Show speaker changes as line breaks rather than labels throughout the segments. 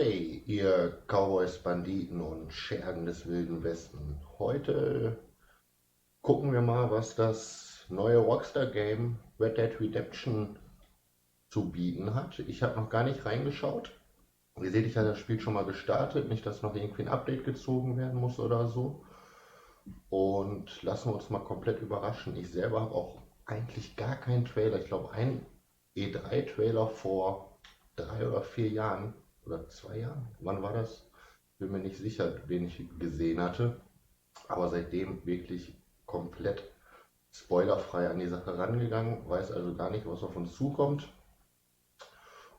Howdy, ihr Cowboys, Banditen und Schergen des Wilden Westen. Heute gucken wir mal, was das neue Rockstar Game Red Dead Redemption zu bieten hat. Ich habe noch gar nicht reingeschaut. Ihr seht, ich habe das Spiel schon mal gestartet, nicht, dass noch irgendwie ein Update gezogen werden muss oder so. Und lassen wir uns mal komplett überraschen. Ich selber habe auch eigentlich gar keinen Trailer. Ich glaube, ein E3-Trailer vor 3 oder 4 Jahren oder 2 Jahren. Wann war das? Bin mir nicht sicher, den ich gesehen hatte. Aber seitdem wirklich komplett spoilerfrei an die Sache rangegangen. Weiß also gar nicht, was auf uns zukommt.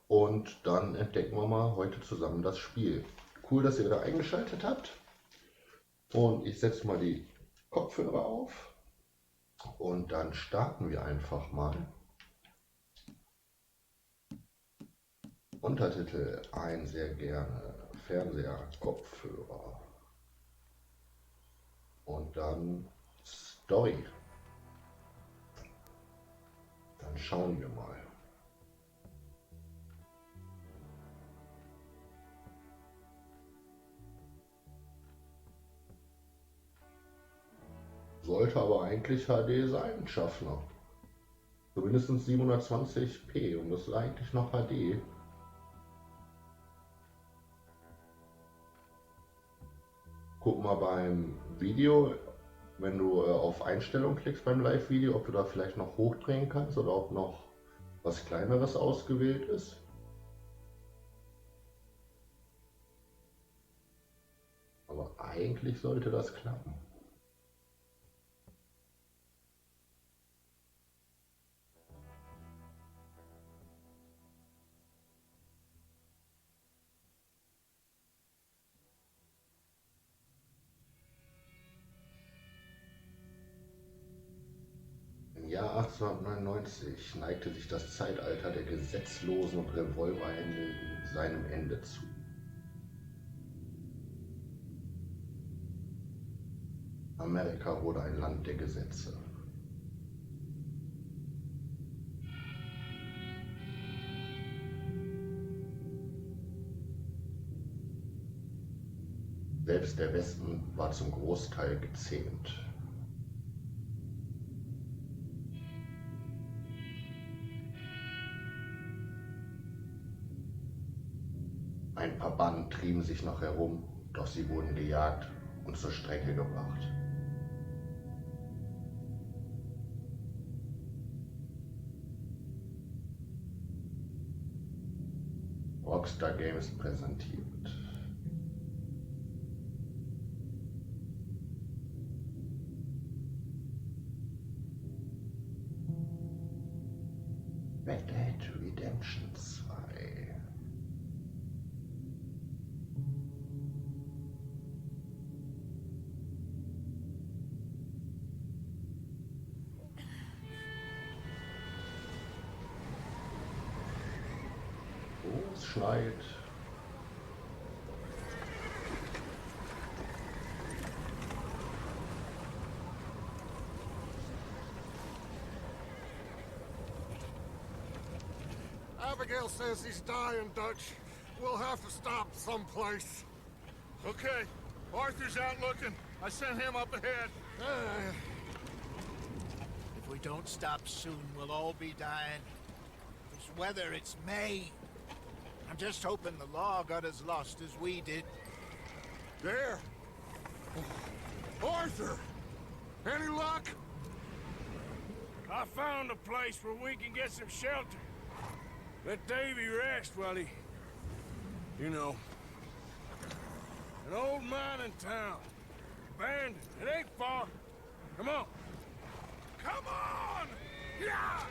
Und dann entdecken wir mal heute zusammen das Spiel. Cool, dass ihr wieder eingeschaltet habt. Und ich setze mal die Kopfhörer auf. Und dann starten wir einfach mal. Untertitel ein sehr gerne, Fernseher, Kopfhörer und dann Story. Dann schauen wir mal. Sollte aber eigentlich HD sein, Schaffner. Zumindest 720p und das ist eigentlich noch HD. Guck mal beim Video, wenn du auf Einstellung klickst beim Live-Video, ob du da vielleicht noch hochdrehen kannst oder ob noch was Kleineres ausgewählt ist. Aber eigentlich sollte das klappen. Im Jahr 1899 neigte sich das Zeitalter der Gesetzlosen und Revolverhändler seinem Ende zu. Amerika wurde ein Land der Gesetze. Selbst der Westen war zum Großteil gezähmt. Ein paar Banden trieben sich noch herum, doch sie wurden gejagt und zur Strecke gebracht. Rockstar Games präsentiert Red Dead Redemption 2. Oh, es schneit.
Abigail says he's dying, Dutch. We'll have to stop someplace.
Okay. Arthur's out looking. I sent him up ahead.
If we don't stop soon, we'll all be dying. This weather, it's May. I'm just hoping the law got as lost as we did.
There. Arthur! Any luck?
I found a place where we can get some shelter. Let Davy rest while he... You know. An old mining town. Abandoned. It ain't far. Come on. Come on! Yeah!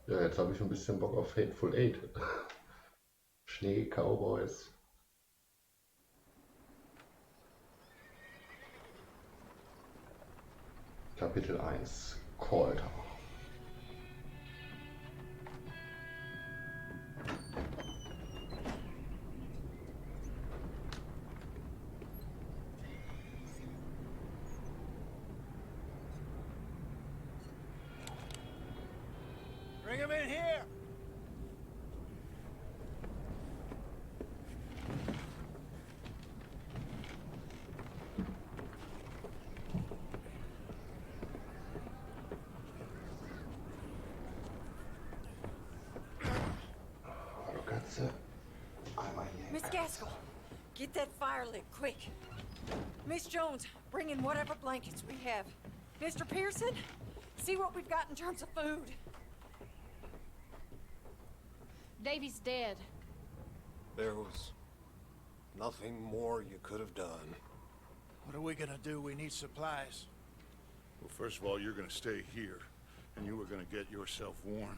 Ja, jetzt habe ich ein bisschen Bock auf Hateful Eight. Schnee, Cowboys. Kapitel 1 Called.
Bring him in here!
Hallo Katze. Einmal hier.
Miss Gaskell, get that fire lit, quick. Miss Jones, bring in whatever blankets we have. Mr. Pearson, see what we've got in terms of food.
Davy's dead.
There was nothing more you could have done.
What are we gonna do? We need supplies.
Well, first of all, you're gonna stay here, and you are gonna get yourself warm.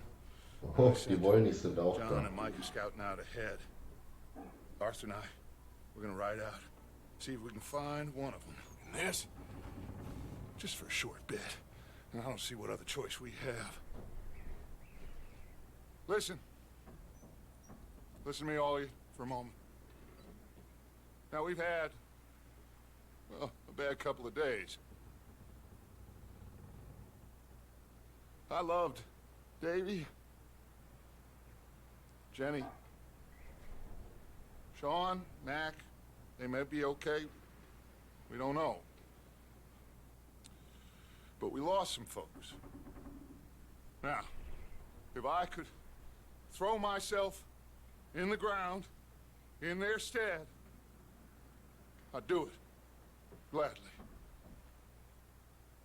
Oh, die Wollnis sind auch
John
da.
and Mike are scouting out ahead. Arthur and I, we're gonna ride out, see if we can find one of them. And this, just for a short bit. And I don't see what other choice we have. Listen. Listen to me, all of you, for a moment. Now, we've had, well, a bad couple of days. I loved Davy, Jenny, Sean, Mac. They may be okay. We don't know. But we lost some folks. Now, if I could throw myself in the ground in their stead, I'd do it gladly.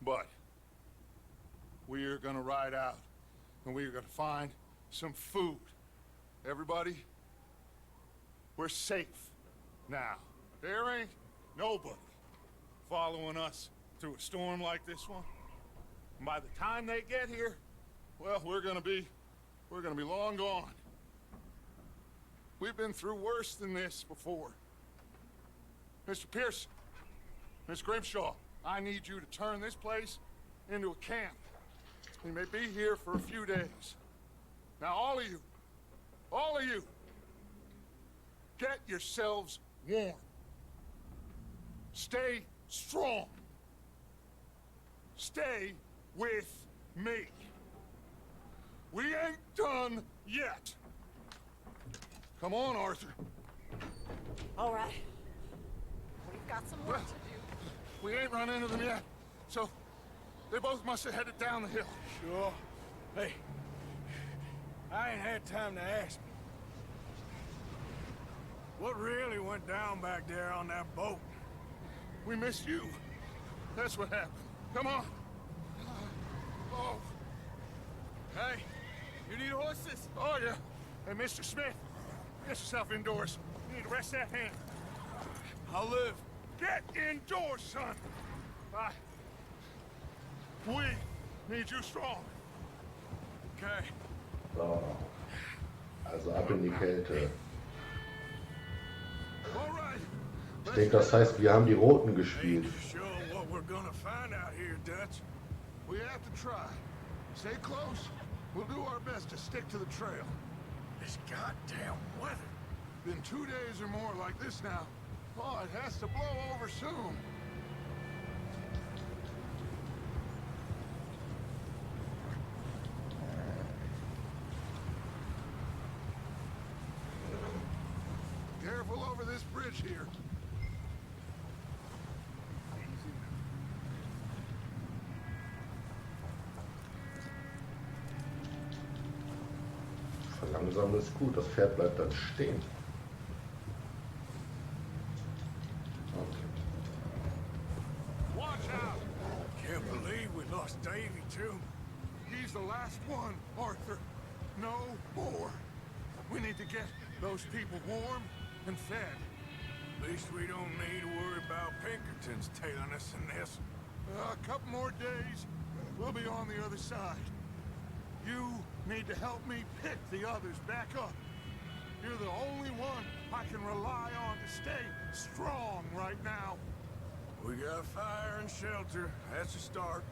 But we are gonna ride out and we are gonna find some food. Everybody, we're safe now. There ain't nobody following us through a storm like this one. And by the time they get here, well, we're gonna be long gone. We've been through worse than this before. Mr. Pearson, Miss Grimshaw, I need you to turn this place into a camp. We may be here for a few days. Now, all of you, get yourselves warm. Stay strong. Stay with me. We ain't done yet. Come on, Arthur.
All right. We've got some work to do.
We ain't run into them yet, so they both must have headed down the hill. Sure. Hey, I ain't had time to ask. What really went down back there on that boat? We missed you. That's what happened. Come on. Oh. Hey, you need horses? Oh, yeah. Hey, Mr. Smith, get yourself indoors. You need to rest that hand. I'll live. Get indoors, son. We need you strong. Okay.
So. Also ab in die Kälte.
All right.
Ich denke, das heißt, wir haben die Roten gespielt.
Sure what we're gonna find out here, Dutch. We have to try. Stay close. We'll do our best to stick to the trail. This goddamn weather. Been 2 days or more like this now. Oh, it has to blow over soon. Careful over this bridge here.
Verlangsamen ist gut, das Pferd bleibt dann stehen. Okay.
Watch out! Can't believe we lost Davy, too. He's the last one, Arthur. No more. We need to get those people warm and fed. At least we don't need to worry about Pinkertons tailing us in this. A couple more days, we'll be on the other side. You need to help me pick the others back up. You're the only one I can rely on to stay strong right now. We got fire and shelter. That's a start.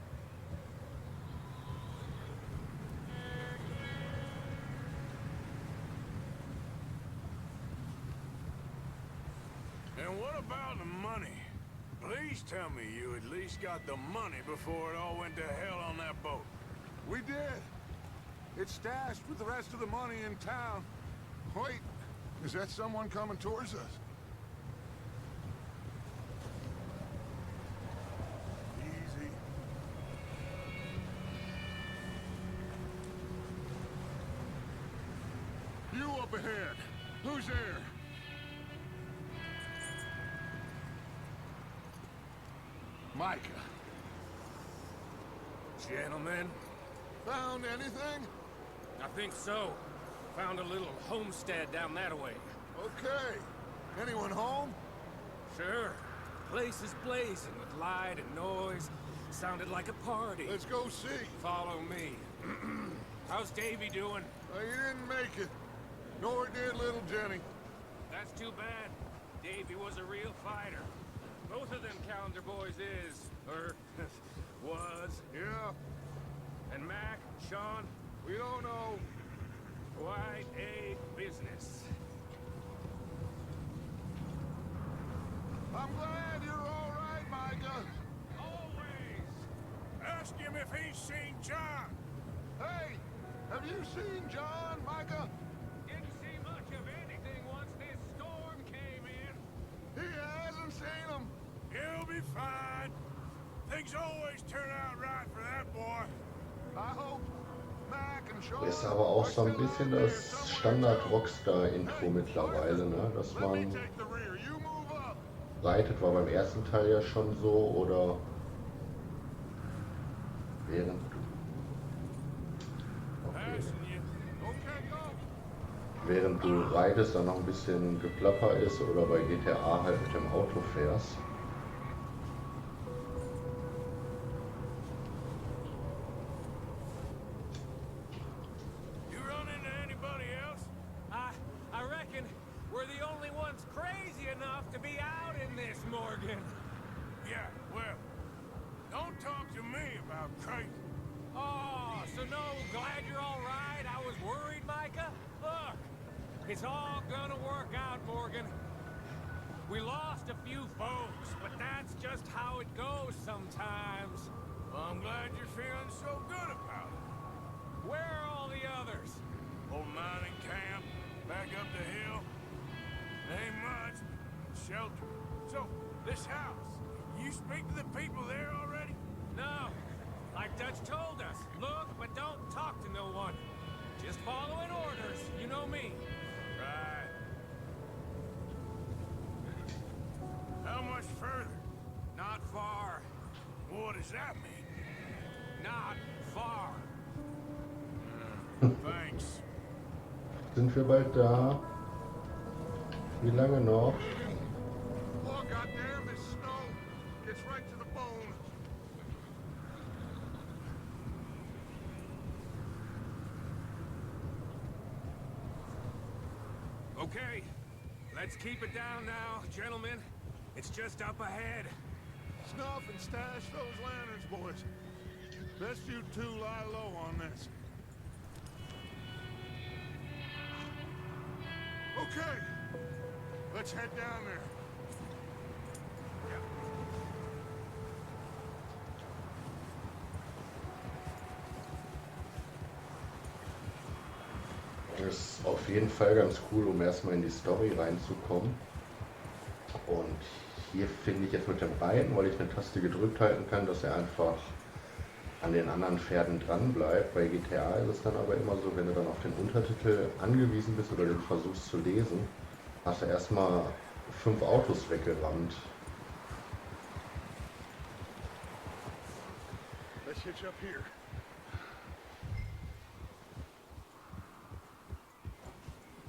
And what about the money? Please tell me you at least got the money before it all went to hell on that boat. We did.
It's stashed with the rest of the money in town. Wait, is that someone coming towards us? Easy. You up ahead. Who's there? Micah.
Gentlemen,
Found anything?
I think so. Found a little homestead down that way.
Okay. Anyone home?
Sure. Place is blazing with light and noise. Sounded like a party.
Let's go see.
Follow me. How's Davy doing?
He didn't make it. Nor did little Jenny.
That's too bad. Davy was a real fighter. Both of them calendar boys is, or was.
Yeah,
And Mac, Sean,
we don't know.
quite a business.
I'm glad you're all right, Micah.
Always. Ask him if he's seen John.
Hey, have you seen John, Micah?
Didn't see much of anything once this storm came in.
He hasn't seen him.
He'll be fine. Things always turn out right for that boy.
I hope Mac and Sean
Ist aber auch so ein
are still
bisschen
out there
das
somewhere,
Standard
too.
Rockstar-Intro mittlerweile, ne? Dass
Let me
man
take the rear. You move up.
reitet, war beim ersten Teil ja schon so, oder während du. Okay.
Passing you.
Okay, go.
Während du reitest, dann noch ein bisschen Geplapper ist oder bei GTA halt mit dem Auto fährst.
You run into anybody else? I reckon we're the only ones crazy enough to be out in this, Morgan. Yeah, well, don't talk to me about crazy. Oh, so no, glad you're all right. I was worried, Micah. Look, it's all gonna work out, Morgan. We lost a few folks, but that's just how it goes sometimes. Well, I'm glad you're feeling so good about it. Where are all the others? Old mining camp, back up the hill. Ain't much, shelter. So, this house, you speak to the people there already? No. Like Dutch told us, look, but don't talk to no one. Just following orders, you know me. Right. How much further? Not far. What does that mean? Not far. Thanks.
Sind wir bald da? Wie lange noch?
Oh, goddamn, this snow gets right to the bone.
Okay, let's keep it down now, gentlemen. It's just up ahead.
Snuff and stash those lanterns, boys. Best you two lie low on this. Okay, let's head down there.
Das ist auf jeden Fall ganz cool, um erstmal in die Story reinzukommen. Und hier finde ich jetzt mit dem Reiten, weil ich eine Taste gedrückt halten kann, dass er einfach an den anderen Pferden dran bleibt. Bei GTA ist es dann aber immer so, wenn du dann auf den Untertitel angewiesen bist oder den versuchst zu lesen, hast du erstmal 5 Autos weggerammt.
Let's hitch up here.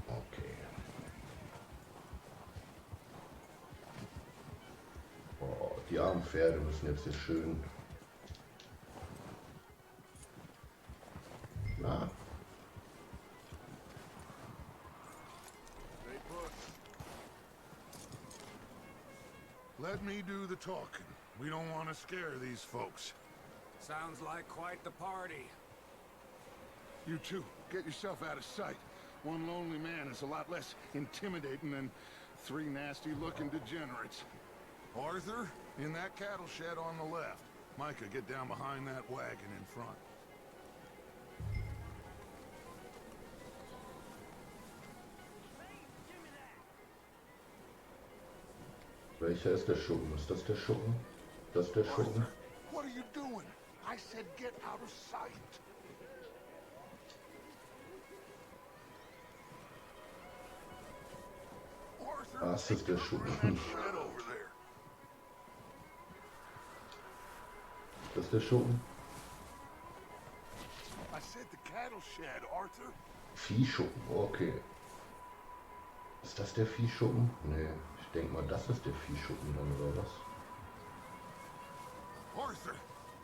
Okay. Oh, die armen Pferde müssen jetzt hier schön. Na,
Stay put. Let me do the talking. We don't want to scare these folks.
Sounds like quite the party.
You two, get yourself out of sight. One lonely man is a lot less intimidating than 3 nasty-looking degenerates. Arthur, in that cattle shed on the left. Micah, get down behind that wagon in front.
Welcher ist der Schuppen? Ist das der Schuppen? Das ist der Schuppen?
Arthur, what are you doing? I said get out of sight. Arthur,
Das ist der Schuppen.
shed over there.
Das ist der Schuppen.
I said the cattle shed, Arthur.
Viehschuppen, okay. Ist das der Viehschuppen? Nee, ich denke mal, das ist der Viehschuppen dann, oder was?
Arthur,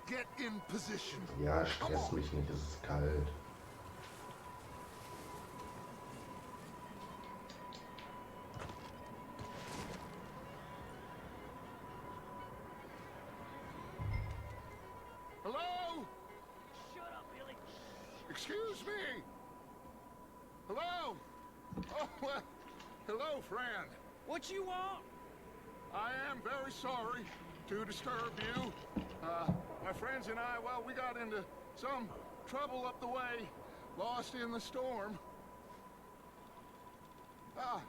get in position.
Ja, stress mich nicht, es ist kalt.
Hello? Shut up, Billy. Excuse me. Hello? Oh, well, hello, friend.
What you want?
I am very sorry to disturb you. My friends and I, well, we got into some trouble up the way, lost in the storm.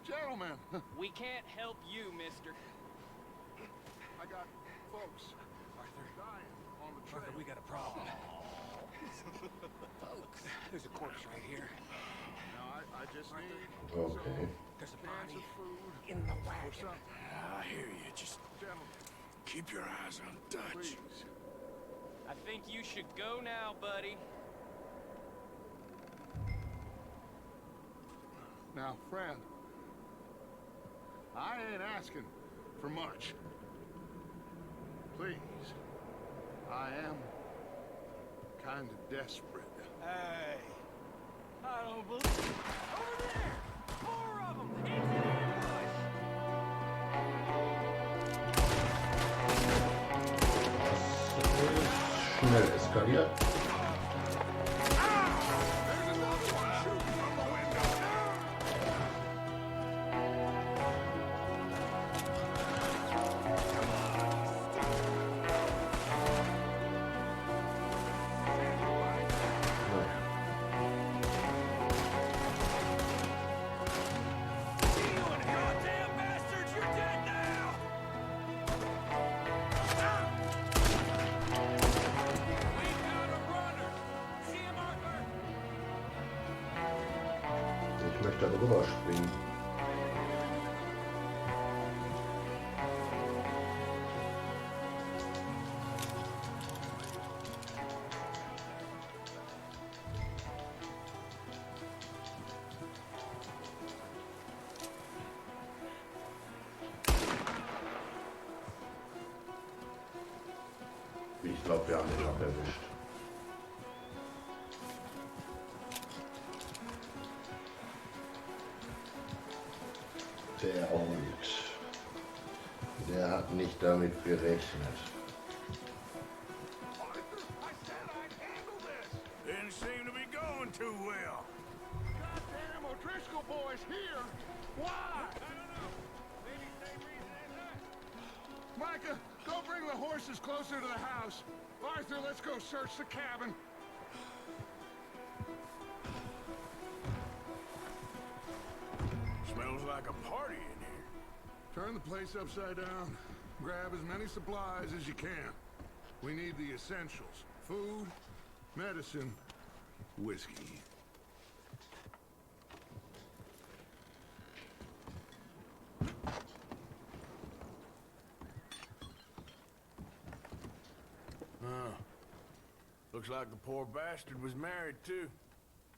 Gentlemen,
We can't help you, mister.
I got folks dying on the trail.
We got a problem. Folks, there's a corpse right here.
Now, I just need
Okay.
There's a
cans
body
of food
in the
or
wagon.
something.
I hear you. Just
Gentlemen,
keep your eyes on Dutch.
please.
I think you should go now, buddy.
Now, friend, I ain't asking for much. Please, I am kind of desperate.
Hey, I don't believe it. Over there! More of them! Into the ambush!
Schnell eskaliert.
There's another one shooting from the window now!
You goddamn bastards! You're dead now! We've got a runner! See him, Arthur?
Ich möchte darüber springen. Ich glaube, wir haben den Lock erwischt. Der Hund. Der hat nicht damit gerechnet.
Arthur, I said I'd handle this!
Didn't seem to be going too well.
Goddamn O'Driscoll boys here! Why?
I don't know. Maybe same reason as us.
Micah, go bring the horses closer to the house. Arthur, let's go search the cabin.
Smells like a party in here.
Turn the place upside down. Grab as many supplies as you can. We need the essentials. Food, medicine, whiskey.
Oh. Looks like the poor bastard was married too.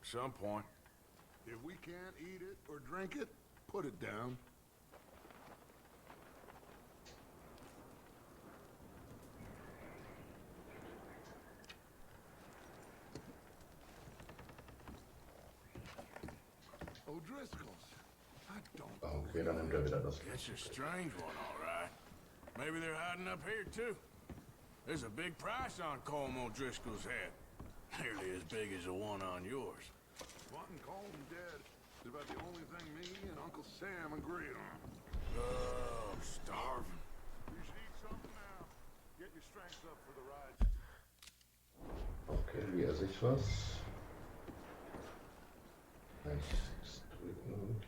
At some point.
If we can't eat it or drink it, put it down. O'Driscoll's. I don't.
Okay, dann nimmt er wieder das.
It's a strange one, all right. Maybe they're hiding up here too. There's a big price on Colm O'Driscoll's head. Nearly as big as the one on yours.
Wanting Colm dead is about the only thing me and Uncle Sam agree on.
Oh, I'm starving.
You should eat something now. Get your strength up for the ride.
Okay, wie esse ich was? Rechts drücken.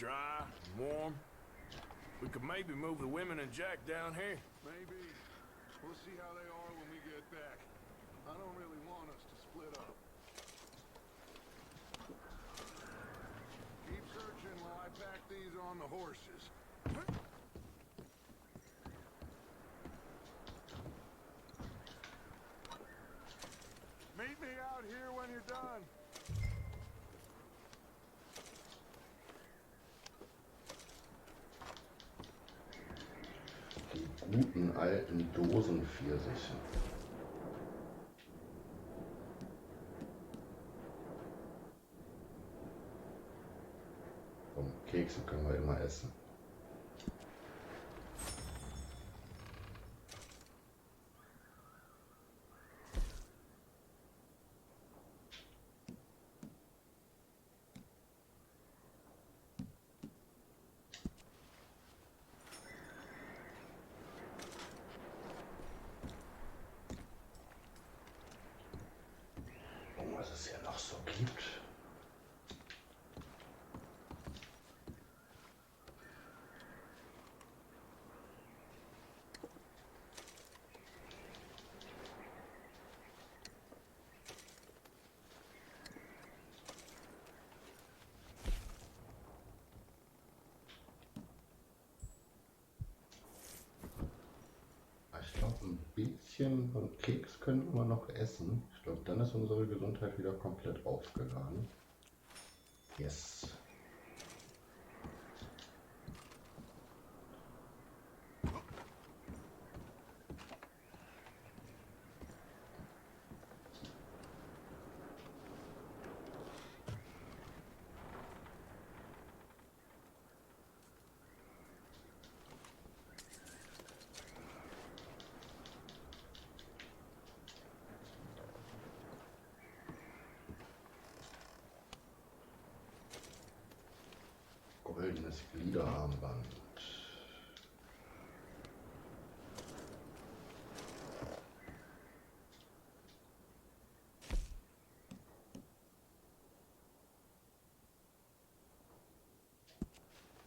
dry, and warm. We could maybe move the women and Jack down here.
Maybe. We'll see how they are when we get back. I don't really want us to split up. Keep searching while I pack these on the horses. Meet me out here when you're done.
Die guten alten Dosenpfirsiche. Und Kekse können wir immer essen. Was es hier noch so gibt. Ich glaube, ein bisschen von Keks können wir noch essen. Ich glaube, dann ist unsere Gesundheit wieder komplett aufgeladen. Yes. Goldenes Gliederarmband.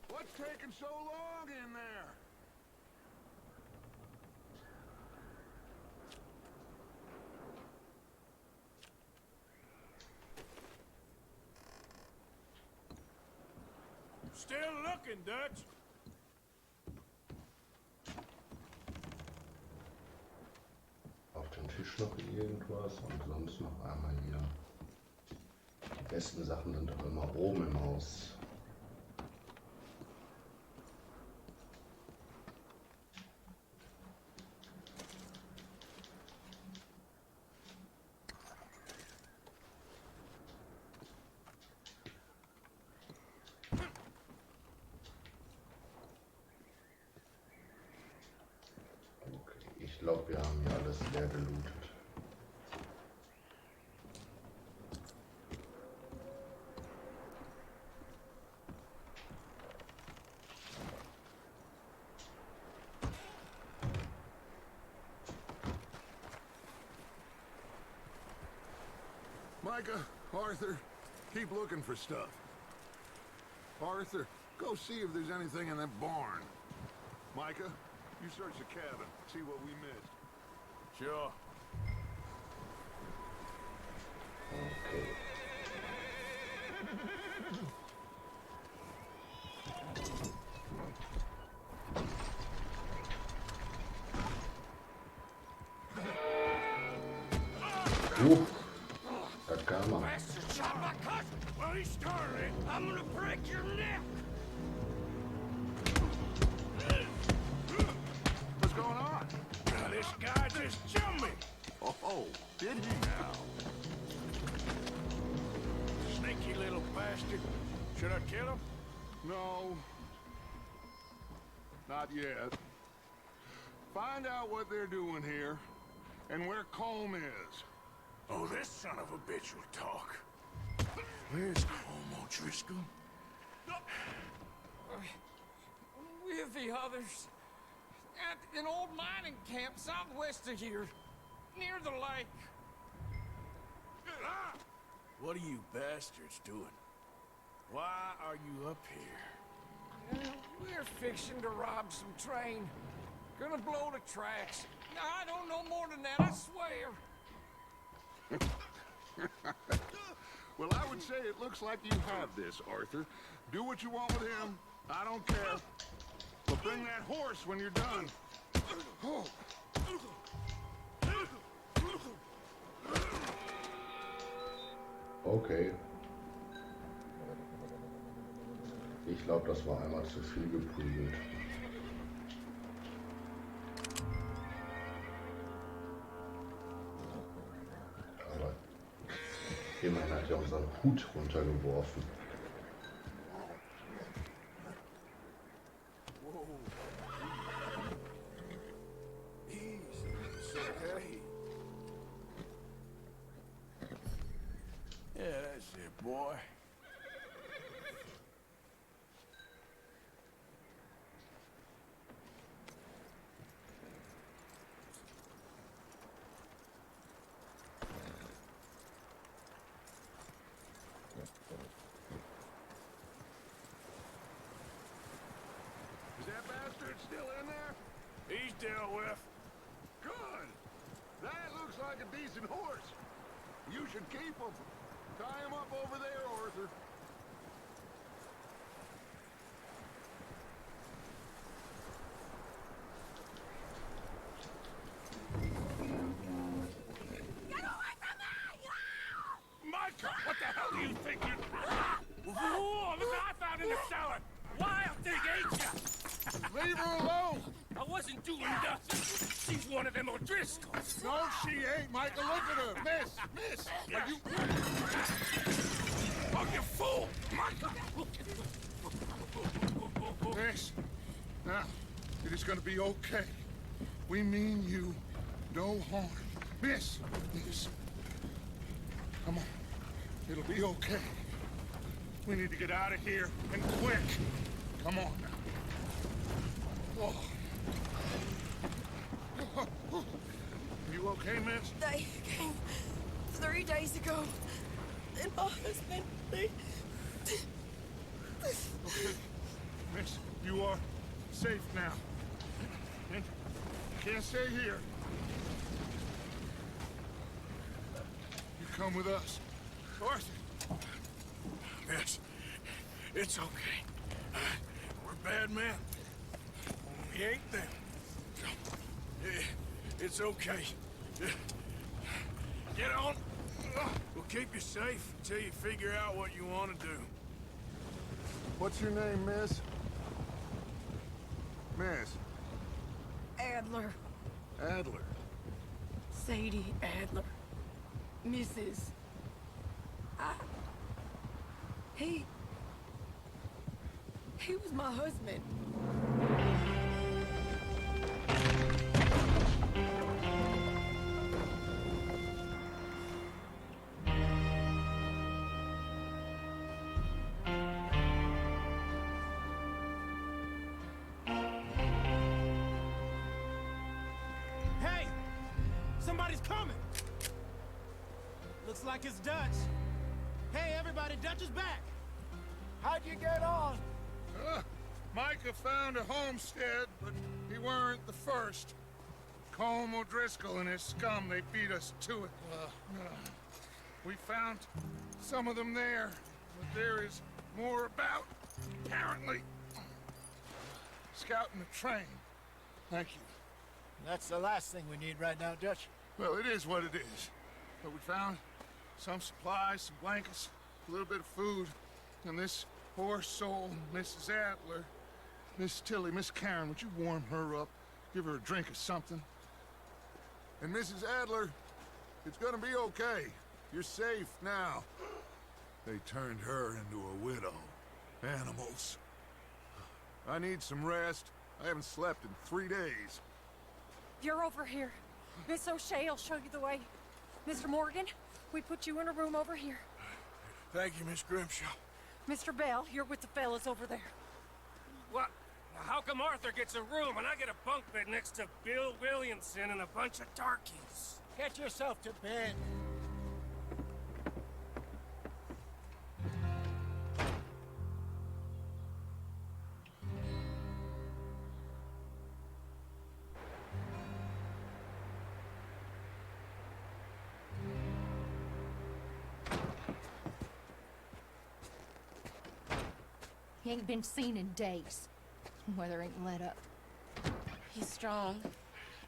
What's taking so long in there?
Still looking, Dutch.
Auf dem Tisch noch irgendwas und sonst noch einmal hier. Die besten Sachen sind doch immer oben im Haus. Ich glaube, wir haben hier alles leer gelootet.
Micah, Arthur, keep looking for stuff. Arthur, go see if there's anything in that barn. Micah, you search the cabin, see what we missed.
Sure.
Okay. Da kam er.
Bastard shot my cousin. Well, he started it. I'm gonna break your neck.
What's going on?
Now, this guy just jumped me.
Oh, did he now?
Sneaky little bastard. Should I kill him?
No. Not yet. Find out what they're doing here, and where Colm is.
Oh, this son of a bitch will talk. Where's Colm O'Driscoll?
With the others. At an old mining camp southwest of here. Near the lake.
What are you bastards doing? Why are you up here?
We're fixing to rob some train. Gonna blow the tracks. I don't know more than that, I swear.
Well, I would say it looks like you have this, Arthur. Do what you want with him. I don't care. But bring that horse when you're done. Oh.
Okay. Ich glaube, das war einmal zu viel geprügelt. Aber immerhin hat er unseren Hut runtergeworfen.
Yeah, that's it, boy.
Is that bastard still in there?
He's dealt with.
Good. That looks like a decent horse. You should keep him. Tie him up over there, Arthur.
Micah, what the hell do you think you... Whoa, look what I found in the cellar. Wild thing, ain't ya?
Leave her alone.
I wasn't doing nothing. She's one of them O'Driscolls.
No, she ain't, Michael. Look at her. Miss. Are you...
Oh, you fool! Micah!
Miss. Now, it is gonna be okay. We mean you no harm. Miss. Come on. It'll be okay. We need to get out of here, and quick. Come on now. Oh. You okay, miss?
They came 3 days ago. And my husband, they...
Okay. Miss, you are safe now. And you can't stay here. You come with us. Arthur.
Miss, it's okay. We're bad men. We ain't them. It's okay. Get on. We'll keep you safe until you figure out what you want to do.
What's your name, miss? Miss.
Adler.
Adler.
Sadie Adler. Mrs. He was my husband.
Hey! Somebody's coming! Looks like it's Dutch. Hey, everybody, Dutch is back!
How'd you get on?
Micah found a homestead, but he weren't the first. Colm O'Driscoll and his scum, they beat us to it. We found some of them there, but there is more about, apparently. Scouting the train. Thank you.
That's the last thing we need right now, Dutch.
Well, it is what it is. But we found some supplies, some blankets, a little bit of food, and this poor soul, Mrs. Adler, Miss Tilly, Miss Karen, would you warm her up? Give her a drink or something? And Mrs. Adler, it's gonna be okay. You're safe now. They turned her into a widow. Animals. I need some rest. I haven't slept in 3 days.
You're over here. Miss O'Shea will show you the way. Mr. Morgan, we put you in a room over here.
Thank you, Miss Grimshaw.
Mr. Bell, you're with the fellas over there.
What? How come Arthur gets a room and I get a bunk bed next to Bill Williamson and a bunch of darkies?
Get yourself to bed.
He ain't been seen in days. Weather ain't let up.
He's strong,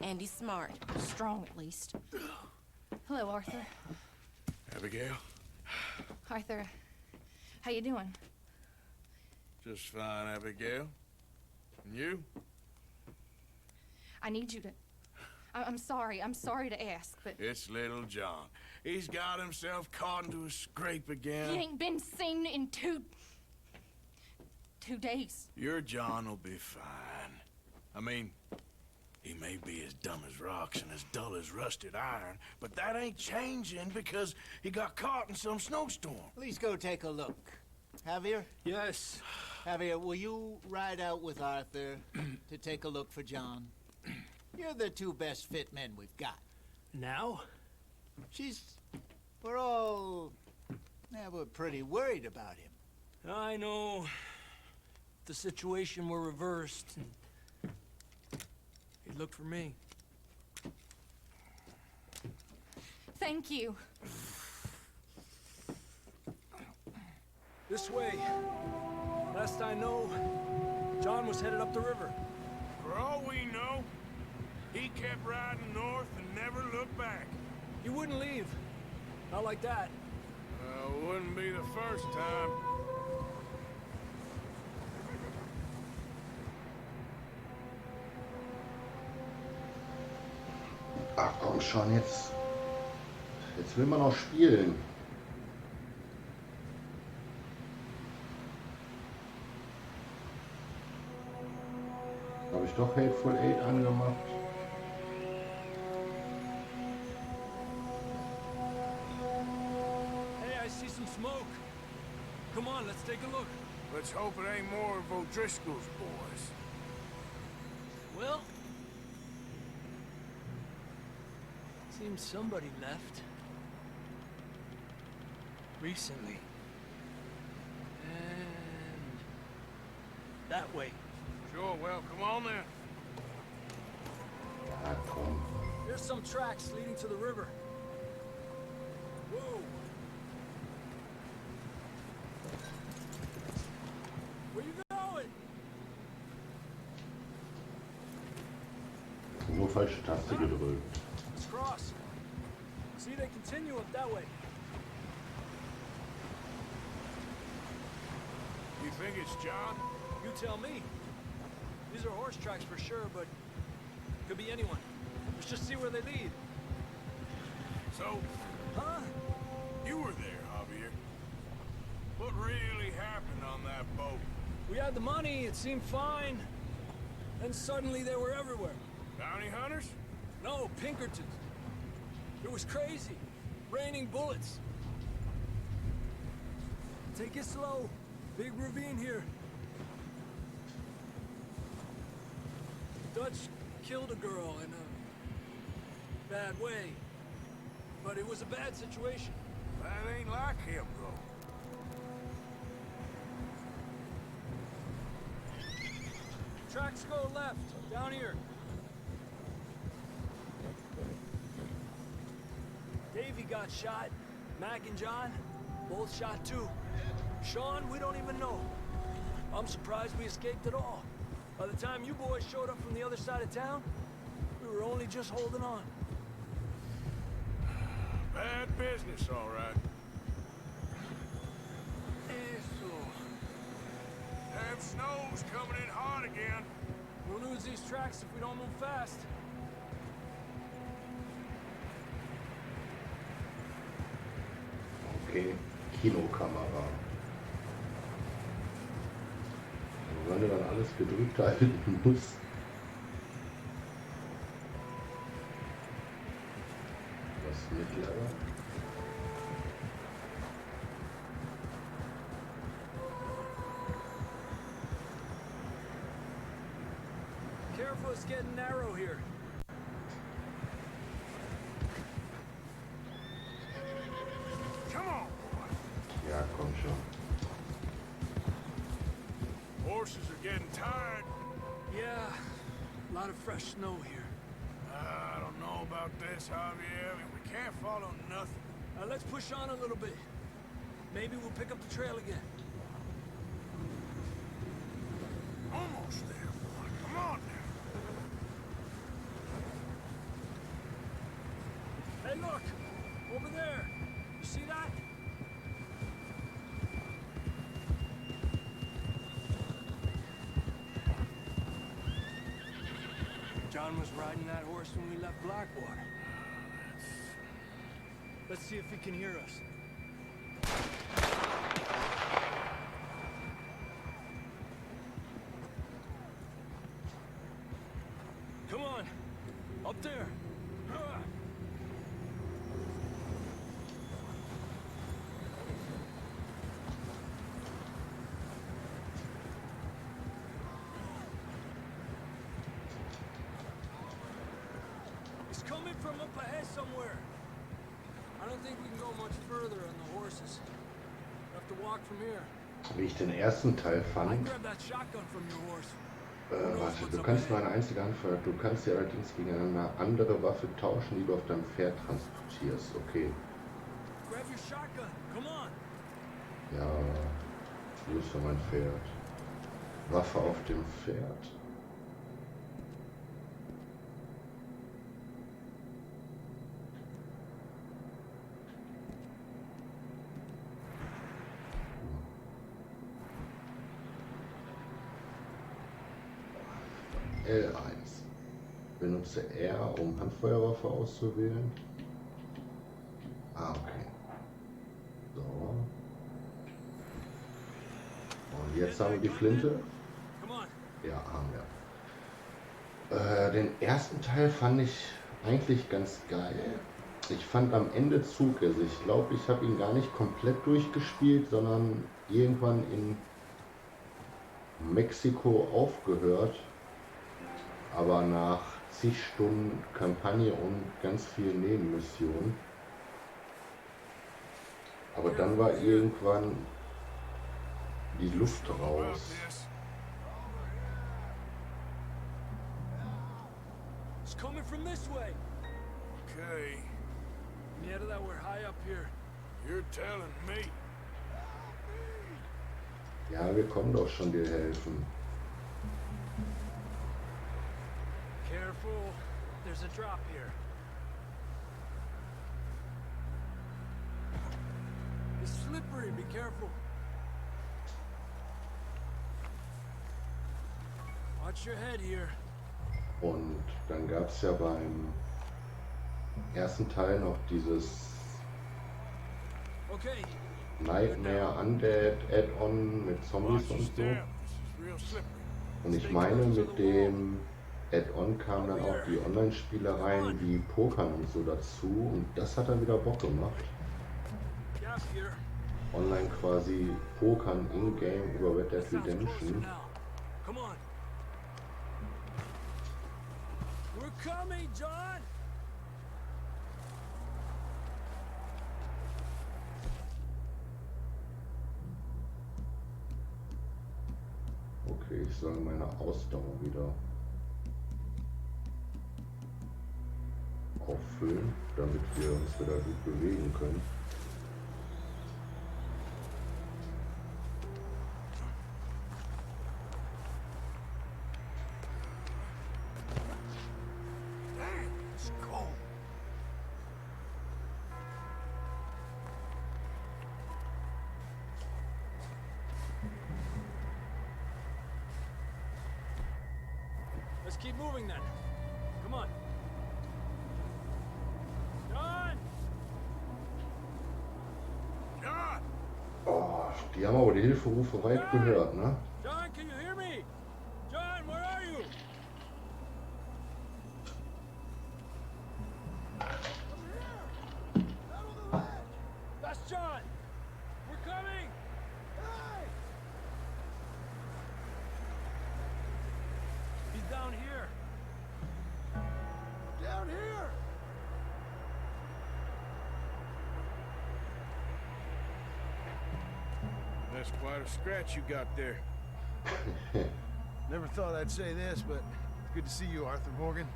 and he's smart.
Strong, at least. Hello, Arthur.
Abigail?
Arthur, how you doing?
Just fine, Abigail. And you?
I need you to... I'm sorry to ask, but...
It's little John. He's got himself caught into a scrape again.
He ain't been seen in two days.
Your John will be fine. I mean, he may be as dumb as rocks and as dull as rusted iron, but that ain't changing because he got caught in some snowstorm.
Please go take a look. Javier?
Yes.
Javier, will you ride out with Arthur to take a look for John? You're the two best fit men we've got.
Now?
We're pretty worried about him.
I know. If the situation were reversed, he'd look for me.
Thank you.
This way. Last I know, John was headed up the river.
For all we know, he kept riding north and never looked back.
He wouldn't leave. Not like that.
Wouldn't be the first time.
Ach komm schon, jetzt will man noch spielen. Habe ich doch Hateful Eight angemacht.
Hey, I see some smoke. Come on, let's take a look.
Let's hope it ain't more of O'Driscoll's boys.
Well, seems somebody left. Recently. And that way.
Sure, well, come on then.
Ja, komm.
There's some tracks leading to the river. Whoa. Where you going?
Nur falsche Taste gedrückt.
Let's cross. See, they continue up that way.
You think it's John?
You tell me. These are horse tracks for sure, but could be anyone. Let's just see where they lead.
So,
Huh?
you were there, Javier. What really happened on that boat?
We had the money, it seemed fine. Then suddenly they were everywhere.
Bounty hunters?
No, Pinkertons. It was crazy. Raining bullets. Take it slow. Big ravine here. Dutch killed a girl in a bad way. But it was a bad situation.
That ain't like him, though.
Tracks go left, down here. Davey got shot. Mac and John, both shot too. Sean, we don't even know. I'm surprised we escaped at all. By the time you boys showed up from the other side of town, we were only just holding on.
Bad business, all right.
Eso.
Damn snow's coming in hard again.
We'll lose these tracks if we don't move fast.
Okay, Kinokamera. Also wenn du dann alles gedrückt halten musst. Das mittlere.
Careful, it's getting narrow here.
Come on, boy.
Ja, komm schon.
Horses are getting tired.
Yeah, a lot of fresh snow here.
I don't know about this, Javier. I mean, we can't follow nothing.
Let's push on a little bit. Maybe we'll pick up the trail again.
Almost there, boy. Come on now.
Hey, look! Over there! You see that? John was riding that horse when we left Blackwater. Let's see if he can hear us. Come on! Up there! It's coming from up ahead somewhere. I don't think we can go much further on the horses. We have to walk from here.
Wie ich den ersten Teil
I
fand.
grabbed that shotgun from your horse.
Warte, du kannst nur eine einzige Hand verwenden. Du kannst dir allerdings gegen eine andere Waffe tauschen, die du auf deinem Pferd transportierst. Okay.
Grab your shotgun. Come on.
Ja, hier ist für mein Pferd. Waffe auf dem Pferd. L1. Benutze R, um Handfeuerwaffe auszuwählen. Ah, okay. So. Und jetzt haben wir die Flinte. Ja, haben wir. Den ersten Teil fand ich eigentlich ganz geil. Ich fand am Ende Zug, also ich glaube, ich habe ihn gar nicht komplett durchgespielt, sondern irgendwann in Mexiko aufgehört. Aber nach zig Stunden Kampagne und ganz viel Nebenmissionen. Aber dann war irgendwann die Luft raus.
It's coming from this way.
Okay,
Yeah, that we're high up here.
you're telling me.
Ja, wir kommen doch schon dir helfen.
Careful. There's a drop here. It's slippery. Be careful. Watch your head here.
Und dann gab es ja beim ersten Teil noch dieses
Okay.
Nightmare Undead Add-on mit Zombies
Watch your
und so.
step. This is real slippery.
Und ich meine, mit dem Add-on kamen dann auch die Online-Spielereien wie Pokern und so dazu. Und das hat dann wieder Bock gemacht.
Gap here.
Online quasi Pokern in-game über Red Dead
Sounds closer
Redemption.
now. Come on. We're coming, John.
Okay, ich soll meine Ausdauer wieder auffüllen, damit wir uns wieder gut bewegen können.
It's cold.
Let's keep moving then. Come on. John!
John!
Oh, die haben aber die Hilferufe weit gehört, ne?
John, can you hear me? John, where are you? That's John! We're coming! Hey! He's down here. Down here!
That's quite a scratch you got there.
Never thought I'd say this, but it's good to see you, Arthur Morgan.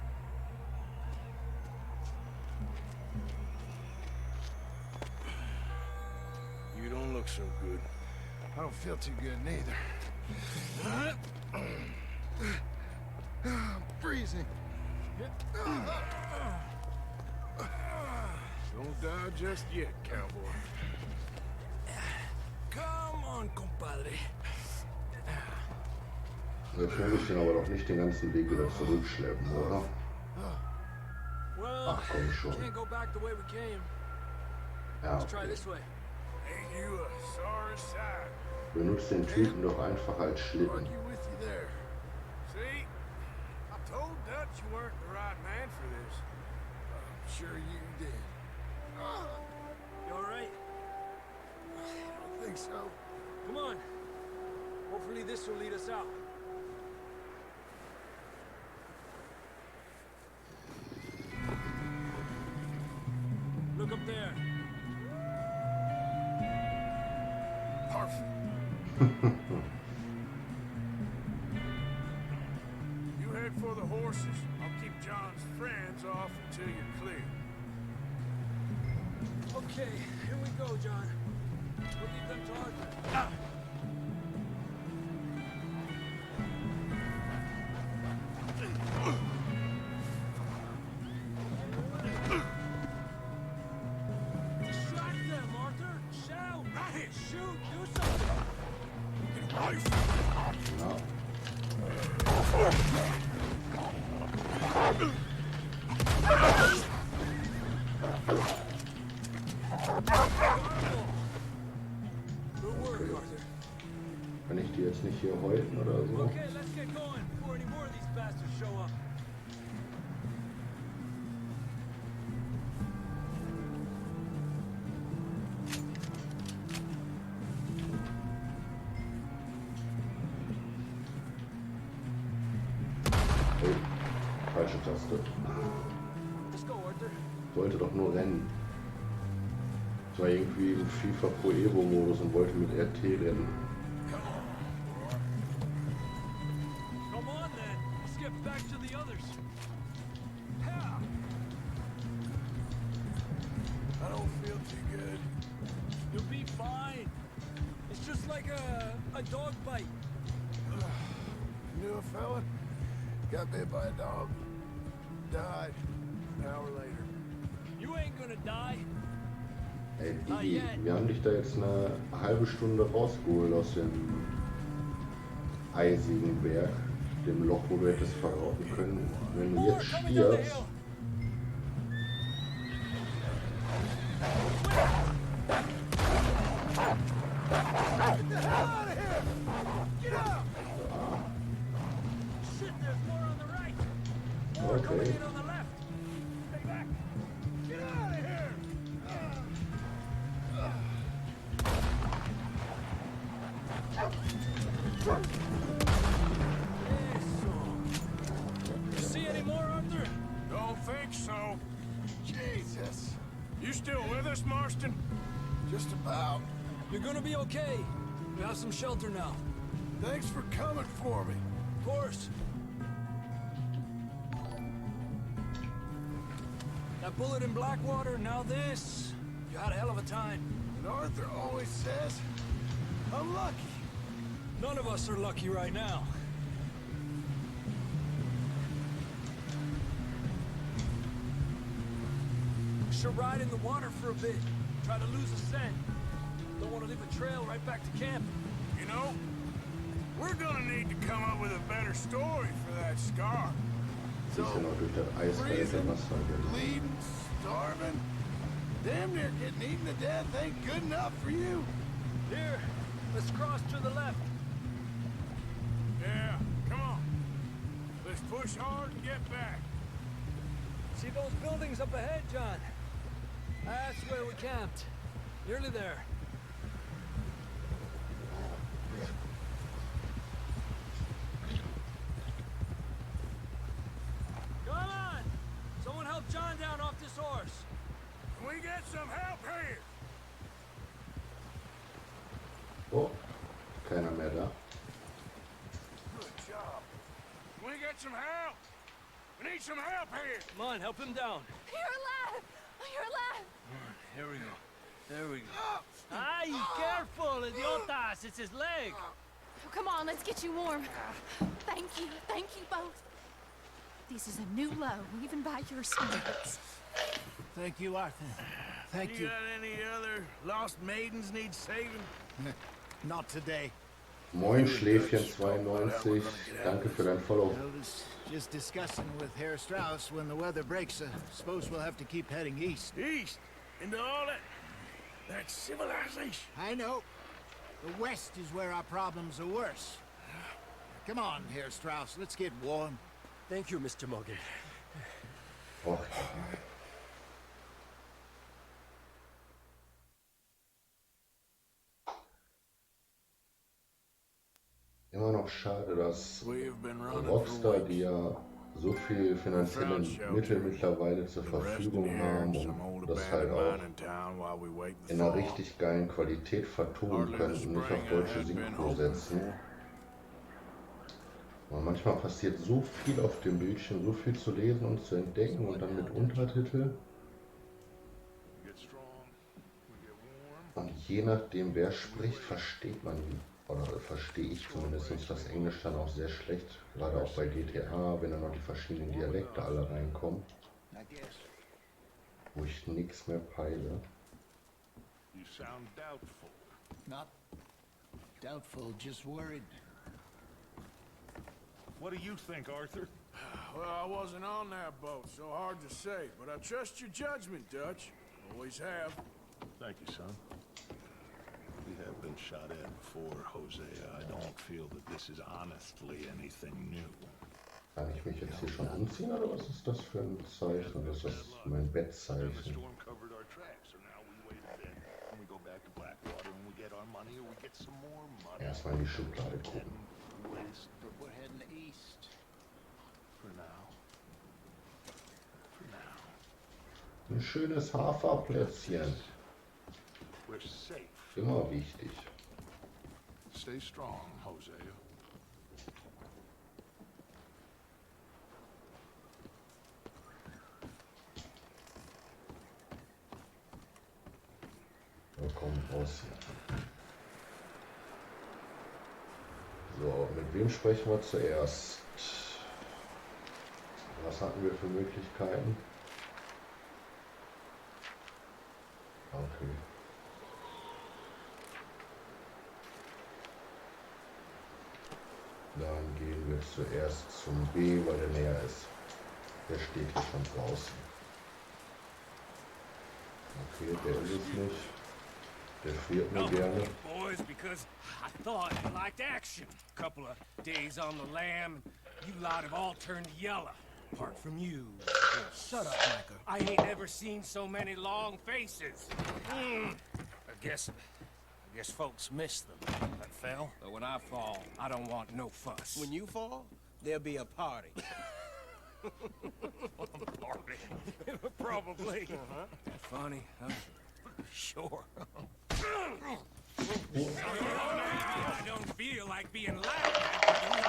You don't look so good.
I don't feel too good neither.
I'm freezing.
Don't die just yet, cowboy.
Come on, compadre.
Jetzt muss ich den aber doch nicht den ganzen Weg wieder zurückschleppen, oder?
Well,
Ach komm schon.
can't go back the way we came.
Ja,
Let's try
okay.
this way.
Ain't you a sorry sight?
Benutzt den Typen doch einfach als Schlitten.
Argue with you there.
See? I told Dutch you weren't the right man for this.
I'm sure you did.
You alright?
I don't think so.
Come on. Hopefully this will lead us out. Look up there.
Perfect. You head for the horses. I'll keep John's friends off until you're clear.
Okay, here we go, John. We'll leave them to Arthur. Distract them, Arthur! Shout! Shoot! Do something!
Ja.
Good work, Arthur.
Kann ich die jetzt nicht hier häuten oder so?
Okay, let's get going before any more of these bastards show up.
Oh, falsche Taste.
Let's go, Arthur.
Wollte doch nur rennen. Ich war irgendwie im FIFA Pro Evo Modus und wollte mit RT rennen.
Come on, then. Let's get back to the others. Yeah.
I don't feel too good.
You'll be fine. It's just like a dog bite.
Knew a fella? Got bit by a dog. Died an hour later.
You ain't gonna die.
Ey, Digi, wir haben dich da jetzt eine halbe Stunde rausgeholt aus dem eisigen Berg, dem Loch, wo du hättest verraten können. Wenn du jetzt stirbst,
Shit, there's more on the right. More
Okay.
coming in on the left. Stay back.
Get out of here!
You see any more, Arthur?
Don't think so.
Jesus!
You still with us, Marston?
Just about.
You're gonna be okay. We have some shelter now.
Thanks for coming for me.
Of course. That bullet in Blackwater, now this. You had a hell of a time.
And Arthur always says, I'm lucky.
None of us are lucky right now. We should ride in the water for a bit. Try to lose a scent. Don't want to leave a trail right back to camp.
You know, we're gonna need to come up with a better story for that scar.
ist ja noch durch das eiskalte Wasser.
Bleeding, starving, damn near getting eaten to death ain't good enough for you.
Here, let's cross to the left.
Yeah, come on. Let's push hard and get back.
See those buildings up ahead, John? That's where we camped. Nearly there. Come on! Someone help John down off this horse.
Can we get some help here?
Oh, keiner mehr da.
Good job. Can we get some help? We need some help here.
Come on, help him down.
You're alive! You're alive!
Here we go. There we go. Ay, careful, idiotas! It's his leg.
Come on, let's get you warm. Thank you both. This is a new low, even by your standards.
Thank you, Arthur. Thank you.
You got any other lost maidens need saving?
Not today.
Moin Schläfchen 92, danke für dein Follow.
I was just discussing with Herr Strauss when the weather breaks. Suppose we'll have to keep heading east.
East? Into all that civilization?
I know. The west is where our problems are worse. Come on, Herr Strauss, let's get warm.
Thank you, Mr. Morgan.
Oh. Immer noch schade, dass Rockstar, die ja so viel finanzielle Mittel mittlerweile zur Verfügung haben und das halt auch in einer richtig geilen Qualität vertonen können und nicht auf deutsche Synchro setzen. Und manchmal passiert so viel auf dem Bildschirm, so viel zu lesen und zu entdecken und dann mit Untertitel. Und je nachdem wer spricht, versteht man, oder verstehe ich zumindest das Englisch dann auch sehr schlecht, gerade auch bei GTA, wenn dann noch die verschiedenen Dialekte alle reinkommen, wo ich nichts mehr peile.
You sound doubtful.
Not doubtful, just worried.
What do you think, Arthur?
Well, I wasn't on that boat, so hard to say. But I trust your judgment, Dutch. Always have.
Thank you, son. We have been shot at before, Hosea. I don't feel that this is honestly anything new.
Kann ich mich jetzt hier schon umziehen oder was ist das für ein Zeichen? Das ist mein Bettzeichen. Erstmal in die Schublade gucken. Ein schönes Haferplätzchen. Immer wichtig.
Stay strong, Hosea.
Komm raus hier. So, mit wem sprechen wir zuerst? Was hatten wir für Möglichkeiten? Okay. Dann gehen wir zuerst zum B, weil der näher ist. Der steht hier schon draußen. Okay, der ist es nicht. Der friert mir gerne.
Boys, because I thought you liked action. Couple of days on the lam, you lot have all turned yellow. Apart from you. Shut up, Micah. I ain't ever seen so many long faces. I guess folks miss them. That fell. But when I fall, I don't want no fuss.
When you fall, there'll be a party.
Party. Probably. That funny, huh? Sure. I don't feel like being laughed at.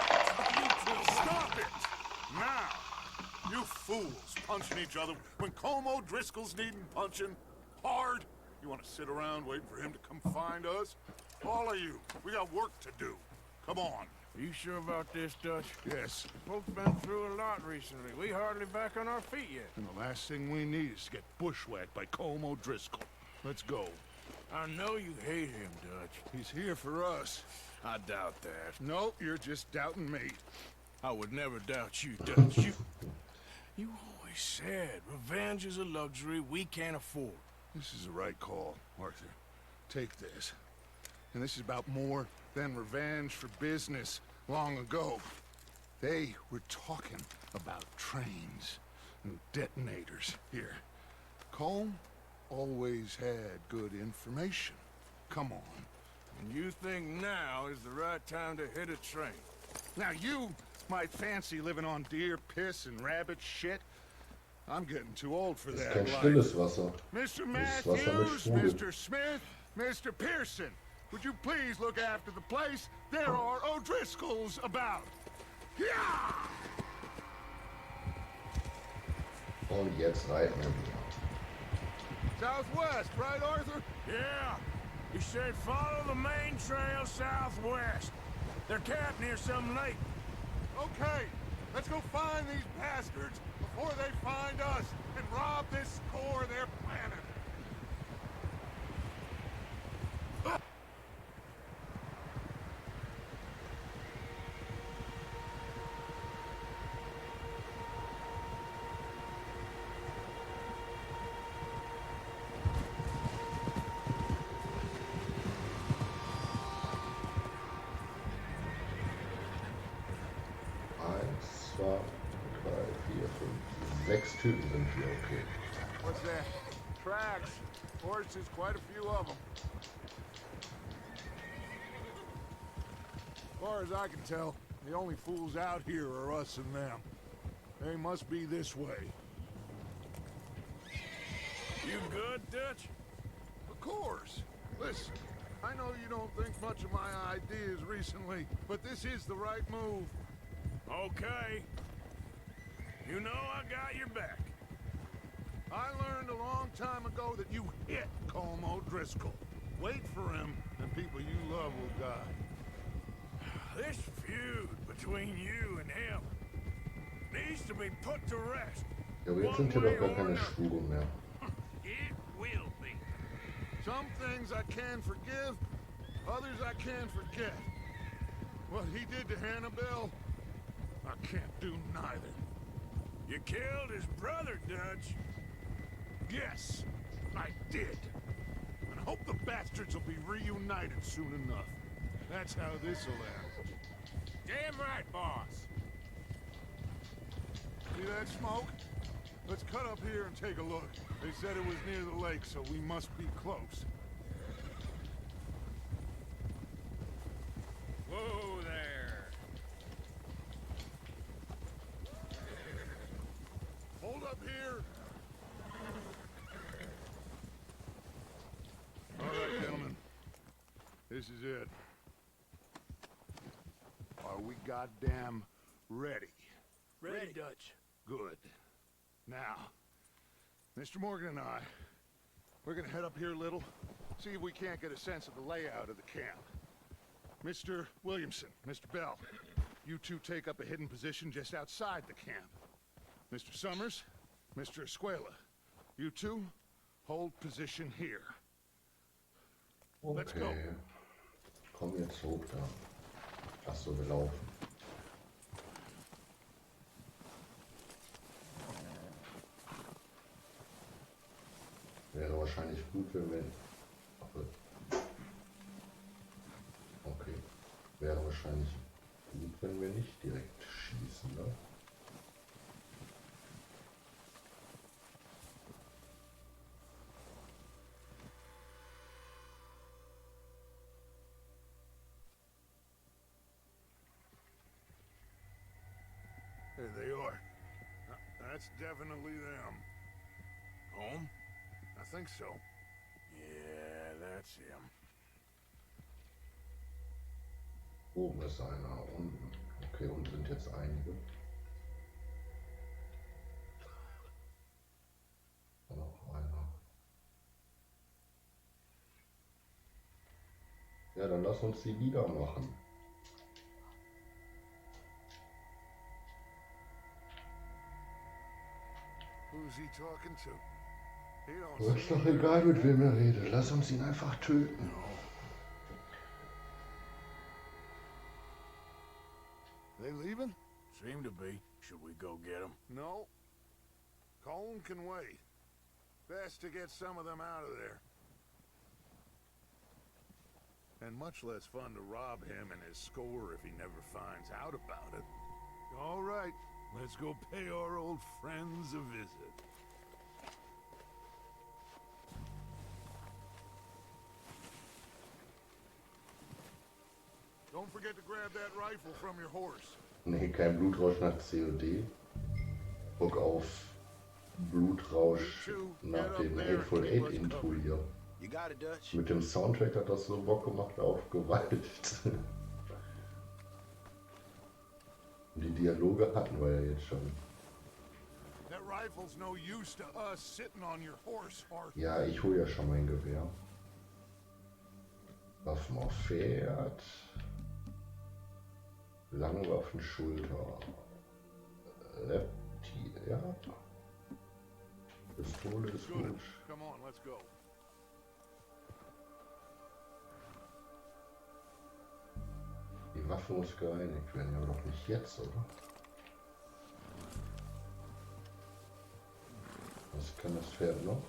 Stop it! Now! You fools punching each other when Como Driscoll's needing punching hard. You want to sit around waiting for him to come find us? All of you, we got work to do. Come on.
Are you sure about this, Dutch?
Yes.
Folks been through a lot recently. We hardly back on our feet yet.
And the last thing we need is to get bushwhacked by Como Driscoll. Let's go.
I know you hate him, Dutch.
He's here for us.
I doubt that.
No, you're just doubting me.
I would never doubt you, Dutch. You always said revenge is a luxury we can't afford.
This is the right call, Arthur. Take this. And this is about more than revenge for business long ago. They were talking about trains and detonators here. Colm always had good information. Come on.
And you think now is the right time to hit a train?
Now you might fancy living on deer piss and rabbit shit. I'm getting too old for that.
Kein stilles Wasser.
Mr.
Das Wasser mit
Matthews,
Sprudel.
Mr. Smith, Mr. Pearson, would you please look after the place? There are O'Driscolls about. Yeah!
Und jetzt reiten wir wieder.
Southwest, right, Arthur?
Yeah. He said follow the main trail southwest. They're camped near some lake.
Okay, let's go find these bastards before they find us and rob this core they're planning.
Sechs Typen sind hier, okay.
What's that? Tracks. Horses, quite a few of them. As far as I can tell, the only fools out here are us and them. They must be this way.
You good, Dutch?
Of course. Listen, I know you don't think much of my ideas recently, but this is the right move.
Okay. You know I got your back.
I learned a long time ago that you hit Colm O'Driscoll. Wait for him, and people you love will die.
This feud between you and him needs to be put to rest.
Ja, aber jetzt sind hier doch gar keine Spuren mehr.
It will be.
Some things I can forgive, others I can't forget. What he did to Hannibal, I can't do neither.
You killed his brother, Dutch.
Yes, I did. And I hope the bastards will be reunited soon enough. That's how this'll end.
Damn right, boss.
See that smoke? Let's cut up here and take a look. They said it was near the lake, so we must be close.
Whoa there.
Hold up here. All right, gentlemen. This is it. Are we goddamn ready?
Ready, Dutch.
Good. Now, Mr. Morgan and I, we're gonna head up here a little, see if we can't get a sense of the layout of the camp. Mr. Williamson, Mr. Bell, you two take up a hidden position just outside the camp. Mr. Summers, Mr. Escuela, you two hold position here. Let's go.
Okay. Komm jetzt hoch da. Ach so, wir laufen. Wäre wahrscheinlich gut, wenn wir... Okay. Wäre wahrscheinlich gut, wenn wir nicht direkt schießen, ne?
There they are. That's definitely them.
Home?
I think so.
Yeah, that's him.
Oben ist einer, unten. Okay, unten sind jetzt einige. Noch einer. Ja, dann lass uns die wieder machen.
Who's he talking to? He don't
Aber ist
seem
doch
to-
egal, mit wem er redet. Lass uns ihn einfach töten.
They leaving?
Seem to be. Should we go get him?
No. Colm can wait. Best to get some of them out of there. And much less fun to rob him and his score if he never finds out about it. All right, let's go pay our old friends a visit. Don't forget to grab that rifle from your horse.
Nee, kein Blutrausch nach COD. Guck auf Blutrausch nach dem Hateful Eight Intro hier.
You got it, Dutch.
Mit dem Soundtrack hat das so Bock gemacht auf Gewalt. Und die Dialoge hatten wir ja jetzt schon.
That rifle's no use to us sitting on your horse, Arthur.
Ja, ich hole ja schon mein Gewehr. Waffen auf Pferd. Langwaffenschulter. Ja. Pistole ist
Good.
gut.
Come on, let's go.
Die Waffe muss gereinigt werden, aber doch nicht jetzt, oder? Was kann das Pferd noch?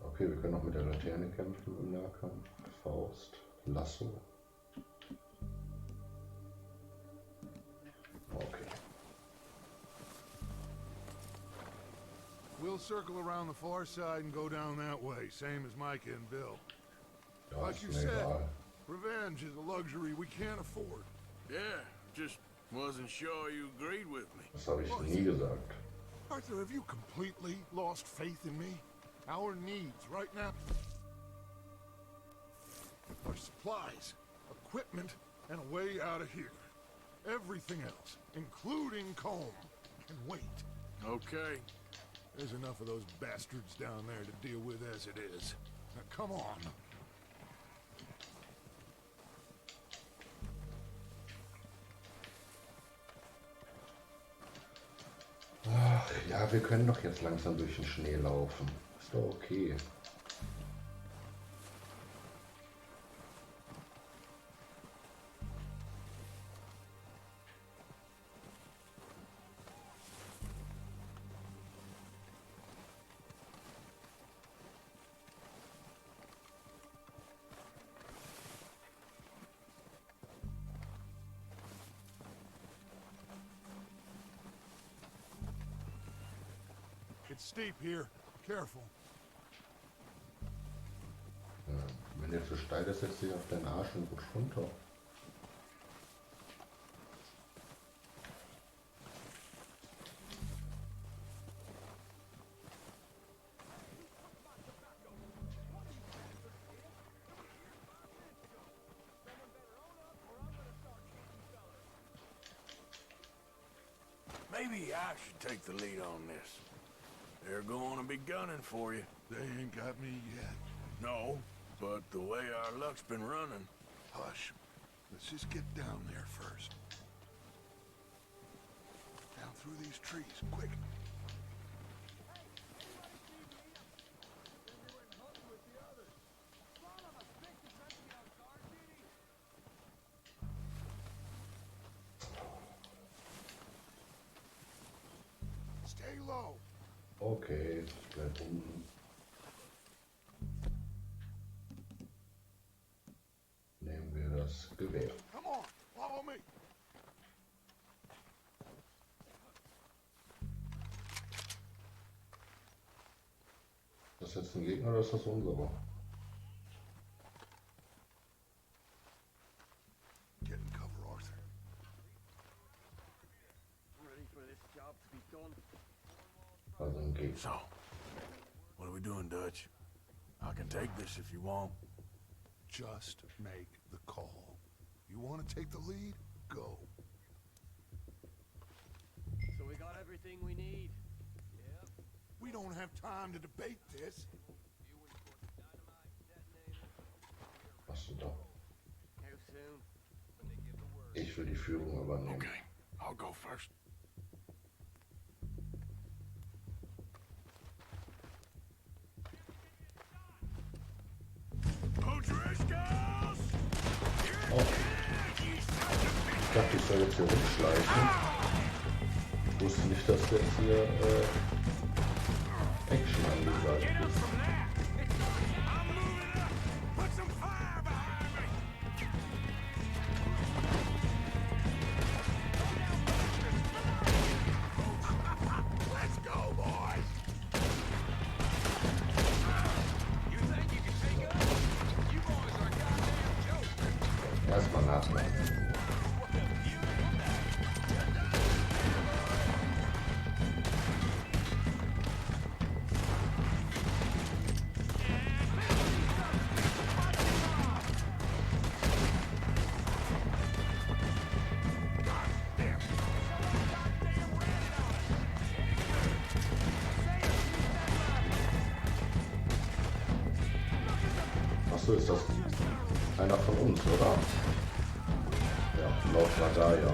Okay, wir können auch mit der Laterne kämpfen im Nahkampf. Faust, Lasso. Okay.
We'll circle around the far side and go down that way, same as Micah and Bill.
Ja,
Like
ist
you
mir
said,
egal.
revenge is a luxury we can't afford.
Yeah, just wasn't sure you agreed with me.
Das habe ich nie gesagt.
Arthur, have you completely lost faith in me? Our needs right now are supplies, equipment, and a way out of here. Everything else, including Combe, can wait.
Okay.
There's enough of those bastards down there to deal with as it is. Now come on.
Ach, ja, wir können doch jetzt langsam durch den Schnee laufen. Ist doch okay.
It's steep here. Careful.
Ja, wenn der zu steil ist, setzt sich auf deinen Arsch und rutscht runter.
Maybe I should take the lead on this. They're going to be gunning for you.
They ain't got me yet.
No, but the way our luck's been running.
Hush. Let's just get down there first. Down through these trees, quick. Stay low.
Okay, ich bleib unten. Nehmen wir das Gewehr.
Come on, follow me.
Ist das jetzt ein Gegner oder ist das unsere?
Get in cover, Arthur.
Ready for this job to be done.
Also ein Gegner.
So, what are we doing, Dutch? I can take this if you want.
Just make the call. You want to take the lead? Go.
So we got everything we need. Yep.
We don't have time to debate this.
Was du da?
How soon? When they give the word.
Ich will die Führung übernehmen.
Okay, I'll go first.
Oh. Ich dachte, ich soll jetzt hier rumschleichen. Ich wusste nicht, dass jetzt hier Action angesagt ist. Erstmal nachladen. Achso, ist das einer von uns, oder? Ja, laut Radar, ja.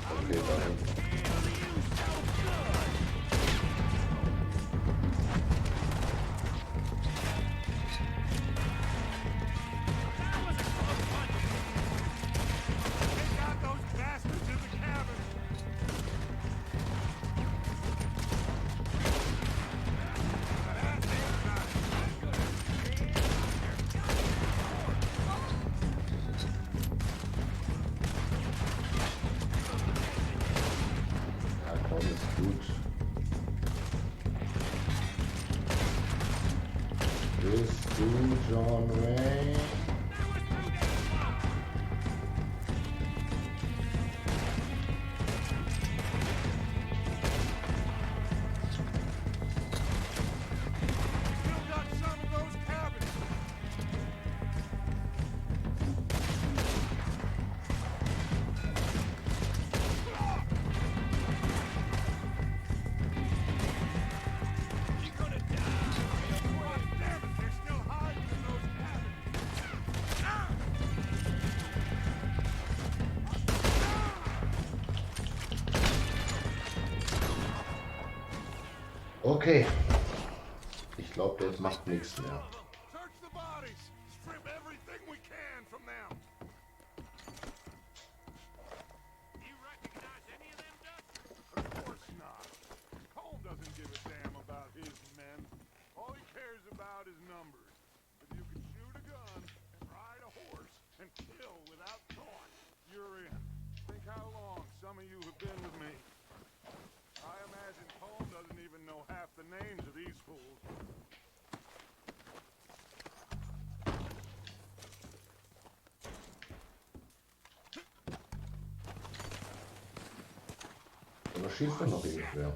Okay, dann. Okay. Ich glaube, das macht nichts mehr. Oder schießt da noch irgendwer?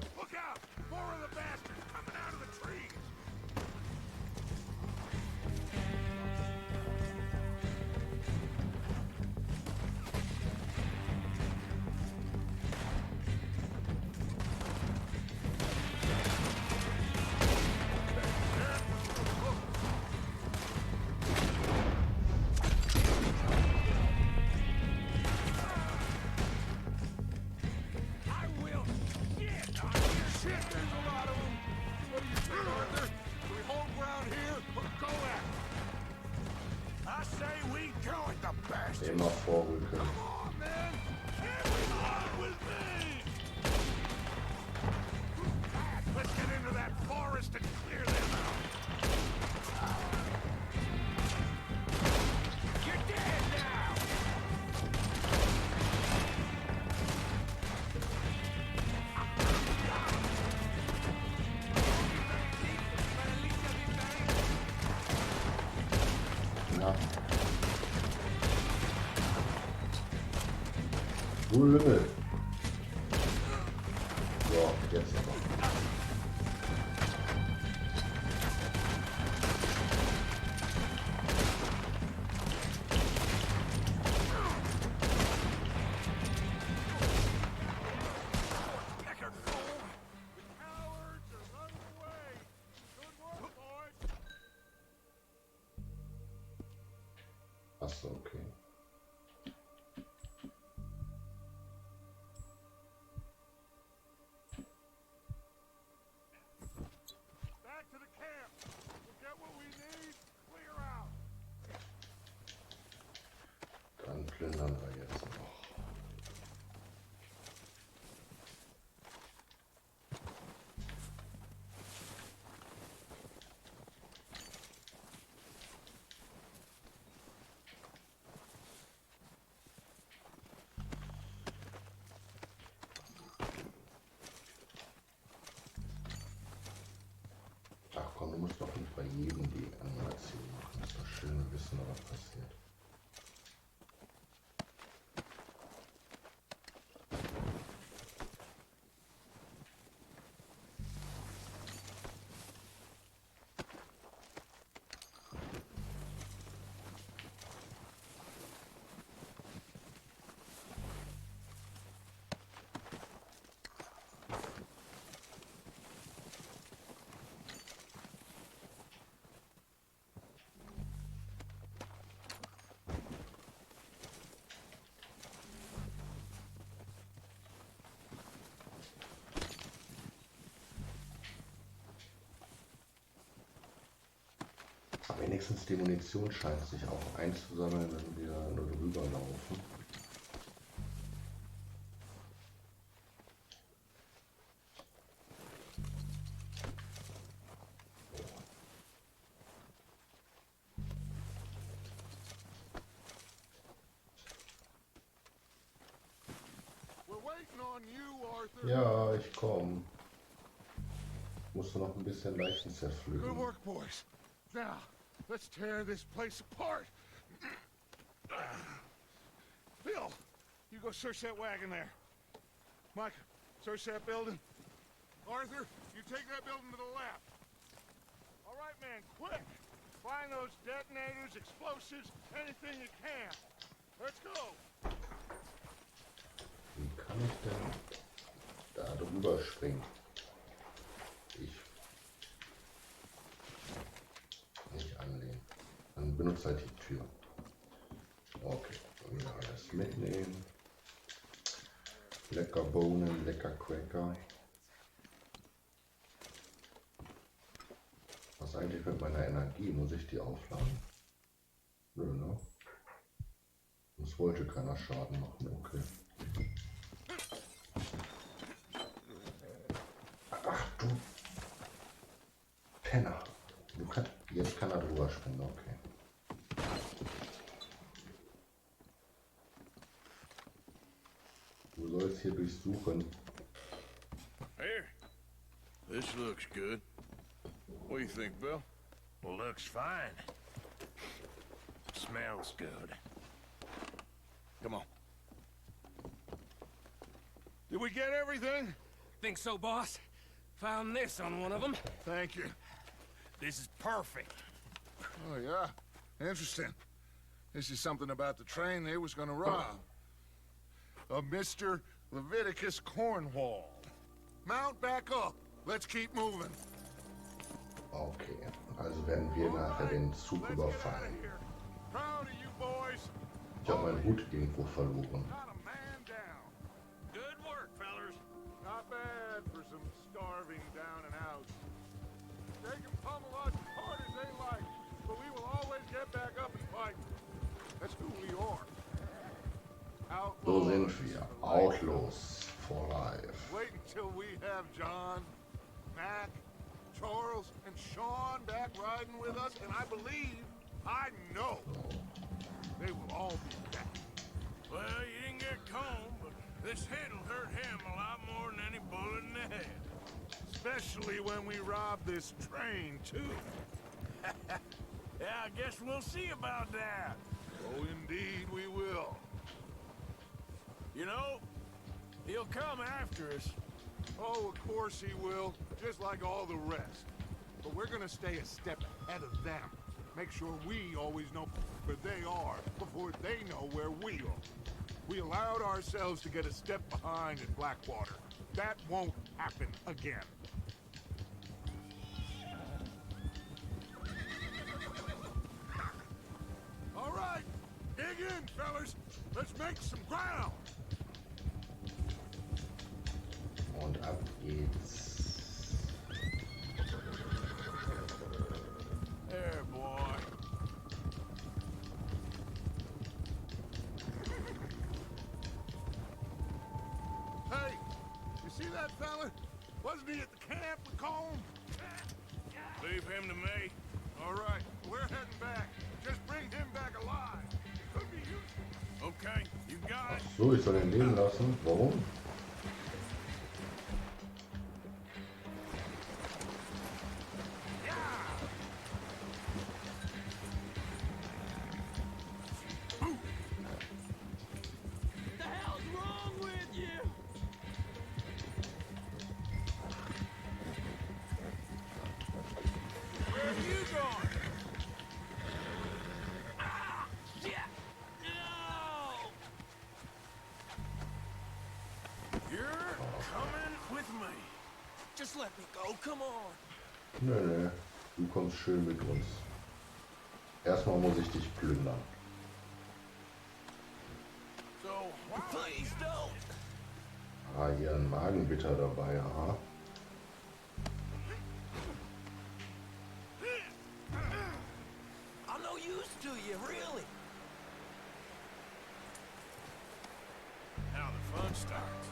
Immer vorrücken. Lümmel. So, jetzt aber. Achso, okay. Dann plündern wir jetzt noch. Ach komm, du musst doch nicht bei jedem die Animation machen. Das ist doch schön, wir wissen, was passiert. Wenigstens die Munition scheint sich auch einzusammeln, wenn wir nur drüber laufen. Ja, ich komme. Musst du noch ein bisschen Leichen zerpflücken.
Good work, boys. Now, let's tear this place apart. Bill, you go search that wagon there. Mike, search that building. Arthur, you take that building to the left. All right, man, quick. Find those detonators, explosives, anything you can. Let's go.
Wie kann ich denn da drüber springen? Nicht anlehnen. Dann benutzt halt die Tür. Okay, wieder alles mitnehmen. Lecker Bohnen, lecker Cracker. Was eigentlich mit meiner Energie? Muss ich die aufladen? Nö, ne? Das wollte keiner Schaden machen, okay. Ach du Penner. Jetzt kann er drüber springen, okay. Du sollst hier durchsuchen.
Here. This looks good. What do you think, Bill?
Well, looks fine. Smells good.
Come on. Did we get everything?
Think so, boss. Found this on one of them.
Thank you.
This is perfect.
Oh, yeah? Interesting. This is something about the train they was gonna rob. A Mr. Leviticus Cornwall. Mount back up. Let's keep moving.
Okay, also werden wir nachher den Zug überfallen.
Proud of you boys.
Ich habe meinen Hut irgendwo verloren.
Not a man down.
Good work, fellers.
Not bad for some starving down and outs. They can pummel us as hard as they like, but we will always get back up and fight. That's who we are.
So sind wir. Outlaws for life.
Wait until we have John, Mac, Charles, and Sean back riding with us, and I know, they will all be back.
Well, you didn't get Combe, but this hit'll hurt him a lot more than any bullet in the head.
Especially when we rob this train, too.
Yeah, I guess we'll see about that.
Oh, indeed we will.
You know, he'll come after us.
Oh, of course he will, just like all the rest. But we're gonna stay a step ahead of them. Make sure we always know where they are before they know where we are. We allowed ourselves to get a step behind in Blackwater. That won't happen again. All right, dig in, fellas. Let's make some ground.
Und ab geht's.
There, boy.
Hey, you see that fella? Wasn't he at the camp with Colm?
Leave him to me.
All right, we're heading back. Just bring him back alive. Could be useful.
Okay, you got it.
So, ich soll ihn leben lassen. Warum?
Let me go, come on.
Nö, du kommst schön mit uns. Erstmal muss ich dich plündern.
So, please don't.
Ah, hier ein Magenbitter dabei, aha.
used to you, really.
Now the fun starts.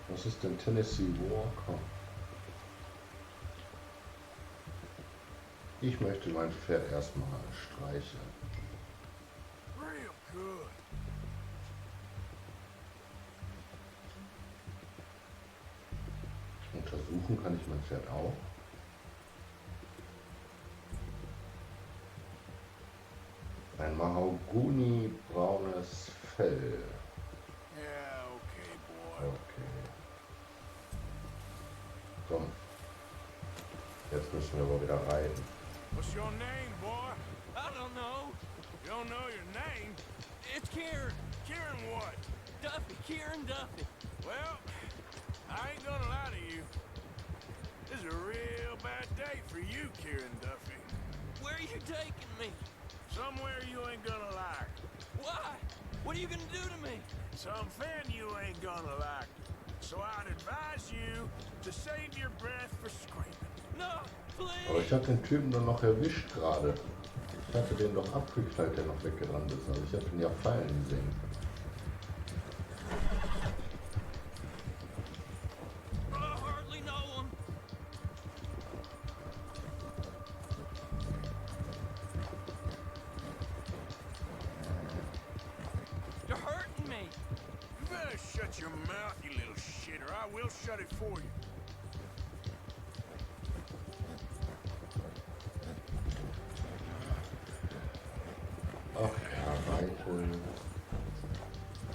Was ist denn Tennessee Walker? Ich möchte mein Pferd erstmal streicheln.
Real good.
Untersuchen kann ich mein Pferd auch. Ein Mahagoni-braunes Fell.
Yeah, okay, boy.
Okay. So. Jetzt müssen wir aber wieder reiten.
What's your name, boy?
I don't know.
You don't know your name?
It's Kieran.
Kieran what?
Duffy. Kieran Duffy.
Well, I ain't gonna lie to you. This is a real bad day for you, Kieran Duffy.
Where are you taking me?
Somewhere you ain't gonna like.
Why? What are you gonna do to me?
Something you ain't gonna like. So I'd advise you to save your breath for screaming.
No, please.
Aber ich habe den Typen dann noch erwischt gerade. Ich hatte den doch abgeknallt, der noch weggerannt ist. Also ich habe ihn ja fallen sehen.
I hardly know him. You're hurting me.
You better shut your mouth, you little shit, or I will shut it for you.
Ach ja, reiten.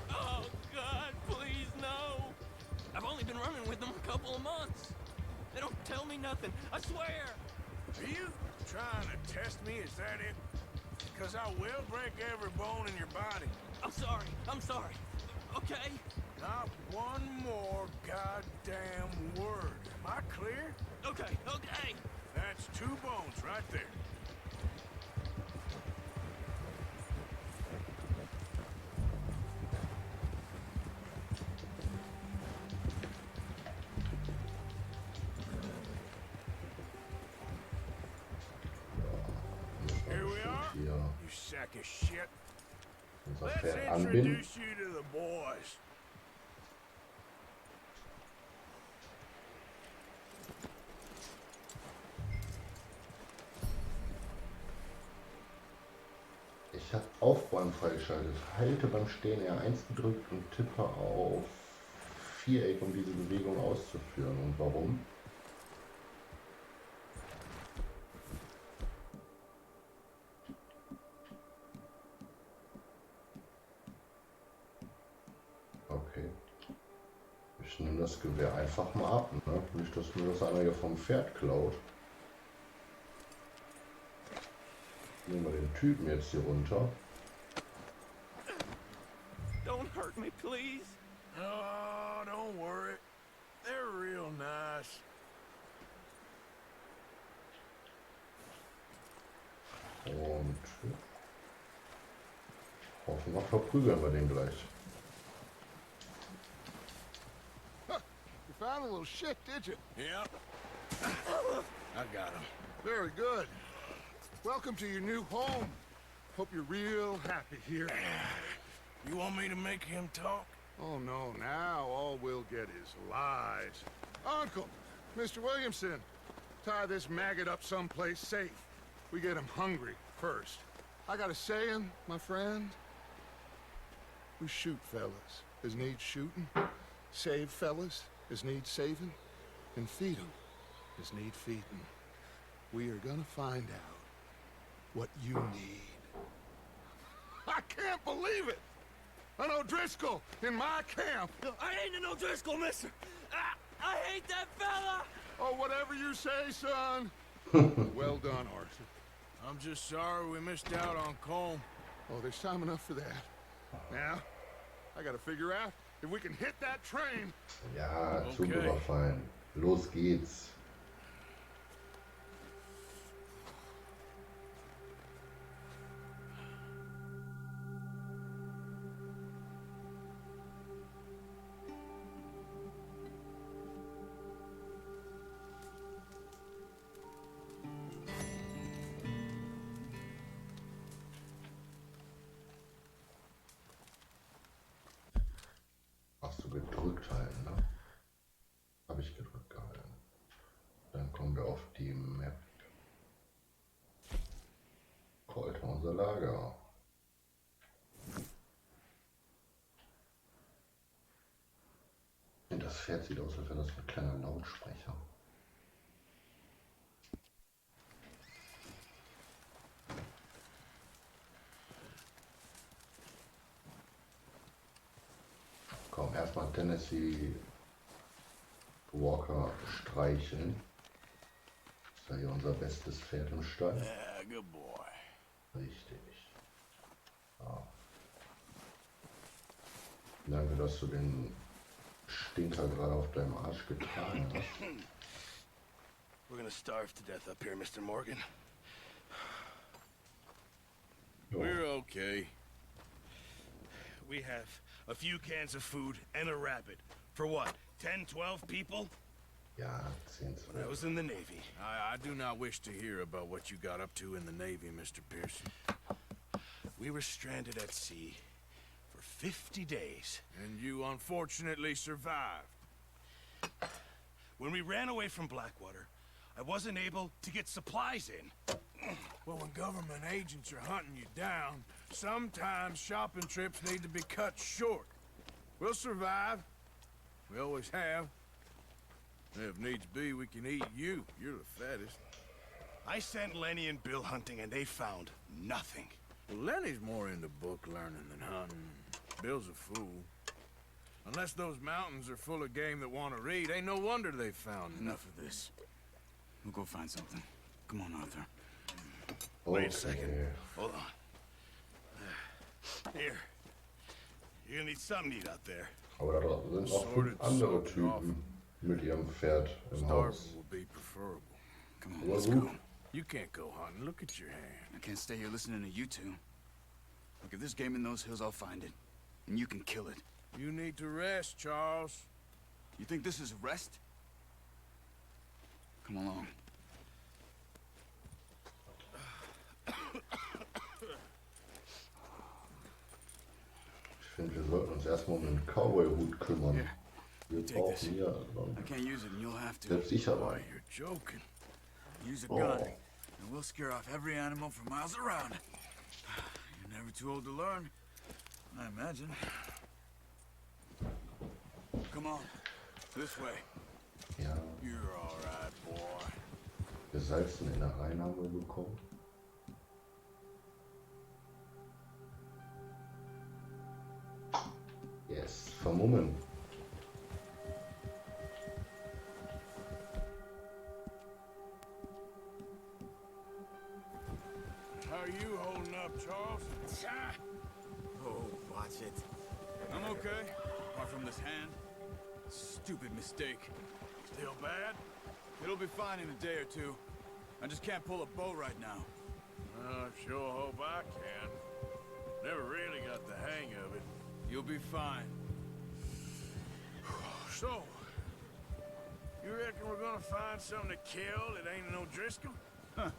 Oh, God, please, no. I've only been running with them a couple of months. They don't tell me nothing, I swear.
Are you trying to test me? Is that it? Because I will break every bone in your body.
I'm sorry. Okay?
Not one more goddamn word. Am I clear?
Okay.
That's 2 bones right there. Here we are,
Hier
you sack of shit.
unser
Let's
Pferd anbinden.
introduce you to the boys.
Ich habe Aufräumen freigeschaltet. Halte beim Stehen R1 gedrückt und tippe auf Viereck, um diese Bewegung auszuführen. Und warum? Okay. Ich nehme das Gewehr einfach mal ab, ne? Nicht, dass mir das einer hier vom Pferd klaut. Nehmen wir den Typen jetzt hier runter.
Don't hurt me, please.
Oh, don't worry. They're real nice.
Und hoffen wir, verprügeln wir den gleich.
You found a little shit, did you?
Yep. I got him.
Very good. Welcome to your new home. Hope you're real happy here.
You want me to make him talk?
Oh, no, now all we'll get is lies. Uncle, Mr. Williamson, tie this maggot up someplace safe. We get him hungry first. I got a saying, my friend. We shoot fellas as need shooting, save fellas as need saving, and feed 'em as need feeding. We are gonna find out what you need. I can't believe it! An O'Driscoll in my camp!
I ain't an O'Driscoll, mister. I hate that fella.
Oh, whatever you say, son. Well done, Arthur.
I'm just sorry we missed out on Colm.
Oh, there's time enough for that. Now, I gotta figure out if we can hit that train.
Ja, Zug überfallen. Los geht's. gleich gedrückt gehalten. Dann kommen wir auf die Map. Kolter unser Lager. Und das Pferd sieht aus, als wäre das ein kleiner Lautsprecher. Komm, erstmal Tennessee Walker streicheln. Ist ja hier unser bestes Pferd im Stall.
Yeah, good boy.
Richtig. Ja. Danke, dass du den Stinker gerade auf deinem Arsch getragen hast.
We're gonna starve to death up here, Mr. Morgan.
Ja.
We're okay. We have a few cans of food and a rabbit. For what, 10, 12 people?
Ja, 10,
When I
12.
was in the Navy. I do not wish to hear about what you got up to in the Navy, Mr. Pearson. We were stranded at sea for 50 days. And you unfortunately survived. When we ran away from Blackwater, I wasn't able to get supplies in. Well, when government agents are hunting you down, sometimes shopping trips need to be cut short. We'll survive. We always have. If needs be, we can eat you. You're the fattest. I sent Lenny and Bill hunting, and they found nothing. Well, Lenny's more into book learning than hunting. Bill's a fool. Unless those mountains are full of game that want to read, ain't no wonder they found
Enough of this. We'll go find something. Come on, Arthur.
Wait a second. Hold on. Here. You're gonna need something to eat out there.
Aber da draußen sind auch 5 andere Typen mit ihrem Pferd im Haus.
Starving will be preferable.
Come on,
Well,
let's
who-
go.
You can't go hunting. Look at your hand.
I can't stay here listening to you two. Look, if there's game in those hills, I'll find it. And you can kill it.
You need to rest, Charles.
You think this is rest? Come along.
Ich finde, wir sollten uns erstmal um den Cowboy-Hut kümmern.
Here,
Wir
take this.
brauchen hier
I can't use it and you'll have to.
selbstsicher
Oh,
sein.
you're joking.
Use a
Oh.
gun, and we'll scare off every animal for miles around. You're never too old to learn, I imagine. Come on, this way.
Ja,
You're all right, boy.
gesalzene Innereien haben wir bekommen. Yes, vermummen.
How are you holding up, Charles?
Oh, watch it. I'm okay, apart from this hand. Stupid mistake.
Still bad?
It'll be fine in a day or two. I just can't pull a bow right now.
I sure hope I can. Never really got the hang of it.
You'll be fine.
So, you reckon we're gonna find something to kill that ain't no Driscoll?
Huh.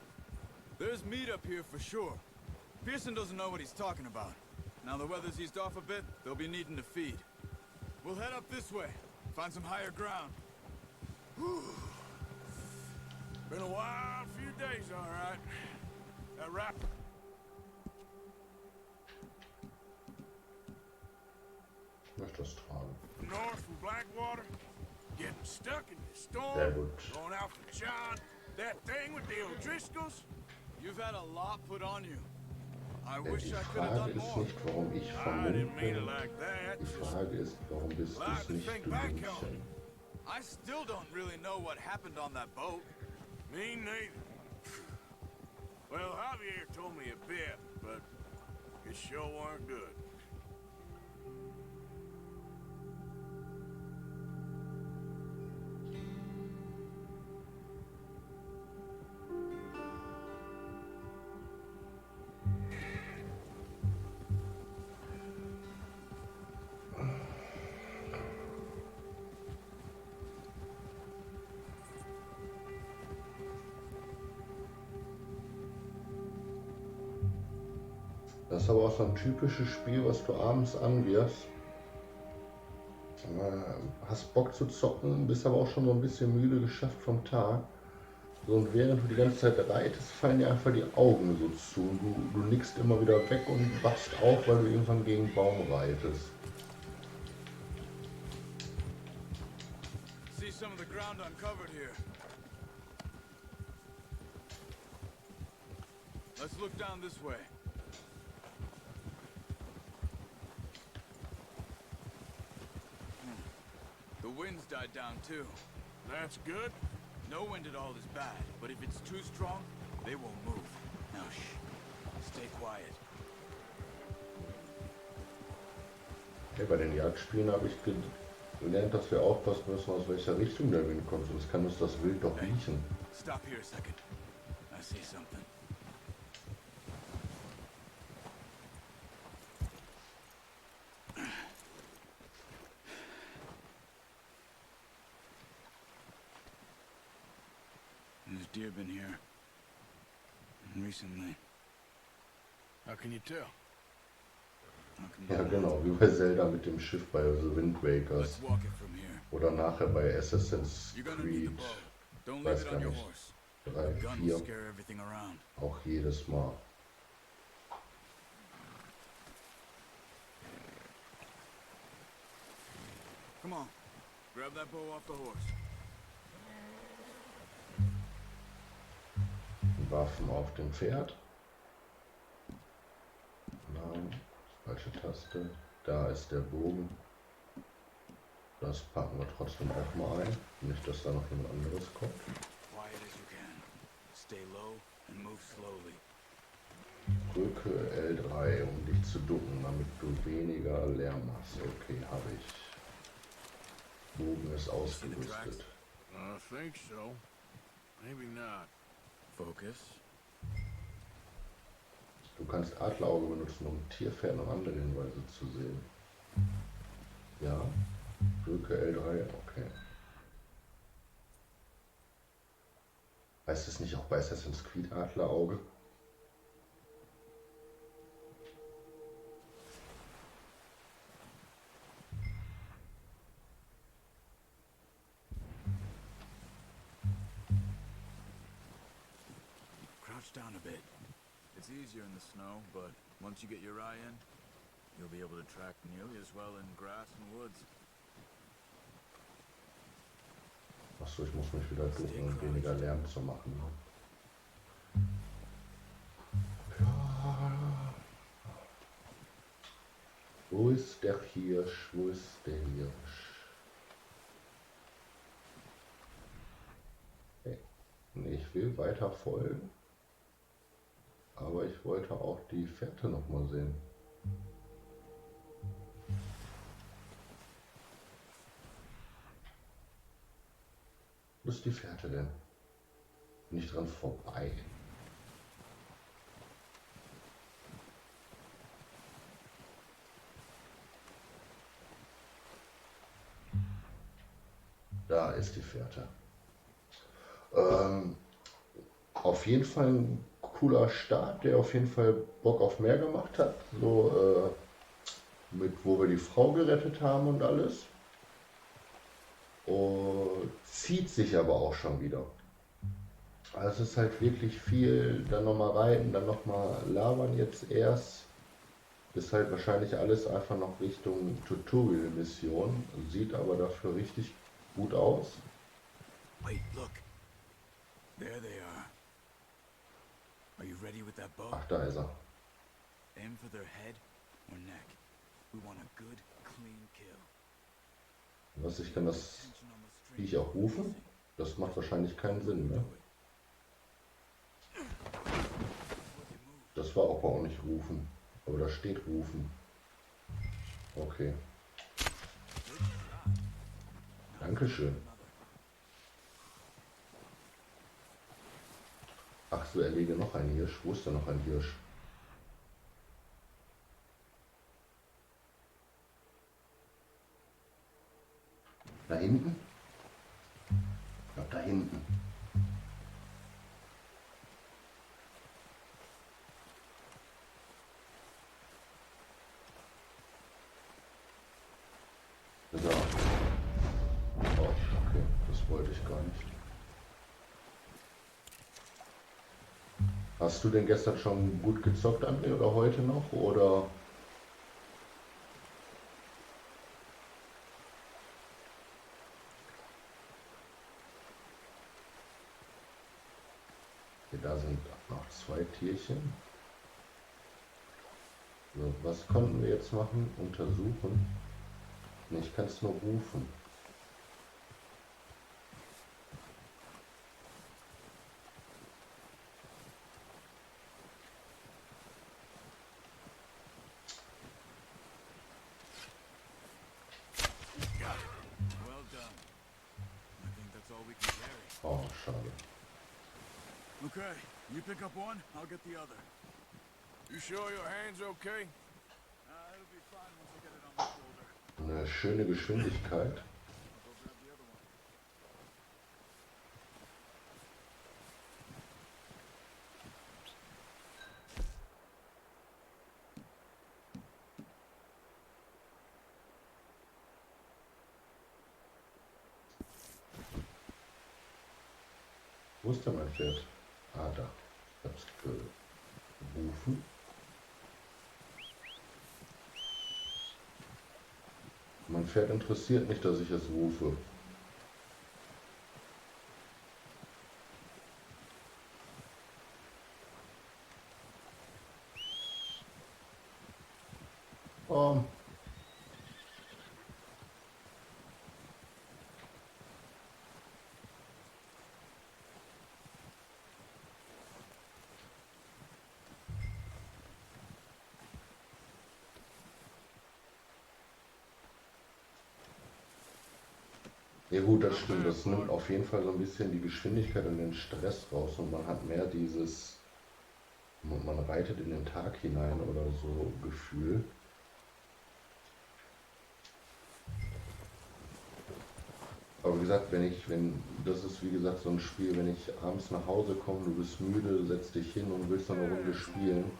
There's meat up here for sure. Pearson doesn't know what he's talking about. Now the weather's eased off a bit, they'll be needing to feed. We'll head up this way, find some higher ground.
Been a wild few days, all right. That right.
Ich möchte das tragen.
North from Blackwater, getting stuck in the storm,
Sehr gut.
going out for John, that thing with the O'Driscolls.
You've had a lot put on you. I
Denn
wish
die
I could have
Frage
done
ist
more.
nicht, warum ich
I didn't mean it
vermummt
like that.
bin. Die Frage ist, warum bist du
Like
es
to
nicht
think back
gewesen?
on.
I still don't really know what happened on that boat.
Me neither. Well, Javier told me a bit, but it sure weren't good.
Das ist aber auch so ein typisches Spiel, was du abends anwirfst. hast Bock zu zocken, bist aber auch schon so ein bisschen müde geschafft vom Tag. So, und während du die ganze Zeit reitest, fallen dir einfach die Augen so zu. Und du nickst immer wieder weg und wachst auf, weil du irgendwann gegen einen Baum reitest.
See some of the ground uncovered here. Let's look down this way. The wind's died down too.
That's good.
No wind at all is bad, but if it's too strong, they won't move. Now shh. Stay quiet.
Okay, bei den Jagdspielen habe ich gelernt, dass wir aufpassen müssen, aus welcher Richtung der Wind kommt, sonst kann uns das Wild doch riechen.
Stop here a second. I see something. There's deer been here. Recently.
How can you tell?
Ja genau, wie bei Zelda mit dem Schiff bei The Wind Wakers. Oder nachher bei Assassin's Creed. Weiß gar nicht. 3, 4. Auch jedes Mal.
Come on. Grab that bow off the horse.
Waffen auf dem Pferd. Nein, falsche Taste. Da ist der Bogen. Das packen wir trotzdem auch mal ein. Nicht, dass da noch jemand anderes kommt. Drücke L3, um dich zu ducken, damit du weniger Lärm machst. Okay, habe ich. Bogen ist ausgerüstet.
I think so. Maybe not.
Focus.
Du kannst Adlerauge benutzen, um Tierfern und andere Hinweise zu sehen. Ja. Drücke L3, okay. Heißt es nicht auch bei Assassin's Creed Adlerauge?
Crouch down a bit. It's easier in the snow, but once you get your eye in, you'll be able to track nearly as well in grass and woods.
Achso, ich muss mich wieder ducken, um weniger Lärm zu machen. Ja. Wo ist der Hirsch? Wo ist der Hirsch? Okay. Nee, ich will weiter folgen. Aber ich wollte auch die Fährte noch mal sehen. Wo ist die Fährte denn? Bin ich dran vorbei? Da ist die Fährte. Auf jeden Fall ein cooler Start, der auf jeden Fall Bock auf mehr gemacht hat. So mit wo wir die Frau gerettet haben und alles. Und zieht sich aber auch schon wieder. Also es ist halt wirklich viel, dann nochmal reiten, dann nochmal labern jetzt erst. Ist halt wahrscheinlich alles einfach noch Richtung Tutorial-Mission. Sieht aber dafür richtig gut aus.
Wait, look. There they are. Are you ready with that bow?
Ach, da ist er.
Aim for their head or neck. We want a good, clean kill.
Was, ich kann das Viech auch rufen? Das macht wahrscheinlich keinen Sinn, ne? Das war auch nicht rufen. Aber da steht rufen. Okay. Dankeschön. Ach so, erlege noch einen Hirsch. Wo ist da noch ein Hirsch? Da hinten? Ich glaube, da hinten. So. wollte ich gar nicht. Hast du denn gestern schon gut gezockt, André, oder heute noch? Oder? Okay, da sind noch 2 Tierchen. So, was konnten wir jetzt machen? Untersuchen. Ne, ich kann es nur rufen. Oh, schade.
Okay, you pick up one, I'll get the other.
You sure your hand's okay?
It'll be fine once I get it on my shoulder.
Eine schöne Geschwindigkeit. Wo ist denn mein Pferd? Ah, da. Ich hab's gerufen. Mein Pferd interessiert nicht, dass ich es rufe. Ja gut, das stimmt. Das nimmt auf jeden Fall so ein bisschen die Geschwindigkeit und den Stress raus und man hat mehr dieses, man reitet in den Tag hinein oder so Gefühl. Aber wie gesagt, das ist wie gesagt so ein Spiel, wenn ich abends nach Hause komme, du bist müde, setzt dich hin und willst noch eine Runde spielen,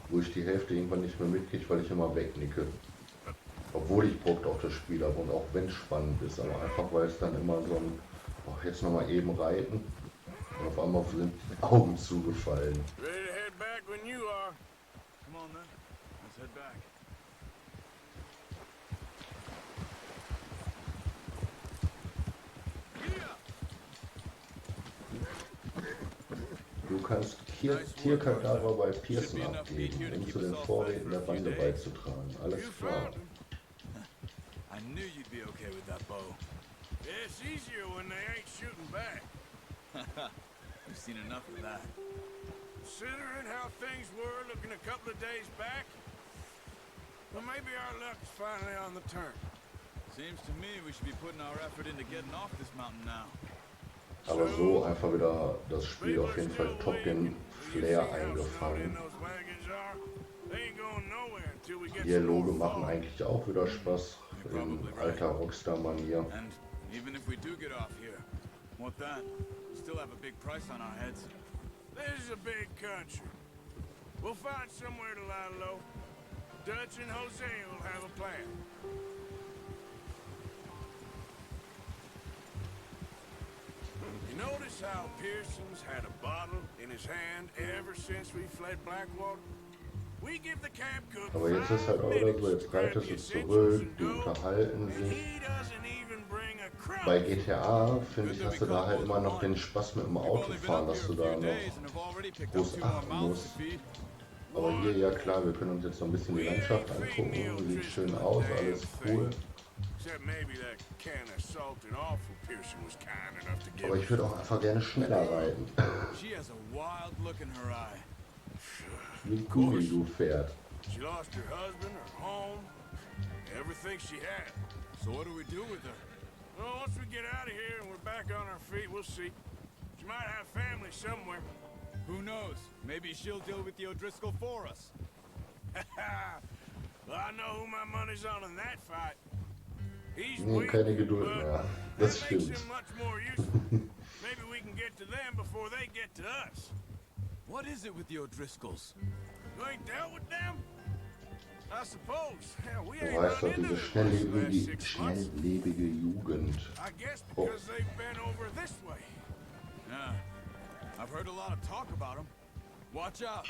wo ich die Hälfte irgendwann nicht mehr mitkriege, weil ich immer wegnicke. Obwohl ich Bock auf das Spiel habe und auch wenn es spannend ist, aber einfach weil es dann immer so ein, ach, jetzt nochmal eben reiten und auf einmal sind die Augen zugefallen.
Ready to head back when you are.
Come on then, let's head back.
Du kannst Tierkadaver bei Pearson abgeben, um zu den Vorräten der Bande beizutragen. Alles klar.
I knew you'd be okay with that bow.
Yeah, it's easier when they ain't shooting back.
We've seen enough of that.
Considering how things were looking a couple of days back, well, maybe our luck is finally on the turn.
Seems to me we should be putting our effort into getting off this mountain now.
Aber so einfach wieder das Spiel auf jeden Fall top den Flair eingefangen. Dialoge machen eigentlich auch wieder Spaß in alter Rockstar-Manier.
And even if we do get off here, what then? We still have a big price on our heads.
This is a big country. We'll find somewhere to lie low. Dutch and Jose will have a plan. You notice how Pearson's had a bottle in his hand ever since we fled Blackwater? We give the camp cook
Aber jetzt ist halt auch wieder so, jetzt reitest du zurück, die unterhalten sich. Bei GTA, finde ich, hast du da halt immer noch den Spaß mit dem Autofahren, dass du da noch groß achten musst. Aber hier, ja klar, wir können uns jetzt noch ein bisschen die Landschaft angucken, sieht schön aus, alles cool. Aber ich würde auch einfach gerne schneller reiten. Wie cool du Pferd.
She lost her husband, her home, everything she had.
So what do we do with her?
Well, once we get out of here and we're back on our feet, we'll see. She might have family somewhere.
Who knows? Maybe she'll deal with the O'Driscoll for us.
Well, I know who my money's on in that fight. He's
Nee,
weak,
keine Geduld
but
mehr. Das
that makes
stimmt.
him much more useful. Maybe we can get to them before they get to us.
What is it with the O'Driscolls?
You ain't dealt with them? I suppose. Hell, we
Du
ain't
weißt
run
doch,
into
diese
this place in the last 6 months.
schnelllebige Jugend.
I guess
Oh,
because they've been over this way.
Yeah. I've heard a lot of talk about him. Watch out.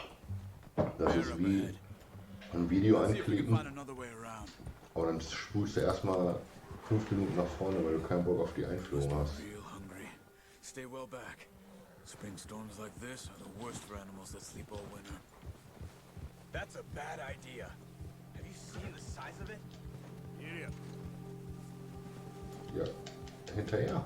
das ist wie ein Video
Let's see if we can find
anklicken,
another way around.
aber dann spulst du erstmal 5 Minuten nach vorne, weil du keinen Bock auf die Einführung hast.
Real hungry. Stay well back. Spring storms like this are the worst for animals that sleep all winter.
That's a bad idea. Have you seen the size of it?
Yeah.
Ja, hinterher.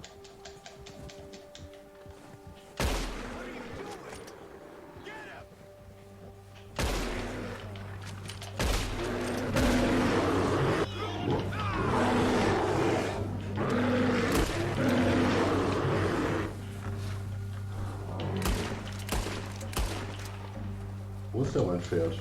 Wo ist denn mein Pferd?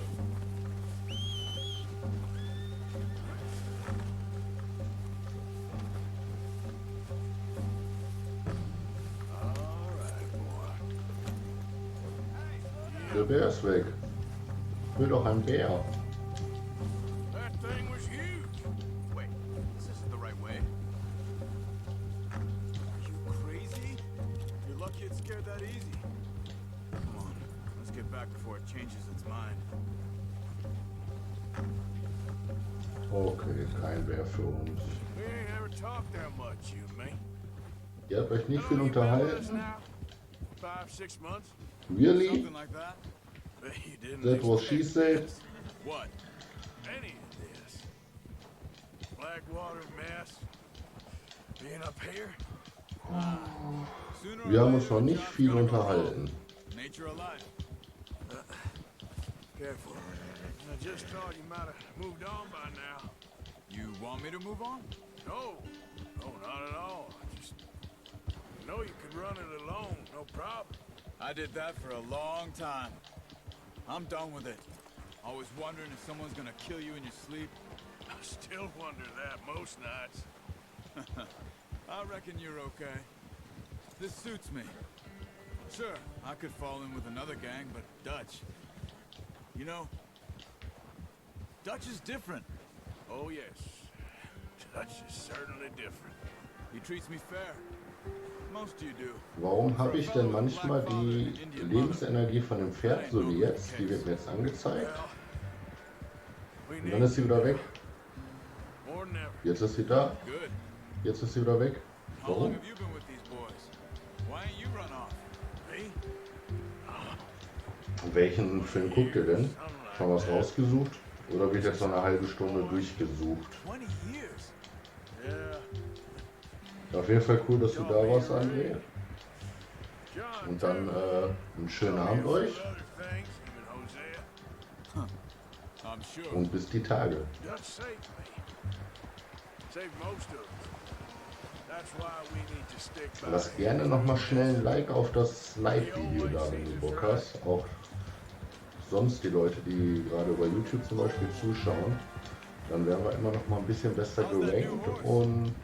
Der Bär ist weg. Ich will doch ein Bär.
That thing was huge.
Wait, this isn't the right way. Are you crazy? You're lucky it scared that easy. Come on, let's get back before it changes its mind.
Okay, kein Bär für uns.
We ain't ever talked that much, you and me.
Ihr habt euch nicht viel
You been with us
unterhalten?
now? 5, 6 months?
Really?
Something like that?
You didn't
That was she
expect
said?
this.
What?
Any of this. Blackwater mess. Being up here?
Sooner or
Wir haben uns
later,
noch
the
nicht
job's
viel
gonna go
unterhalten.
wrong. Nature alive.
Careful. I just thought you might have moved on by now.
You want me to move on?
No. No, not at all. I know you could run it alone, no problem.
I did that for a long time. I'm done with it. Always wondering if someone's gonna kill you in your sleep.
I still wonder that most nights.
I reckon you're okay. This suits me. Sure, I could fall in with another gang, but Dutch... You know, Dutch is different.
Oh, yes. Dutch is certainly different.
He treats me fair. Most of you do.
Warum habe ich denn manchmal die Lebensenergie von dem Pferd, so wie jetzt? Die wird mir jetzt angezeigt. Und dann ist sie wieder weg. Jetzt ist sie da.
Good.
Jetzt ist sie wieder weg.
How long
Warum?
have you been with these boys? Why ain't you run off?
Me?
Welchen Film guckt ihr denn? Schon was rausgesucht? Oder wird jetzt noch eine halbe Stunde durchgesucht?
20 years.
Yeah.
Auf jeden Fall cool, dass du da warst, André. Und dann einen schönen Abend euch
I'm sure.
und bis die Tage.
Dutch saved me. Saved most of us. That's why we need to stick by.
Lass gerne nochmal schnell ein Like auf das Live-Video da, wenn du Bock hast. Auch sonst die Leute, die gerade über YouTube zum Beispiel zuschauen. Dann werden wir immer noch mal ein bisschen besser gerankt und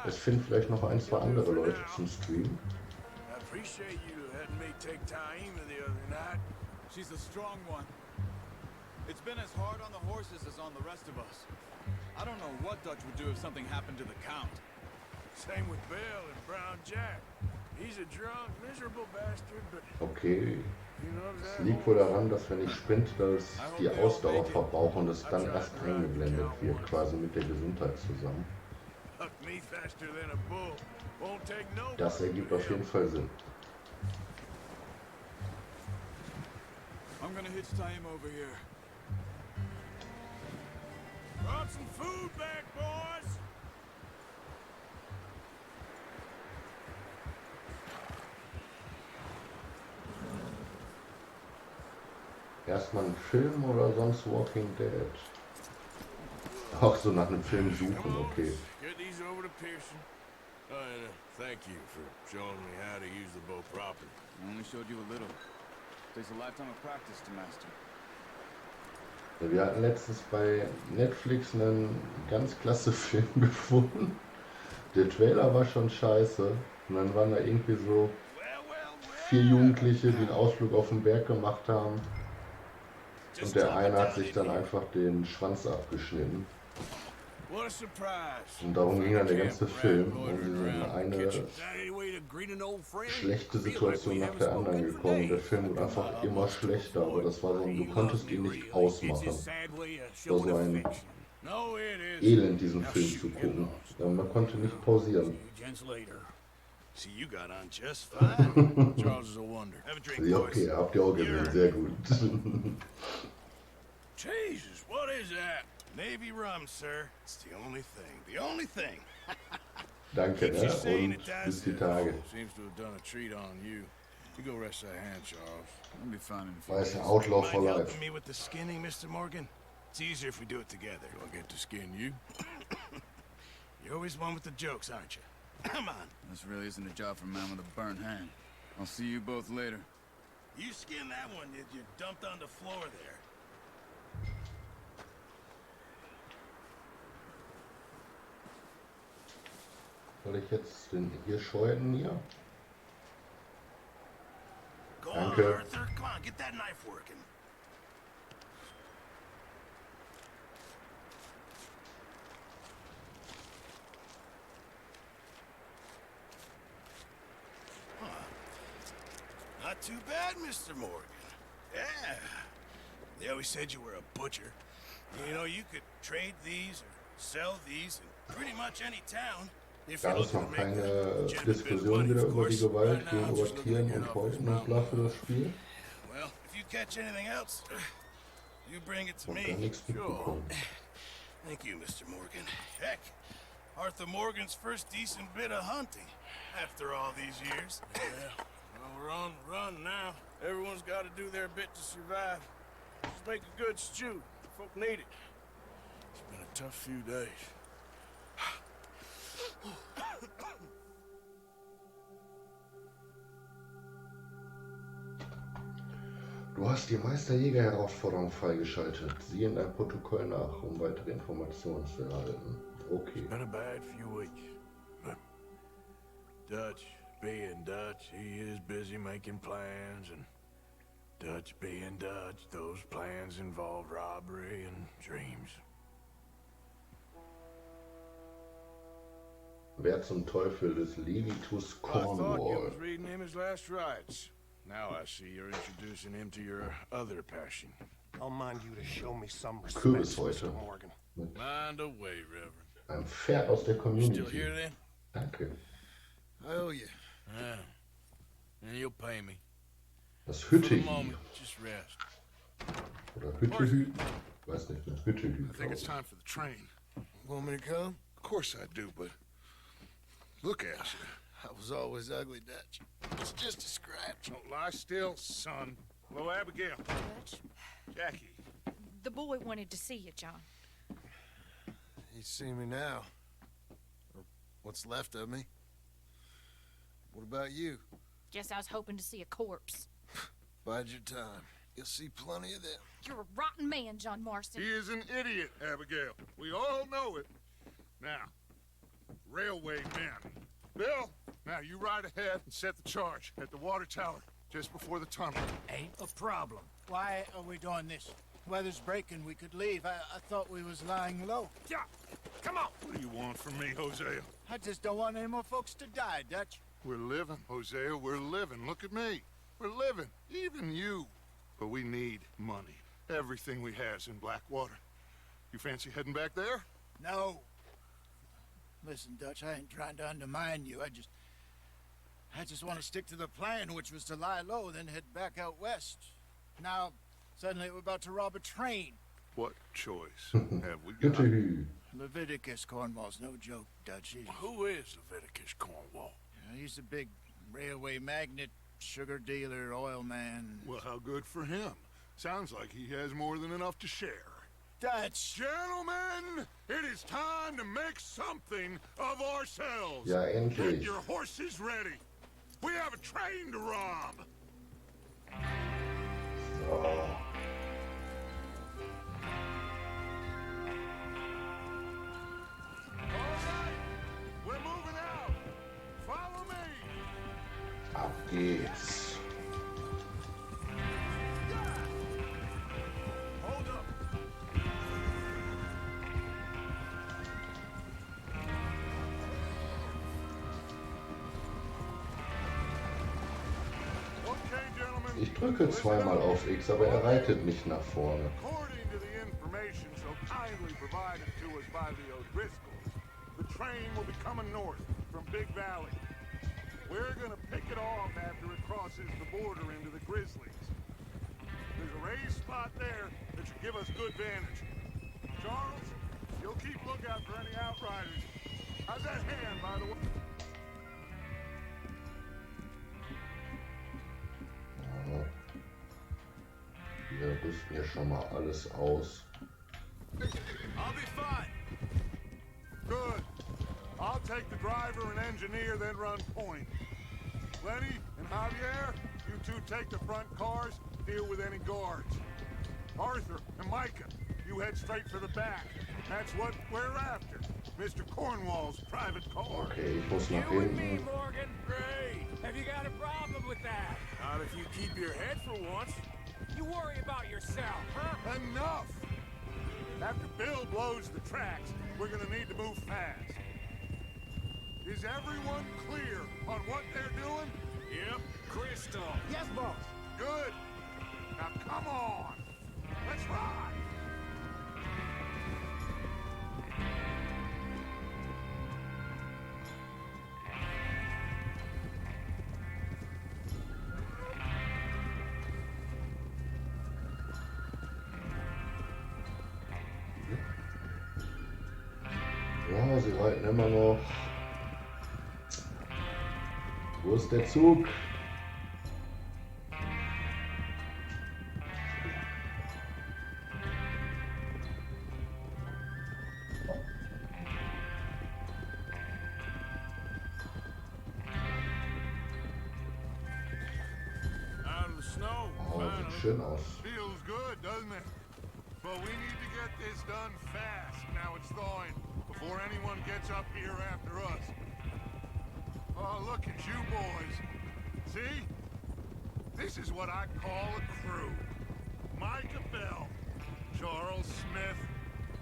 es finden vielleicht noch ein, zwei andere Leute zum Stream.
I appreciate you letting me take Taima the other night.
She's a strong one. It's been as hard on the horses as on the rest of us. I don't know what Dutch would do if something happened to the Count.
Same with Bill and Brown Jack. He's a drunk, miserable bastard, but
Okay,
you know
es
that
liegt wohl daran, dass wenn ich sprinte, dass die Ausdauer verbrauche und es dann erst eingeblendet wird, quasi mit der Gesundheit zusammen.
Huck me faster than a bull. Won't take no.
Das ergibt auf jeden Fall Sinn.
I'm gonna hitch Taima over here.
Brought some food back, boys.
Erstmal ein Film oder sonst Walking Dead? Auch so nach einem Film suchen, okay.
Get these over to Pearson. And thank you for showing me how to use the bow properly.
I only showed you a little. Takes a lifetime of practice to master.
Ja, wir hatten letztens bei Netflix einen ganz klasse Film gefunden. Der Trailer war schon scheiße. Und dann waren da irgendwie so 4 Jugendliche, die einen Ausflug auf den Berg gemacht haben. Und der eine hat sich dann einfach den Schwanz abgeschnitten. Und darum ging dann der ganze Film. Und sie sind in eine schlechte Situation nach der anderen gekommen. Der Film wird einfach immer schlechter, aber das war so, du konntest ihn nicht ausmachen. Das war so ein Elend, diesen Film zu gucken. Man konnte nicht pausieren. Ja, okay, habt ihr auch gesehen, sehr gut.
Jesus, what is that? Navy rum, sir. It's the only thing. The only thing.
Danke, ne? Und bis die Tage.
Seems to have done a treat on you. You go rest that hand, Charles.
I'll be fine in a few
Weiß
days.
Outlaw for
Mind
life.
helping me with the skinning, Mr. Morgan? It's easier if we do it together. Do I get to skin you? You're always one with the jokes, aren't you? Come on.
This really isn't a job for a man with a burnt hand. I'll see you both later.
You skinned that one that you dumped on the floor there.
Soll ich jetzt den Hirsch häuten hier?
Go on,
Danke.
Arthur. Come on, get that knife working. Not too bad, Mr. Morgan. Yeah. They always said you were a butcher. You know, you could trade these or sell these in pretty much any town.
Gab es noch keine Diskussion wieder über die Gewalt gegenüber Tieren und Häuten im Laufe des Spiels?
Well, if you catch anything else, you bring it to
Und
me.
dann nichts mitbekommen.
Thank you, Mr. Morgan. Heck, Arthur Morgan's first decent bit of hunting after all these years. Yeah, well, we're on the run now. Everyone's got to do their bit to survive. Just make a good stew. Folk need it. It's been a tough few days.
Du hast die Meisterjäger-Herausforderung freigeschaltet. Sieh in dein Protokoll nach, um weitere Informationen zu erhalten. Okay.
Been a bad few weeks. But Dutch being Dutch, he is busy making plans, and Dutch being Dutch, those plans involve robbery and dreams.
Wer zum Teufel ist Levitus
I thought you
Cornwall?
was reading him his last rites. Now I see you're introducing him to your other passion.
I'll mind you to show me some respect,
Kürbishäute.
Mr. Morgan.
Mit
Mind away, Reverend.
einem Pferd aus der
Still
Community.
here then?
Danke.
I owe you. Yeah. And you'll pay me.
Das
For the
Hütte
moment, just rest.
oder Hütte weiß nicht, mit Hütte
I think it's time for the train. Want me to come? Of course I do, but look at you.
I was always ugly, Dutch. It's just a scratch.
Don't lie still, son. Hello, Abigail.
Dutch,
Jackie.
the boy wanted to see you, John.
He's seen me now. Or what's left of me. What about you?
Guess I was hoping to see a corpse.
Bide your time. You'll see plenty of them.
You're a rotten man, John Marston.
He is an idiot, Abigail. We all know it. Now, railway men. Bill, now you ride ahead and set the charge at the water tower just before the tunnel.
Ain't a problem. Why are we doing this? Weather's breaking, we could leave. I thought we was lying low.
Yeah, come on. What do you want from me, Hosea?
I just don't want any more folks to die, Dutch.
We're living, Hosea, we're living. Look at me. We're living, even you. But we need money. Everything we has in Blackwater. You fancy heading back there?
No. Listen, Dutch, I ain't trying to undermine you. I just want to stick to the plan, which was to lie low, then head back out west. Now, suddenly we're about to rob a train.
What choice have we got?
Hütte
Leviticus Cornwall's no joke, Dutch.
Who is Leviticus Cornwall?
He's a big railway magnate, sugar dealer, oil man.
Well, how good for him. Sounds like he has more than enough to share.
Dutch!
Gentlemen, it is time to make something of ourselves.
Ja,
Get
endlich.
your horses ready. We have a train to rob.
So.
We're moving out. Follow me.
Ab geht's. Ich drücke zweimal auf X, aber er reitet nicht nach vorne.
According to the information so kindly provided to us by the O'Driscolls, the train will be coming north from Big Valley. We're gonna pick it off after it crosses the border into the Grizzlies. There's a raised spot there that should give us good vantage. Charles, you'll keep lookout for any outriders. How's that hand, by the way?
Ja. Wir rüsten hier schon mal alles aus.
I'll be fine. Good. I'll take the driver and engineer, then run point. Lenny and Javier, you two take the front cars, deal with any guards. Arthur and Micah, you head straight for the back. That's what we're after. Mr. Cornwall's private car.
Okay, ich muss nach
You and me,
hinten.
Morgan. Great. Have you got a problem with that? Not if you keep your head for once. You worry about yourself, huh?
Enough! After Bill blows the tracks, we're gonna need to move fast. Is everyone clear on what they're doing?
Yep, crystal.
Yes, boss. Good. Now come on. Let's ride.
Ja, sie reiten immer noch. Wo ist der Zug?
Out of the snow.
Oh, sieht
Finally.
schön aus.
Feels good, doesn't it? But we need to get this done fast. Now it's thawing before anyone gets up here after us. Oh, look at you boys. See? This is what I call a crew. Micah Bell, Charles Smith,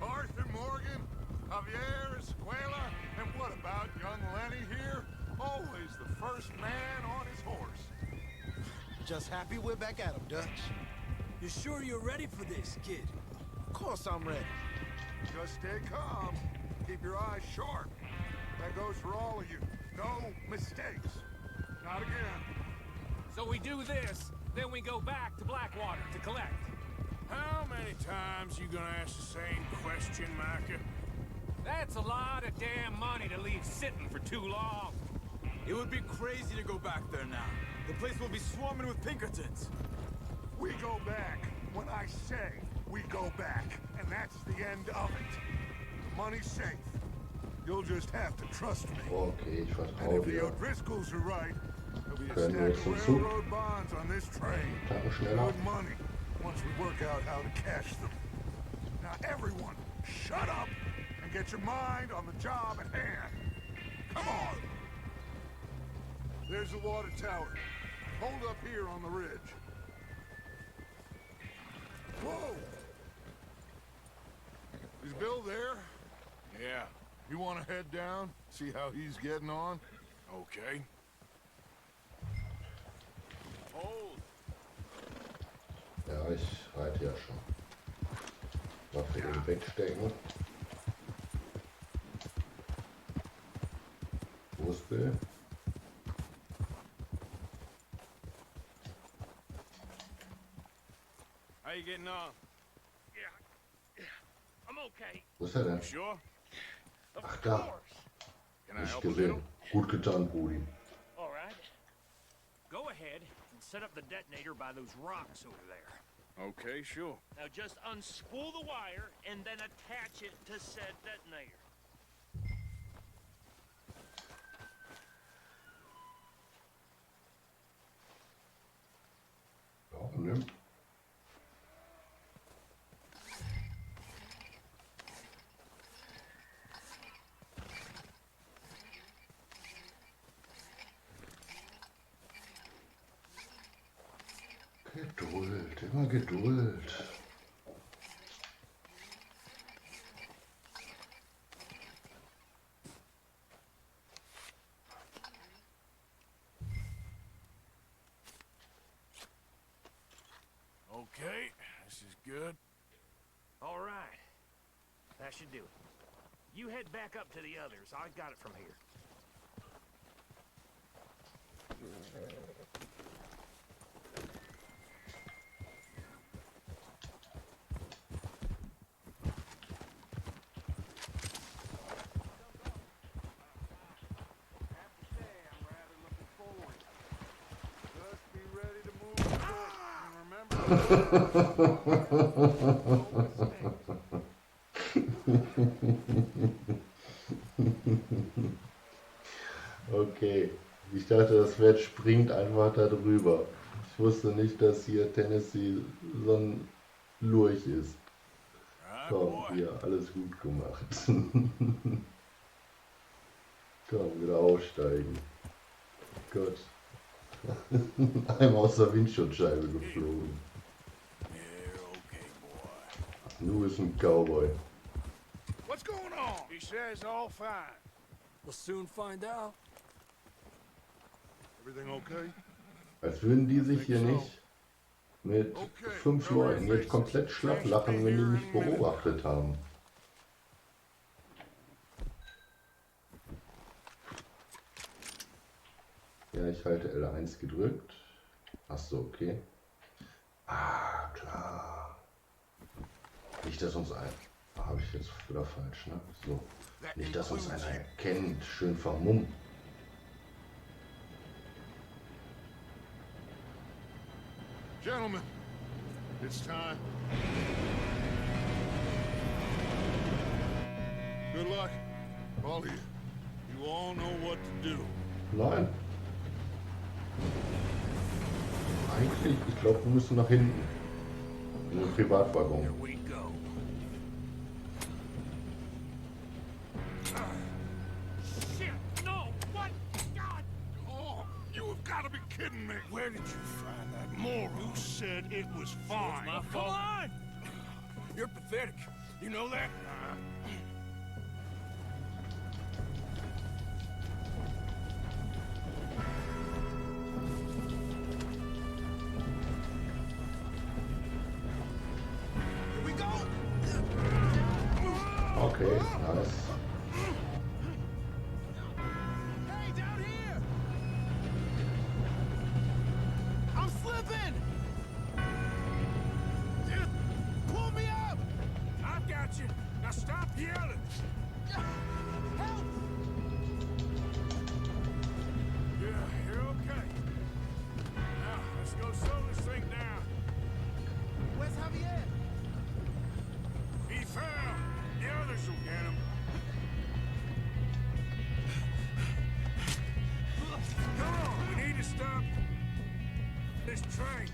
Arthur Morgan, Javier Escuela, and what about young Lenny here? Always the first man on his horse.
Just happy we're back at 'em, Dutch.
You sure you're ready for this, kid?
Of course I'm ready.
Just stay calm. Keep your eyes sharp. That goes for all of you. No mistakes. Not again.
So we do this, then we go back to Blackwater to collect. How many times you gonna ask the same question, Micah? That's a lot of damn money to leave sitting for too long.
It would be crazy to go back there now. The place will be swarming with Pinkertons.
We go back when I say we go back, and that's the end of it. The money's safe. You'll just have to trust me.
Okay, ich
And
vertraue
if the
dir.
O'Driscolls are right, there'll be a
Können wir
stack
zum
of
Zug?
railroad bonds on this train.
Tacken schneller.
Good money, once we work out how to cash them. Now everyone, shut up and get your mind on the job at hand. Come on. There's the water tower. Hold up here on the ridge. Whoa! Is Bill there?
Yeah,
You want to head down, see how he's getting on?
okay. Hold.
Ja, ich reite ja schon. Waffe eben wegstecken. Wo ist Bill?
How you getting on?
I'm okay.
Wo ist er denn?
Sure?
Ach da,
Can I
nicht
help a
gesehen.
little?
Gut getan, Brudi.
All right. Go ahead and set up the detonator by those rocks over there.
Okay, sure.
Now just unspool the wire and then attach it to said detonator.
Ja, nimm. Geduld, immer Geduld.
This is good.
All right. That should do it. You head back up to the others. I got it from here.
Okay, ich dachte, das Pferd springt einfach da drüber. Ich wusste nicht, dass hier Tennessee so ein Lurch ist. Komm, hier, alles gut gemacht. Komm, wieder aussteigen. Gott. Einmal aus der Windschutzscheibe geflogen. Nu ist ein Cowboy.
What's going on? He says all fine.
We'll soon find out.
Everything okay?
Als würden die sich hier nicht mit 5 Leuten jetzt komplett schlapp lachen, wenn die mich beobachtet haben. Ja, ich halte L1 gedrückt. Achso, okay. Ah, klar. Nicht, dass uns ein... Habe ich jetzt wieder falsch, ne? So. Nicht, dass uns einer erkennt. Schön vermummt.
Gentlemen, it's time. Good luck, all of you. You all know what to do.
Nein. Eigentlich, ich glaube, wir müssen nach hinten. In den Privatwaggon.
Kidding me?
Where did you find that moron? You said it was fine.
My
Come
fault.
on! You're pathetic. You know that?
Here we go!
Okay, nice.
Hey, down here! I'm slipping! Pull me up!
I've got you. Now stop yelling.
Help!
Yeah, you're okay. Now, let's go slow this thing down.
Where's Javier?
He fell. The others will get him. Come on, we need to stop this train.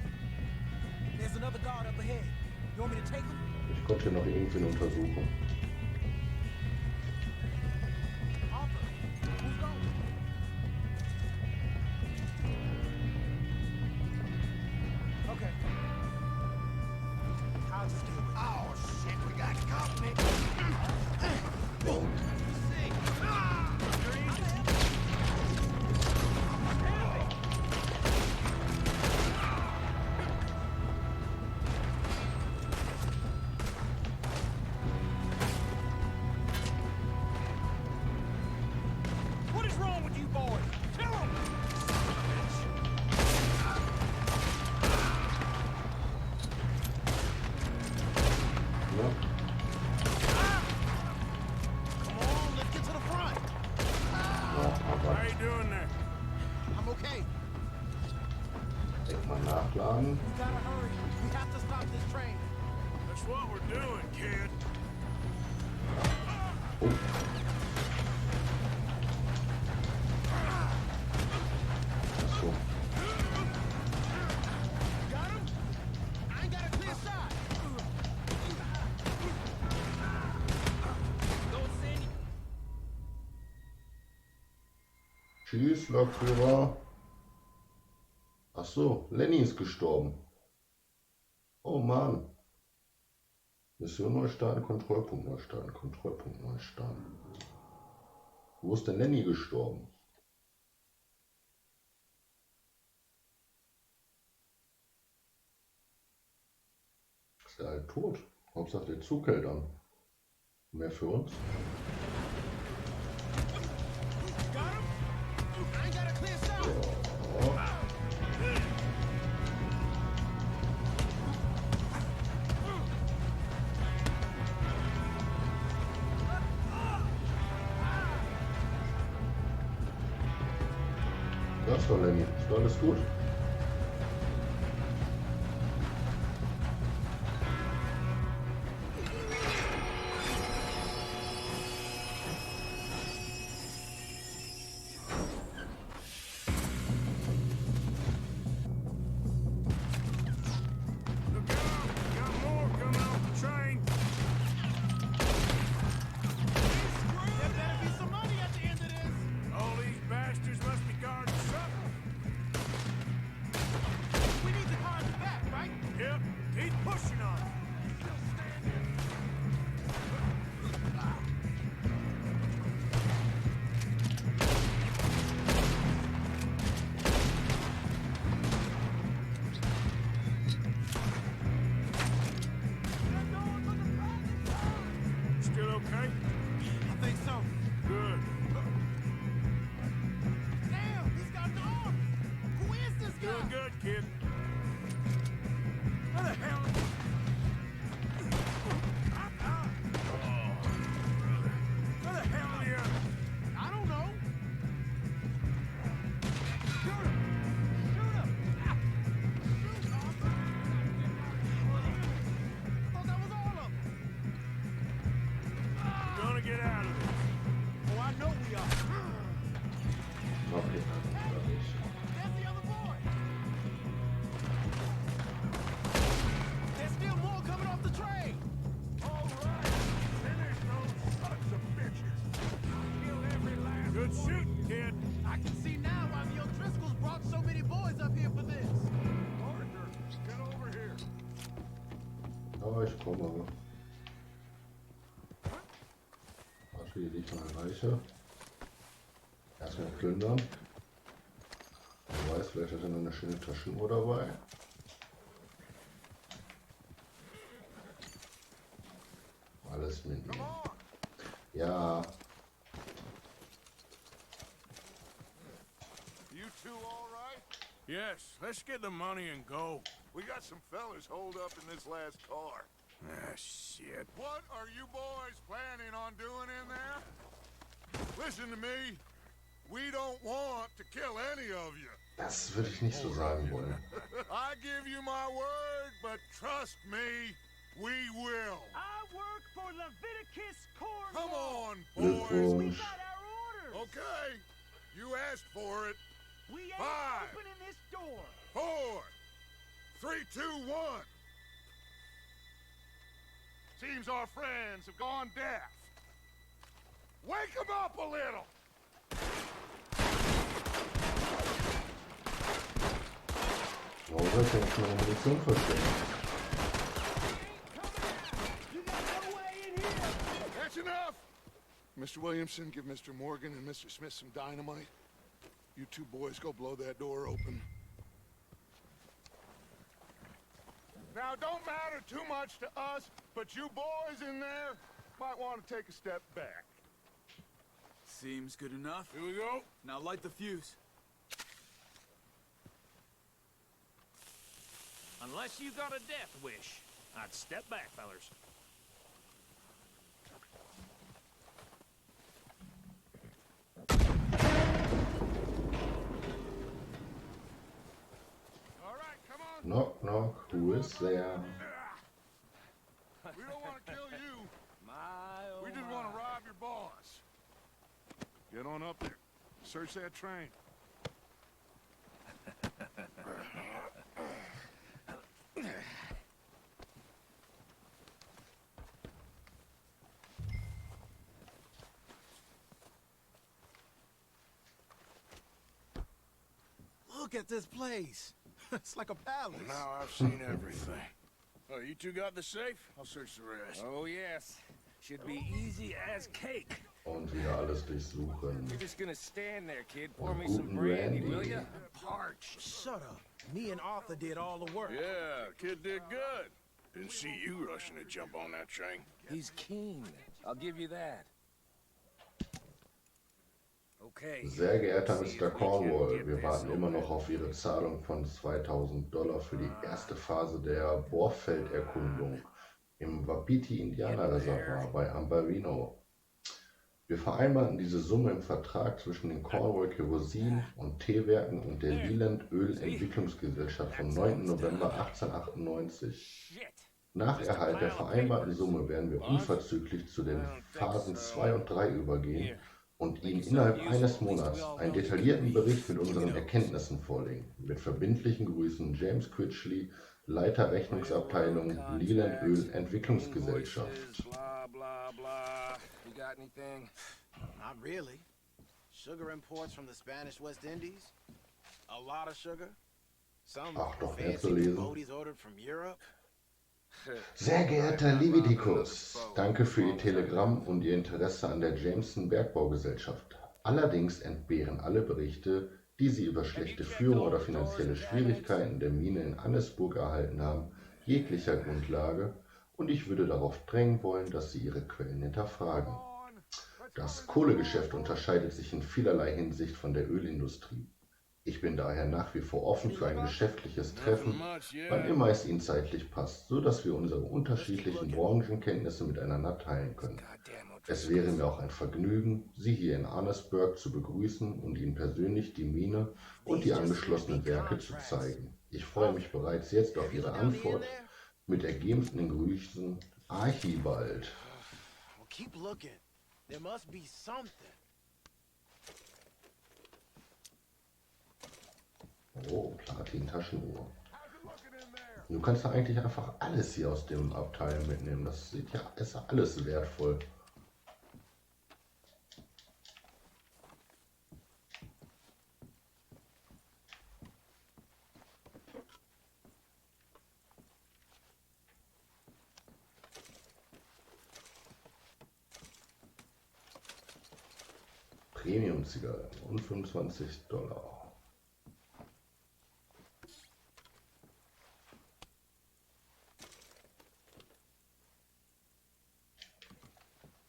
There's another guard up ahead. You want me to take him?
Ich konnte noch irgendwen untersuchen.
Arthur, who's going? Okay. I'll just deal with it. Oh, shit, we got company.
What is wrong with you boys? Tell them!
Ja.
Come on, let's get to the front.
Ja, aber
How you doing there?
I'm okay.
denk mal nachladen.
We gotta hurry. We have to stop this train.
That's what we're doing, kid.
Achso.
Got him? I ain't got a clear shot.
Tschüss, Lokführer. Achso, Lenny ist gestorben. Oh Mann. Mission neu starten, Kontrollpunkt neu starten, Kontrollpunkt neu starten. Wo ist denn Lenny gestorben? Ist der halt tot? Hauptsache der Zug hält an. Mehr für uns. Ja. Das ist doch Lenny. Ist doch alles gut? Ich komme. Was will ich mal erreiche? Erstmal plündern. Wer weiß, vielleicht hat er noch eine schöne Taschenuhr dabei. Alles mitnehmen. Ja.
You two all right?
Yes, let's get the money and go.
We got some fellas holed up in this last car.
Ah, shit.
What are you boys planning on doing in there? Listen to me. We don't want to kill any of you.
Das würde ich nicht so sagen wollen.
I give you my word, but trust me, we will.
I work for Leviticus Corps.
Come on, boys.
Glückwunsch.
Got our orders.
Okay, you asked for it.
We ain't
5,
opening this door.
4, 3, 2, 1. Seems our friends have gone deaf. Wake them up a little.
Warum soll ich jetzt meine Munition verstecken?
That's enough. Mr. Williamson, give Mr. Morgan and Mr. Smith some dynamite. You two boys go blow that door open. Now, don't matter too much to us, but you boys in there might want to take a step back.
Seems good enough.
Here we go.
Now light the fuse.
Unless you got a death wish, I'd step back, fellers.
All right, come on.
Knock, knock. Who is there?
We don't want to kill you. We just want to rob your boss. Get on up there. Search that train.
Look at this place. It's like a palace.
Now I've seen everything. Oh, you two got the safe? I'll search the rest.
Oh, yes. Should be easy as cake.
Und wieder alles durchsuchen.
You're just gonna stand there, kid. Pour
Und
me some
guten
brandy,
Randy.
will ya? I'm parched.
Shut up. Me and Arthur did all the work.
Yeah, kid did good. Didn't see you rushing to jump on that train.
He's keen. I'll give you that. Okay.
Sehr geehrter Mr. Cornwall, wir warten immer noch auf Ihre Zahlung von $2000 für die erste Phase der Bohrfelderkundung im Wapiti-Indianerreservoir bei Ambarino. Wir vereinbarten diese Summe im Vertrag zwischen den Cornwall Kerosin- und Teewerken und der Leland Ölentwicklungsgesellschaft vom 9. November 1898. Nach Erhalt der vereinbarten Summe werden wir unverzüglich zu den Phasen 2 und 3 übergehen und Ihnen innerhalb eines Monats einen detaillierten Bericht mit unseren Erkenntnissen vorlegen. Mit verbindlichen Grüßen, James Critchley, Leiter Rechnungsabteilung Leland Ölentwicklungsgesellschaft.
Not really. Sugar imports from the Spanish West Indies. A lot of sugar. Some
Ach, doch, wer zu
fancy
lesen.
devotees ordered from Europe.
Sehr geehrter Leviticus, danke für Ihr Telegramm und Ihr Interesse an der Jameson Bergbaugesellschaft. Allerdings entbehren alle Berichte, die Sie über schlechte Führung oder finanzielle Schwierigkeiten der Mine in Annesburg erhalten haben, jeglicher Grundlage, und ich würde darauf drängen wollen, dass Sie Ihre Quellen hinterfragen. Das Kohlegeschäft unterscheidet sich in vielerlei Hinsicht von der Ölindustrie. Ich bin daher nach wie vor offen für ein geschäftliches Treffen, wann immer es Ihnen zeitlich passt, so dass wir unsere unterschiedlichen Branchenkenntnisse miteinander teilen können. Es wäre mir auch ein Vergnügen, Sie hier in Arnesburg zu begrüßen und Ihnen persönlich die Mine und die angeschlossenen Werke zu zeigen. Ich freue mich bereits jetzt auf Ihre Antwort. Mit ergebenen Grüßen, Archibald.
Keep looking. There must be something.
Oh, Platin-Taschenuhr. Du kannst ja eigentlich einfach alles hier aus dem Abteil mitnehmen. Das sieht ja, ist ja alles wertvoll. Premium-Zigaretten und $25.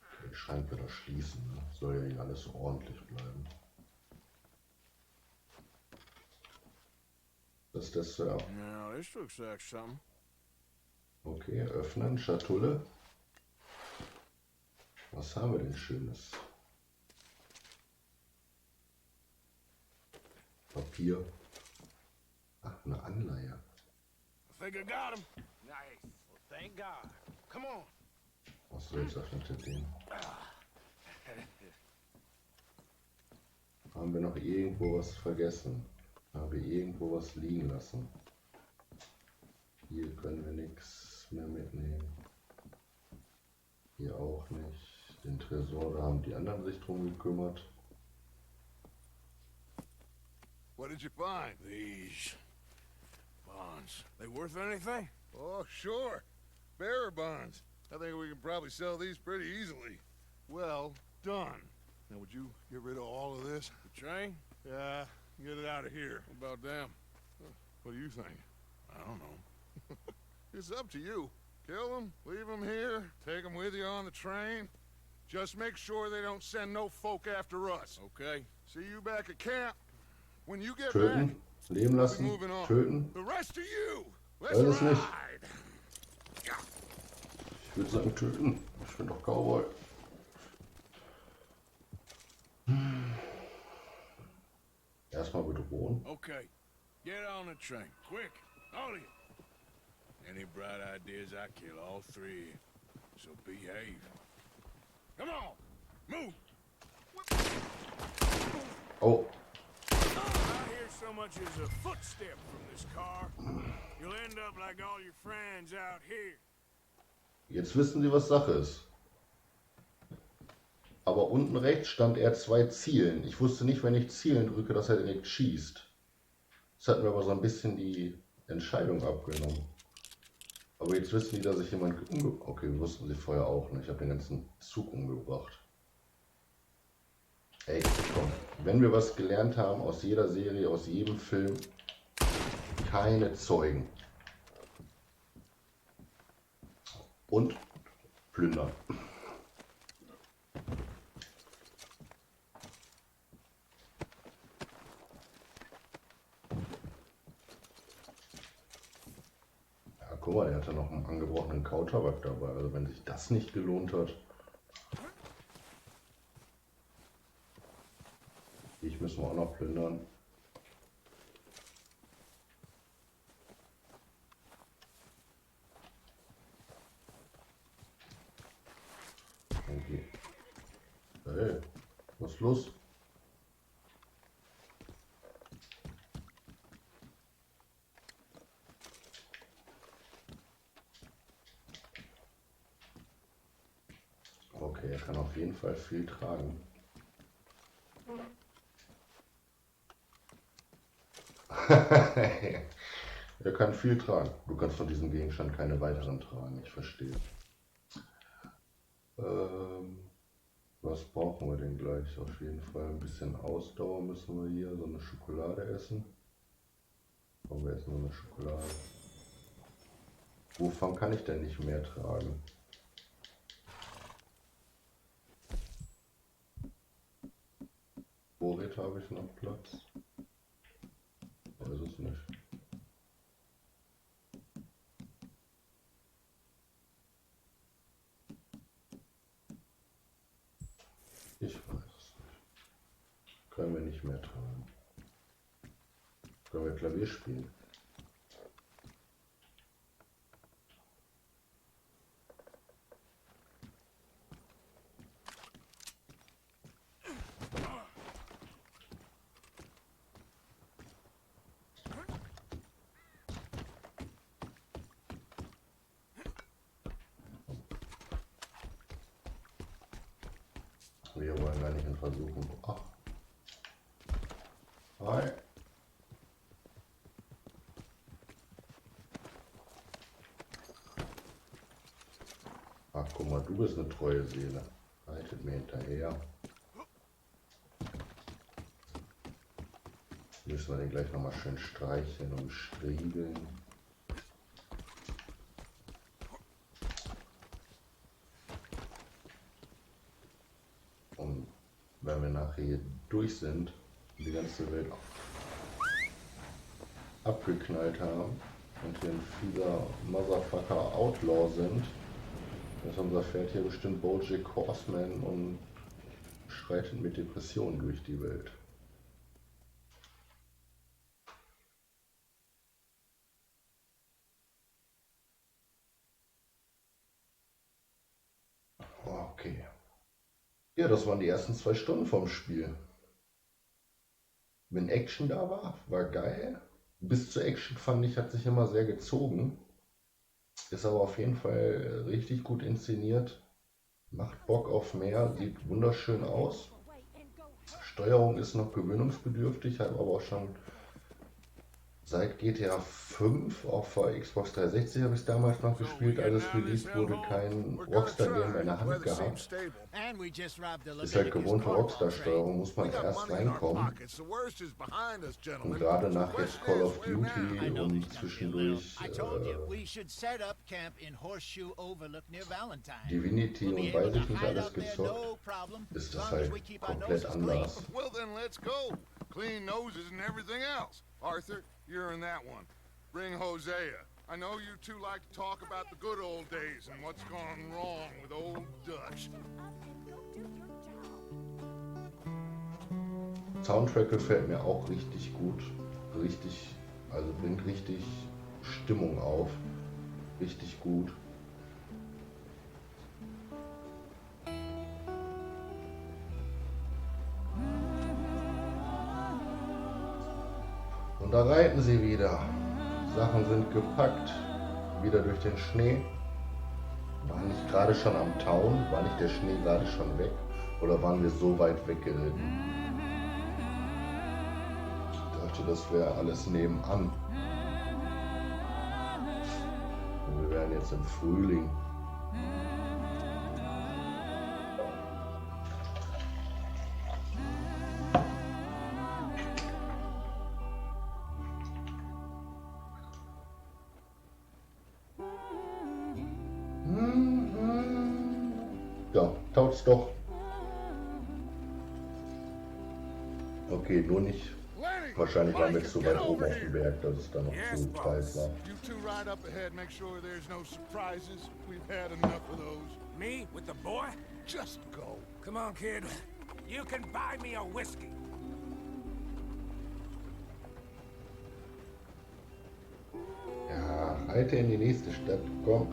Okay, scheint wieder schließen. Ne? Soll ja hier alles ordentlich bleiben. Das ist das, ja.
Now, this looks like something.
Okay, öffnen, Schatulle. Was haben wir denn Schönes? Papier. Ach, eine Anleihe.
I think I got him.
Nice. Well, thank God. Come on.
Was soll jetzt öffnet er den? Haben wir noch irgendwo was vergessen? Haben wir irgendwo was liegen lassen? Hier können wir nichts mehr mitnehmen. Hier auch nicht. Den Tresor, da haben die anderen sich drum gekümmert.
What did you find?
These bonds. They worth anything?
Oh, sure. Bearer bonds. I think we can probably sell these pretty easily. Well done. Now, would you get rid of all of this?
The train?
Yeah, get it out of here.
What about them?
What do you think?
I don't know.
It's up to you. Kill them, leave them here, take them with you on the train. Just make sure they don't send no folk after us.
Okay.
See you back at camp. When you get
Töten,
back,
leben
we'll be
lassen,
moving on.
töten.
The rest of you, let's
Alles nicht.
ride.
Ich würde sagen töten. Ich bin doch Cowboy. Erstmal bedrohen.
Okay. Get on the train. Quick. All of you. Any bright ideas, I kill all three. So behave. Come on. Move.
Oh.
I hear so much as a footstep from this car. You'll end up like all your friends out here.
Jetzt wissen Sie, was Sache ist. Aber unten rechts stand R2 zielen. Ich wusste nicht, wenn ich zielen drücke, dass er direkt schießt. Das hat mir aber so ein bisschen die Entscheidung abgenommen. Aber jetzt wissen die, dass ich jemand okay, wussten sie vorher auch nicht. Ich habe den ganzen Zug umgebracht. Ey, komm. Wenn wir was gelernt haben aus jeder Serie, aus jedem Film, keine Zeugen. und plündern. Ja, guck mal, der hatte noch einen angebrochenen Kautabak dabei. Also wenn sich das nicht gelohnt hat. Ich müssen wir auch noch plündern. Okay. Hey, was ist los? Okay, er kann auf jeden Fall viel tragen. Er kann viel tragen. Du kannst von diesem Gegenstand keine weiteren tragen, ich verstehe. Was brauchen wir denn gleich? Auf jeden Fall ein bisschen Ausdauer müssen wir hier, so eine Schokolade essen. Brauchen wir jetzt nur eine Schokolade. Wovon kann ich denn nicht mehr tragen? Vorräte habe ich noch Platz? Weiß es nicht. Ich weiß es nicht. Können wir nicht mehr tragen. Können wir Klavier spielen? Wir wollen gar nicht in Versuchen. Ach. Hi. Ach, guck mal, du bist eine treue Seele. Haltet mir hinterher. Müssen wir den gleich nochmal schön streicheln und striegeln. Und wenn wir nachher hier durch sind, die ganze Welt abgeknallt haben und hier ein fieser Motherfucker Outlaw sind, ist unser Pferd hier bestimmt Bojack Horseman und schreitet mit Depressionen durch die Welt. Okay. Ja, das waren die ersten 2 Stunden vom Spiel. Wenn Action da war, war geil. Bis zur Action fand ich, hat sich immer sehr gezogen. Ist aber auf jeden Fall richtig gut inszeniert. Macht Bock auf mehr, sieht wunderschön aus. Steuerung ist noch gewöhnungsbedürftig, habe aber auch schon seit GTA 5 auf der Xbox 360 habe ich es damals noch gespielt, als es released wurde, kein Rockstar Game in der Hand gehabt. Ist halt gewohnte Rockstar-Steuerung, muss man erst reinkommen. Und gerade nach jetzt Call of Duty und zwischendurch Divinity und weiß ich nicht alles gezockt, ist das halt komplett anders.
Clean noses and everything else. Arthur, you're in that one. Bring Hosea. I know you two like to talk about the good old days and what's gone wrong with old Dutch.
Soundtrack gefällt mir auch richtig gut. Also bringt richtig Stimmung auf. Richtig gut. Und da reiten sie wieder. Sachen sind gepackt. Wieder durch den Schnee. Waren nicht gerade schon am Tauen? War nicht der Schnee gerade schon weg? Oder waren wir so weit weggeritten? Ich dachte, das wäre alles nebenan. Und wir wären jetzt im Frühling. taut's doch. Okay, nur nicht. Wahrscheinlich waren wir jetzt so weit oben auf dem Berg, dass es da noch zu kalt war.
You two ride up ahead, make sure there's no surprises. We've had enough of those.
Me with the boy?
Just go.
Come on, kid. You can buy me a whiskey.
Ja, reite in die nächste Stadt, komm.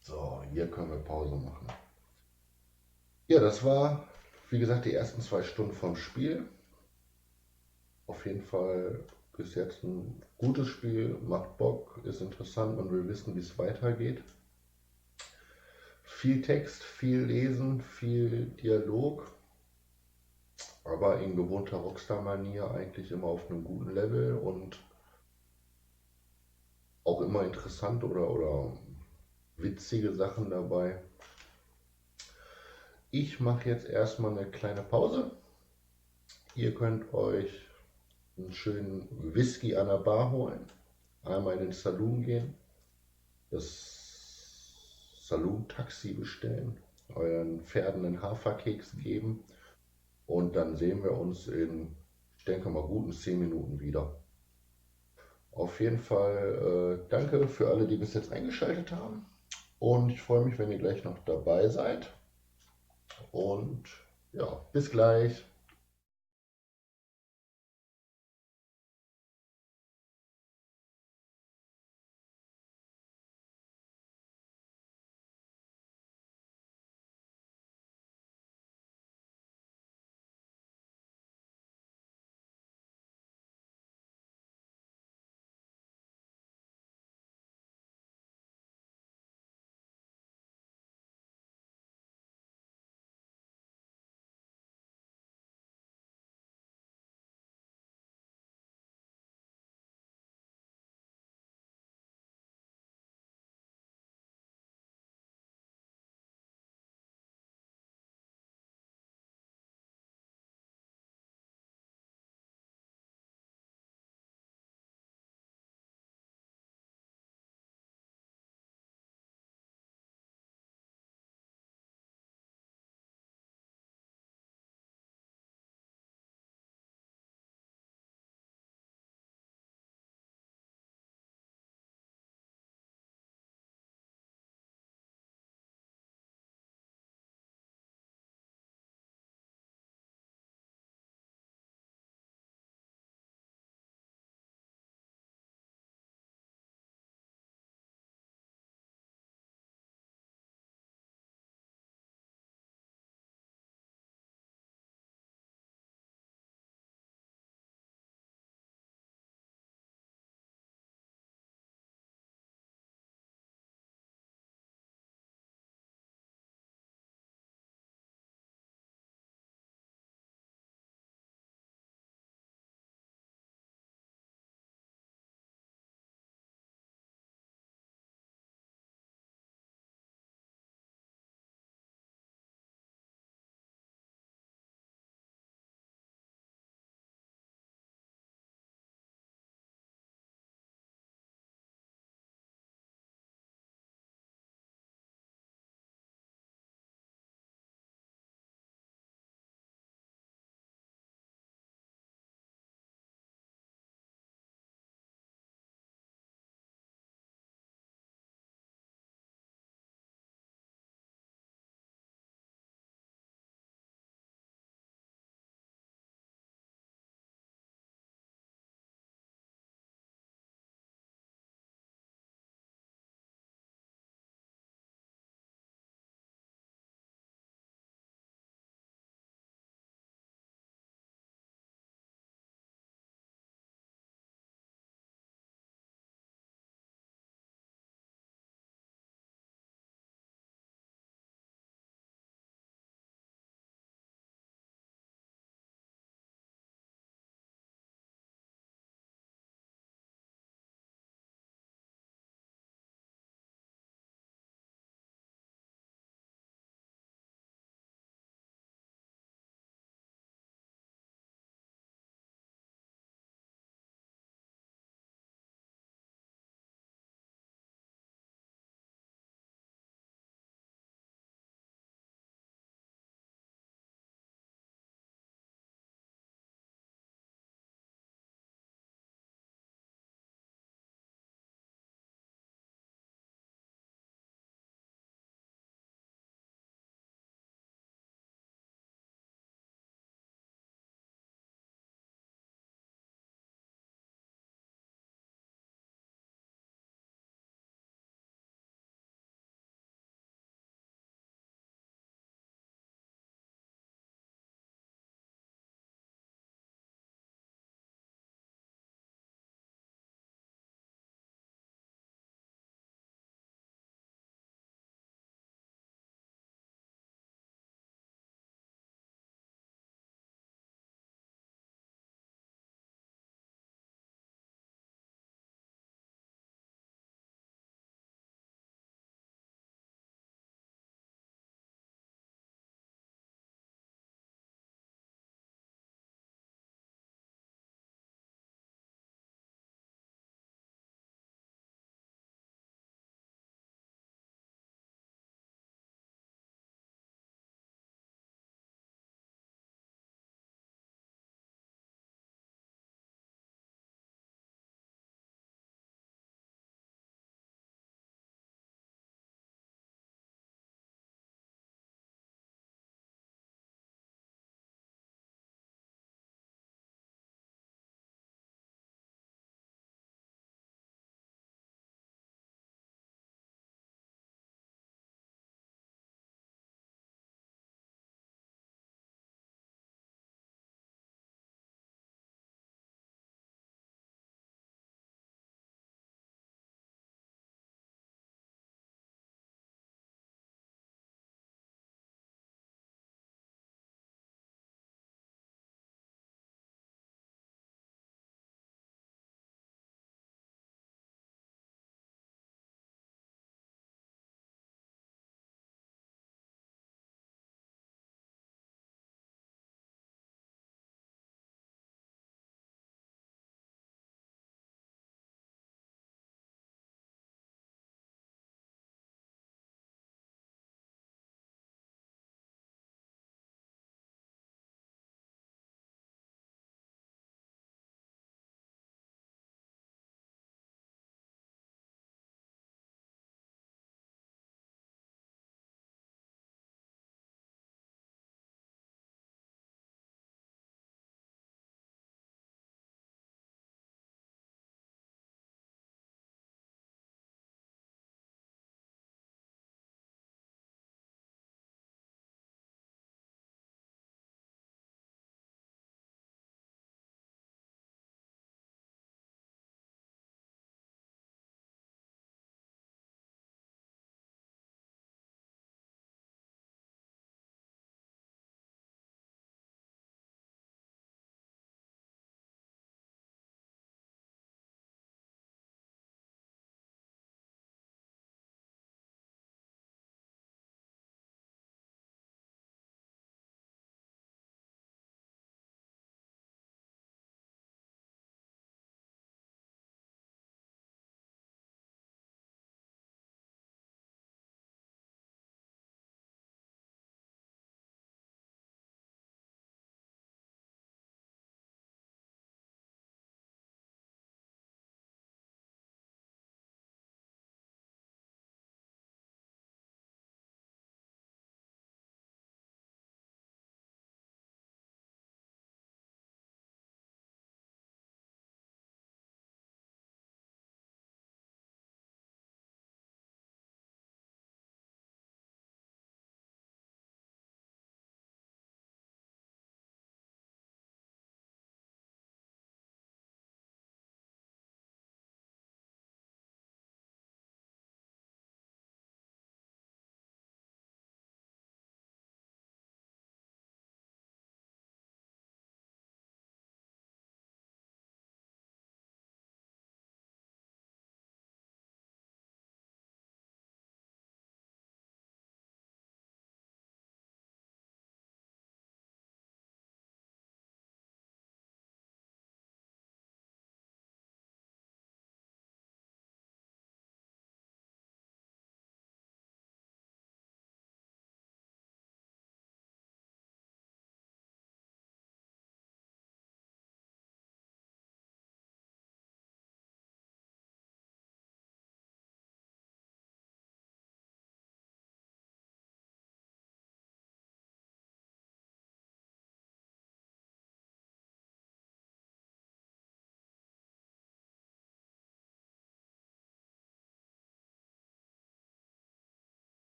So, hier können wir Pause machen. Ja, das war, wie gesagt, die ersten 2 Stunden vom Spiel. Auf jeden Fall bis jetzt ein gutes Spiel, macht Bock, ist interessant, man will wissen, wie es weitergeht. Viel Text, viel Lesen, viel Dialog, aber in gewohnter Rockstar-Manier eigentlich immer auf einem guten Level und auch immer interessant oder witzige Sachen dabei. Ich mache jetzt erstmal eine kleine Pause. Ihr könnt euch einen schönen Whisky an der Bar holen, einmal in den Saloon gehen, das Saloon-Taxi bestellen, euren Pferden einen Haferkeks geben und dann sehen wir uns in, ich denke mal, guten 10 Minuten wieder. Auf jeden Fall danke für alle, die bis jetzt eingeschaltet haben und ich freue mich, wenn ihr gleich noch dabei seid und ja, bis gleich.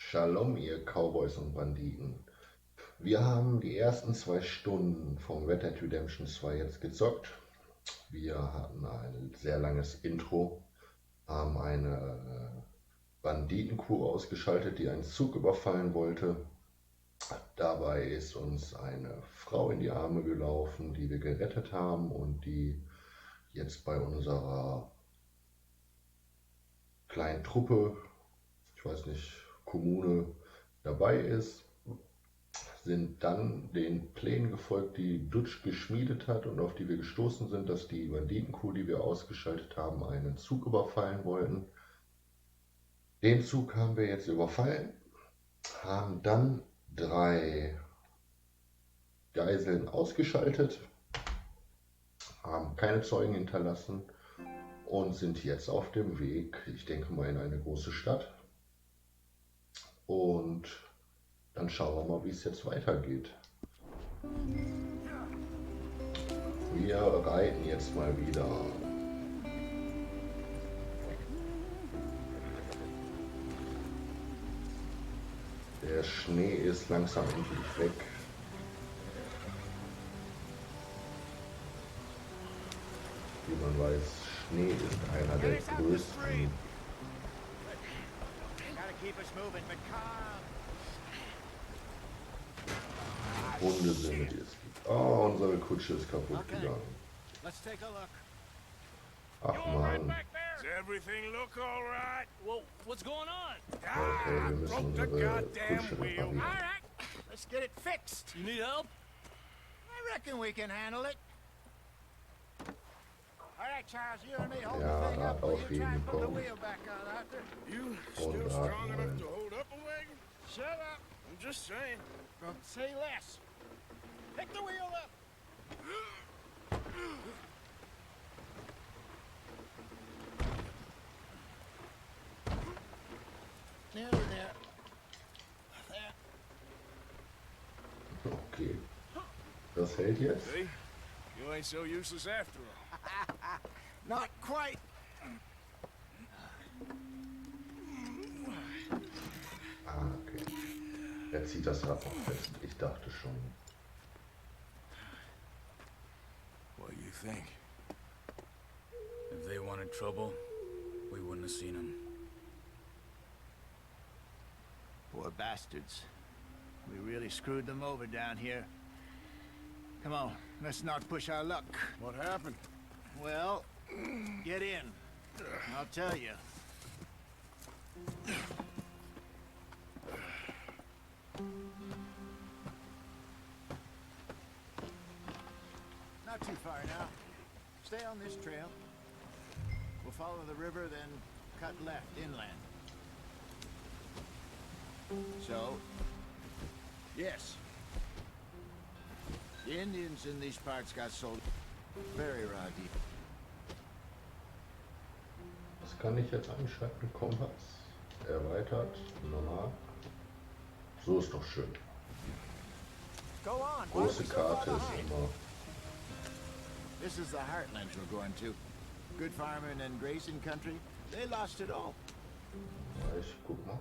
Shalom, ihr Cowboys und Banditen. Wir haben die ersten 2 Stunden vom Red Dead Redemption 2 jetzt gezockt. Wir hatten ein sehr langes Intro, haben eine Banditenkuh ausgeschaltet, die einen Zug überfallen wollte. Dabei ist uns eine Frau in die Arme gelaufen, die wir gerettet haben und die jetzt bei unserer kleinen Truppe, ich weiß nicht, Kommune dabei ist, sind dann den Plänen gefolgt, die Dutch geschmiedet hat und auf die wir gestoßen sind, dass die Banditenkuh, die wir ausgeschaltet haben, einen Zug überfallen wollten. Den Zug haben wir jetzt überfallen, haben dann 3 Geiseln ausgeschaltet, haben keine Zeugen hinterlassen und sind jetzt auf dem Weg, ich denke mal, in eine große Stadt. Und dann schauen wir mal, wie es jetzt weitergeht. Wir reiten jetzt mal wieder. Der Schnee ist langsam endlich weg. Wie man weiß, Schnee ist einer der größten Hundesinne, die es gibt. Oh, unsere Kutsche ist kaputt gegangen. Ach man.
Does everything look all right?
Well, what's going on?
Okay, wir müssen unsere Kutsche reparieren.
All right, let's get it fixed.
You need help?
I reckon we can handle it. All right, Charles, you and me hold
Ja,
the thing
Rad
up. Will you try and put the
aufheben,
wheel back on, Arthur?
You
Und
still strong enough
Raten
to hold up a wagon?
Shut up.
I'm just saying.
Don't say less. Pick the wheel up. Nearly there. There.
Okay. Das hält jetzt?
See? You ain't so useless after all.
Not quite.
Ah, okay. Er zieht das Rad noch fest. Ich dachte schon.
What do you think?
If they wanted trouble, we wouldn't have seen them.
Poor bastards. We really screwed them over down here. Come on, let's not push our luck.
What happened?
Well, get in. I'll tell you. Not too far now. Stay on this trail. We'll follow the river, then cut left inland. So, yes. The Indians in these parts got sold very raw deep.
Was kann ich jetzt einschalten? Kompass. Erweitert. Normal. So ist doch schön.
Go on.
Große Karte ist immer.
This is the heartlands we're going to. Good farming and grazing country. They lost it all.
Ja, ich guck mal.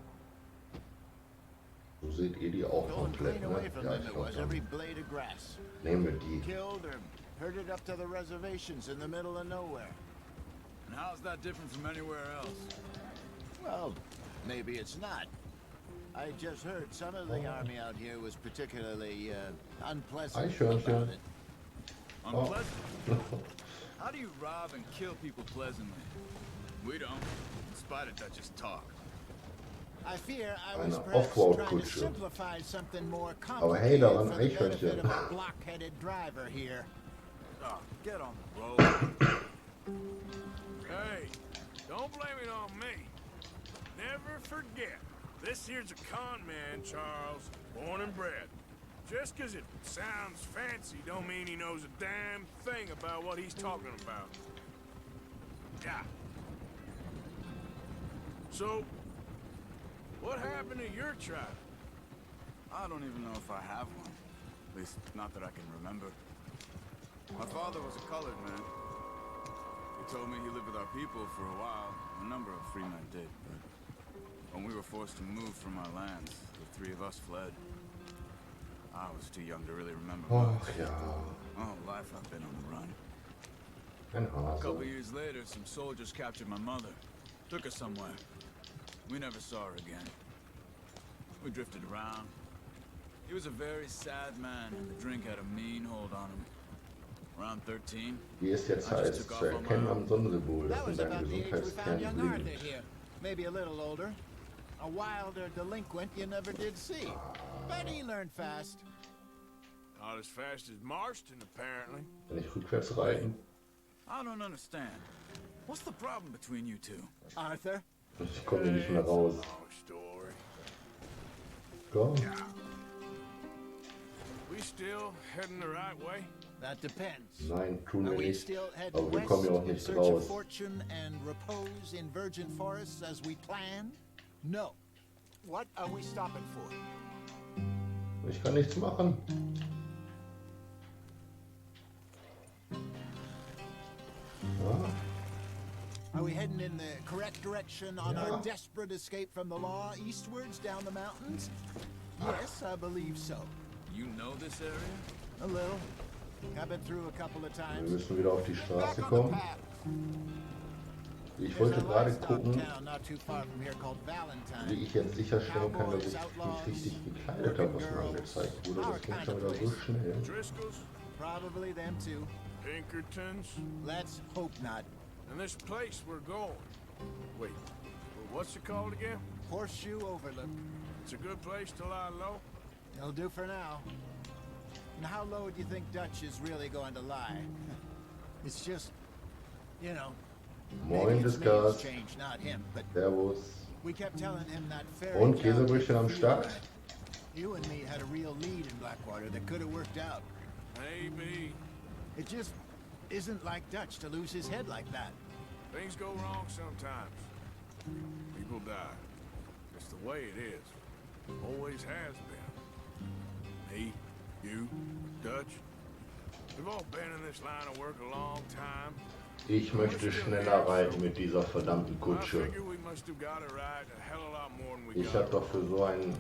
So seht ihr die auch komplett, ne? Ja, ich glaube
Every
dann
blade of grass.
nehmen wir die.
Killed or herded up to the reservations in the middle of nowhere.
And how's that different from anywhere else?
Well, maybe it's not. I just heard some of the army out here was particularly unpleasant about it.
Unpleasant? How do you rob and kill people pleasantly? We don't, in spite of Dutch's talk.
I fear I was
Eine
perhaps trying to
Offroad-Kutsche.
simplify something more
Aber hey, da
complicated
war ein
for the benefit
Eichhörnchen.
of a block-headed driver here.
Oh, get on the road.
Hey, don't blame it on me. Never forget, this here's a con man, Charles, born and bred. Just 'cause it sounds fancy don't mean he knows a damn thing about what he's talking about. Yeah. So, what happened to your tribe?
I don't even know if I have one. At least, not that I can remember. My father was a colored man. He told me he lived with our people for a while. A number of free men did, but When we were forced to move from our lands, the three of us fled. I was too young to really remember much.
ja.
All life I've been on the run.
Ein
A couple
Hase.
years later, some soldiers captured my mother. Took her somewhere. We never saw her again. We drifted around. He was a very sad man, and the drink had a mean hold on him. Around 13,
Wie es jetzt heißt, zu erkennen am Sonnensymbol, dass
That
in
was
deinem
about the age we
Gesundheitskern
found young Arthur
liegt.
here. Maybe a little older. A wilder delinquent you never did see. But he learned fast.
Not as fast as Marston, apparently.
Kann ich rückwärts reiten?
I don't understand. What's the problem between you two?
Arthur?
Ich komme hier nicht mehr raus.
Long story.
Komm.
We still heading the right way?
That depends.
Nein, tun
Are
wir
we
nicht.
still
Aber
heading
wir
west
kommen ja auch
in
nicht
search of
raus.
fortune and repose in virgin forests as we planned? No. What are we stopping for?
Ich kann nichts machen. Ja.
Are we heading in the correct direction on our desperate escape from the law eastwards down the mountains? Yes, I believe so.
You know this area?
A little. I've been through a couple of
Wir
times.
müssen wieder auf die
Back
Straße
on the
kommen.
path.
Ich
There's
wollte
a
gerade
livestock
gucken,
town not too far from here called Valentine.
wie ich jetzt sicherstellen kann, dass ich mich richtig gekleidet habe, was mir angezeigt wurde. Das ging schon wieder so schnell.
Driscoll's?
Probably them too.
Pinkertons?
Let's hope not.
And this place we're going. Wait, what's it called again?
Horseshoe Overlook.
It's a good place to lie low?
It'll do for now. And how low do you think Dutch is really going to lie? It's just, you know,
Moin,
maybe it's me who's
Discuss.
changed, not him, but
Servus.
we kept telling him that fairy
Und
tale
Käsebrötchen am
didn't feel
Start?
right. You and me had a real lead in Blackwater that could have worked out.
Maybe.
It just isn't like Dutch to lose his head like that.
Things go wrong sometimes. People die. It's the way it is. Always has been. Me, you, Dutch. We've all been in this line of work a long time.
Ich möchte schneller reiten mit dieser verdammten
I
Kutsche.
figure we must have got it right a hell of a lot more than we
Ich
got.
hab doch für so einen...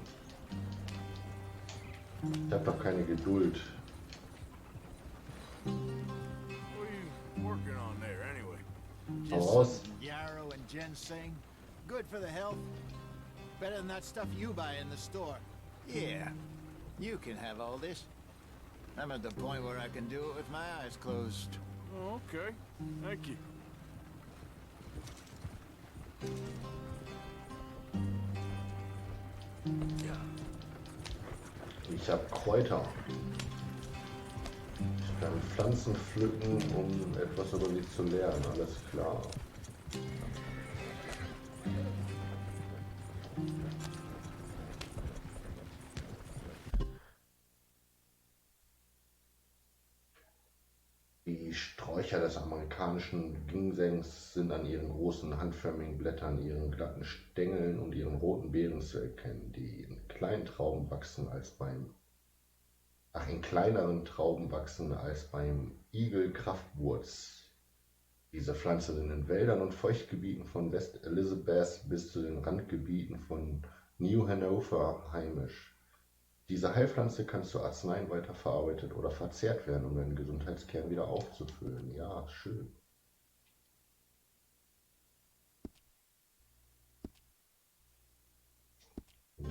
Ich hab doch keine Geduld.
What are you working on there, anyway?
Hau raus.
Just yarrow and ginseng. Good for the health. Better than that stuff you buy in the store. Yeah, you can have all this. I'm at the point where I can do it with my eyes closed.
Oh, okay. Thank you.
Ich hab Kräuter. Ich kann Pflanzen pflücken, um etwas über sie zu lernen. Alles klar. Die Sträucher des amerikanischen Ginsengs sind an ihren großen handförmigen Blättern, ihren glatten Stängeln und ihren roten Beeren zu erkennen, die in kleinen Trauben wachsen als in kleineren Trauben wachsen als beim Igel-Kraftwurz. Diese Pflanzen sind in Wäldern und Feuchtgebieten von West Elizabeth bis zu den Randgebieten von New Hanover heimisch. Diese Heilpflanze kann zu Arzneien weiterverarbeitet oder verzehrt werden, um den Gesundheitskern wieder aufzufüllen. Ja, schön. Ja,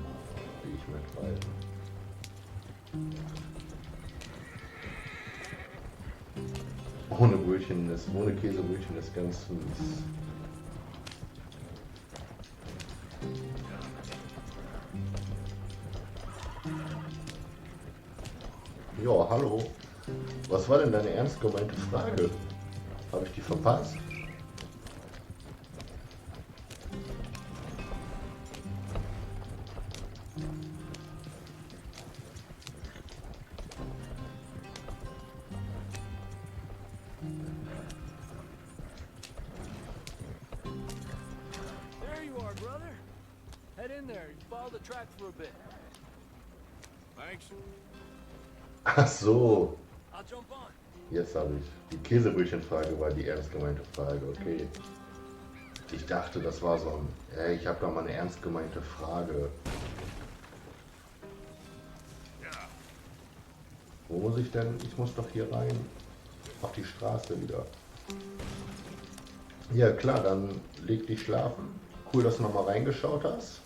ich möchte reiten. Ohne Käsebrötchen ist ganz mies. Ja, hallo. Was war denn deine ernst gemeinte Frage? Habe ich die verpasst?
There you are, brother. Head in there. Follow the track for a bit.
Thanks.
Ach so.
I'll jump on.
Jetzt habe ich. Die Käsebrötchenfrage war die ernst gemeinte Frage, okay. Ich dachte, das war so ein... Ey, ich habe da mal eine ernst gemeinte Frage. Wo muss ich denn? Ich muss doch hier rein. Auf die Straße wieder. Ja klar, dann leg dich schlafen. Cool, dass du nochmal reingeschaut hast.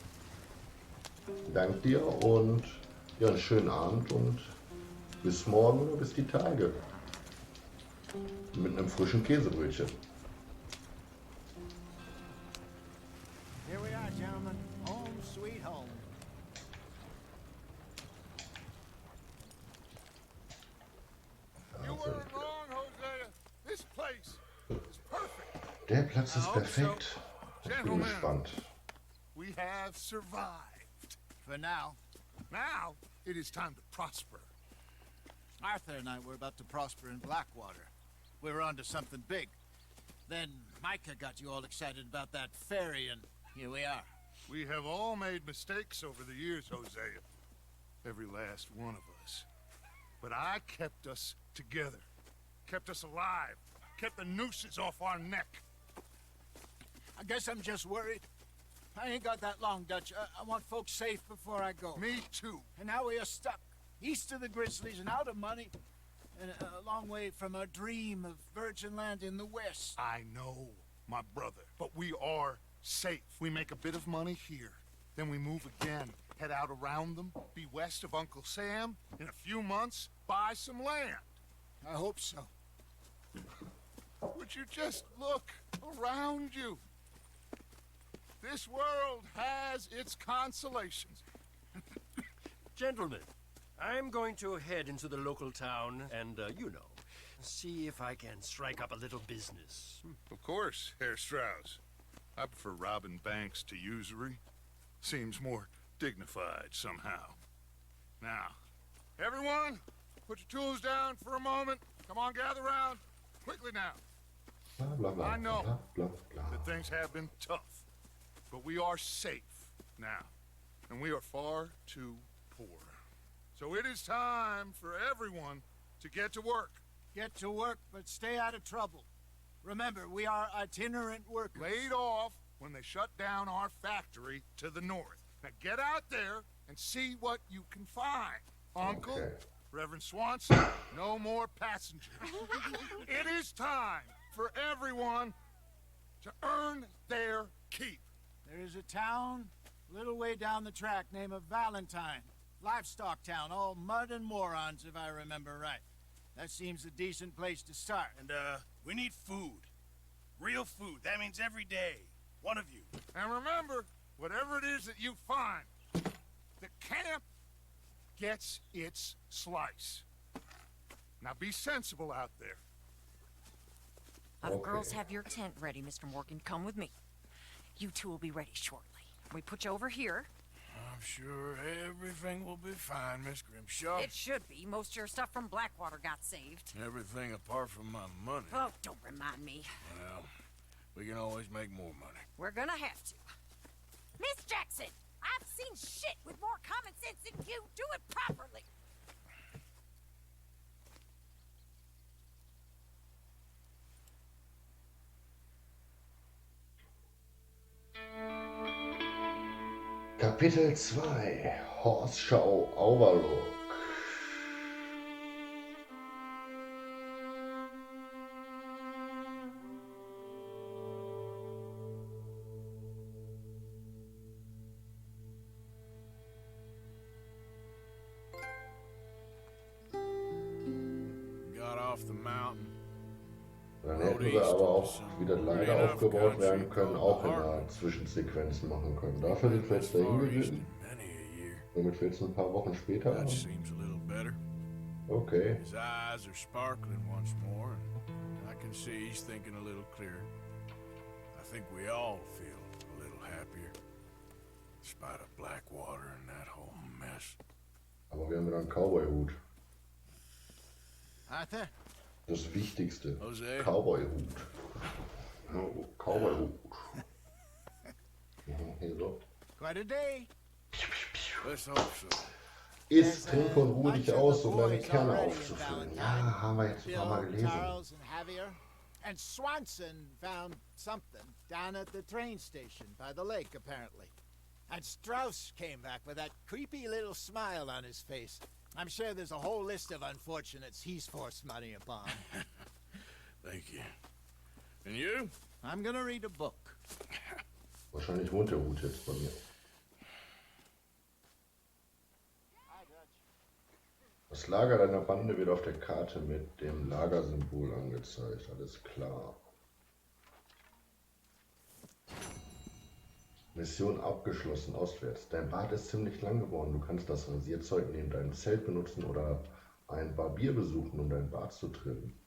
Dank dir und ja, einen schönen Abend und bis morgen oder bis die Tage. Mit einem frischen Käsebrötchen.
Here we are, gentlemen. Home sweet home.
You weren't wrong, Hosea. This place is perfect.
Der Platz ist perfekt. Ich bin gespannt.
We have survived.
For now.
Now, it is time to prosper.
Arthur and I were about to prosper in Blackwater. We were onto something big. Then Micah got you all excited about that ferry, and here we are.
We have all made mistakes over the years, Hosea. Every last one of us. But I kept us together. Kept us alive. Kept the nooses off our neck.
I guess I'm just worried. I ain't got that long, Dutch. I want folks safe before I go.
Me too.
And now we are stuck. East of the Grizzlies and out of money. And a long way from our dream of virgin land in the west.
I know, my brother. But we are safe. We make a bit of money here. Then we move again. Head out around them. Be west of Uncle Sam. In a few months, buy some land.
I hope so.
Would you just look around you? This world has its consolations.
Gentlemen, I'm going to head into the local town and, you know, see if I can strike up a little business.
Of course, Herr Strauss. I prefer robbing banks to usury. Seems more dignified somehow. Now, everyone, put your tools down for a moment. Come on, gather round. Quickly now.
Blah, blah, blah,
I know
blah, blah, blah.
that things have been tough, but we are safe now, and we are far too poor. So it is time for everyone to get to work.
Get to work, but stay out of trouble. Remember, we are itinerant workers.
Laid off when they shut down our factory to the north. Now get out there and see what you can find. Uncle,
Okay.
Reverend Swanson, no more passengers. It is time for everyone to earn their keep.
There is a town a little way down the track named Valentine. Livestock town, all mud and morons, if I remember right. That seems a decent place to start.
And, we need food. Real food. That means every day. One of you.
And remember, whatever it is that you find, the camp gets its slice. Now be sensible out there.
The girls have your tent ready, Mr. Morgan. Come with me. You two will be ready shortly. We put you over here.
I'm sure everything will be fine, Miss Grimshaw.
It should be. Most of your stuff from Blackwater got saved.
Everything apart from my money.
Oh, don't remind me.
Well, we can always make more money.
We're gonna have to. Miss Jackson, I've seen shit with more common sense than you. Do it properly.
Kapitel 2 Horschau Overlook.
Got off the mountain.
Dann hätten wir aber auch, wie das leider aufgebaut werden können, auch in der Zwischensequenz machen können. Dafür sind wir jetzt dahin gewesen. Damit wir jetzt ein paar Wochen später haben. Okay.
His eyes are sparkling once more, and I can see he's thinking a little clearer. I think we all feel a little happier, in spite of Blackwater and that whole mess.
Aber wir haben wieder einen Cowboy-Hut.
Arthur?
Das Wichtigste.
Jose?
Cowboy-Hut. Oh, Cowboy-Hut. Hier so.
Quite a day.
Let's hope so.
Iss, trink und ruhe dich aus, um deine Kerne aufzufüllen. Ja, haben wir jetzt ein paar Mal gelesen.
Charles and Javier. And Swanson found something down at the train station by the lake, apparently. And Strauss came back with that creepy little smile on his face. I'm sure there's a whole list of unfortunates he's forced money upon.
Thank you. And you?
I'm gonna read a book.
Wahrscheinlich wohnt der Hut jetzt bei mir. Das Lager deiner Bande wird auf der Karte mit dem Lagersymbol angezeigt. Alles klar. Mission abgeschlossen, auswärts. Dein Bart ist ziemlich lang geworden. Du kannst das Rasierzeug neben deinem Zelt benutzen oder einen Barbier besuchen, um dein Bart zu trimmen.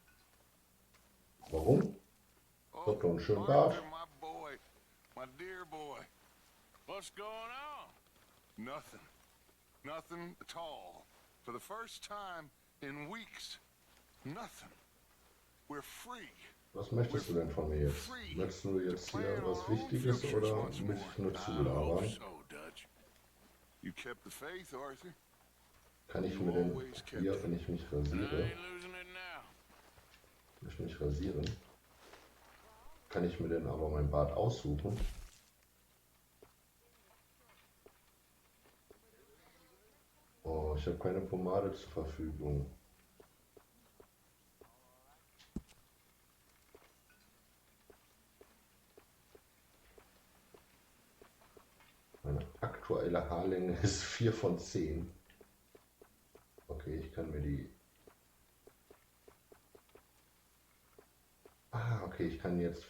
Warum? Ich hab doch einen schönen Bart.
My boy, my dear boy.
What's going on?
Nothing. Nothing at all. For the first time in weeks. Nothing. We're free.
Was möchtest du denn von mir jetzt? Möchtest du jetzt hier was Wichtiges oder mich nur zulabern?
So, Dutch. You kept the faith, Arthur.
Kann ich mir denn hier, wenn ich mich rasiere, kann ich mir denn aber mein Bart aussuchen? Oh, ich habe keine Pomade zur Verfügung. Meine aktuelle Haarlänge ist 4 von 10. Okay, ich kann mir die... Ah, okay, ich kann jetzt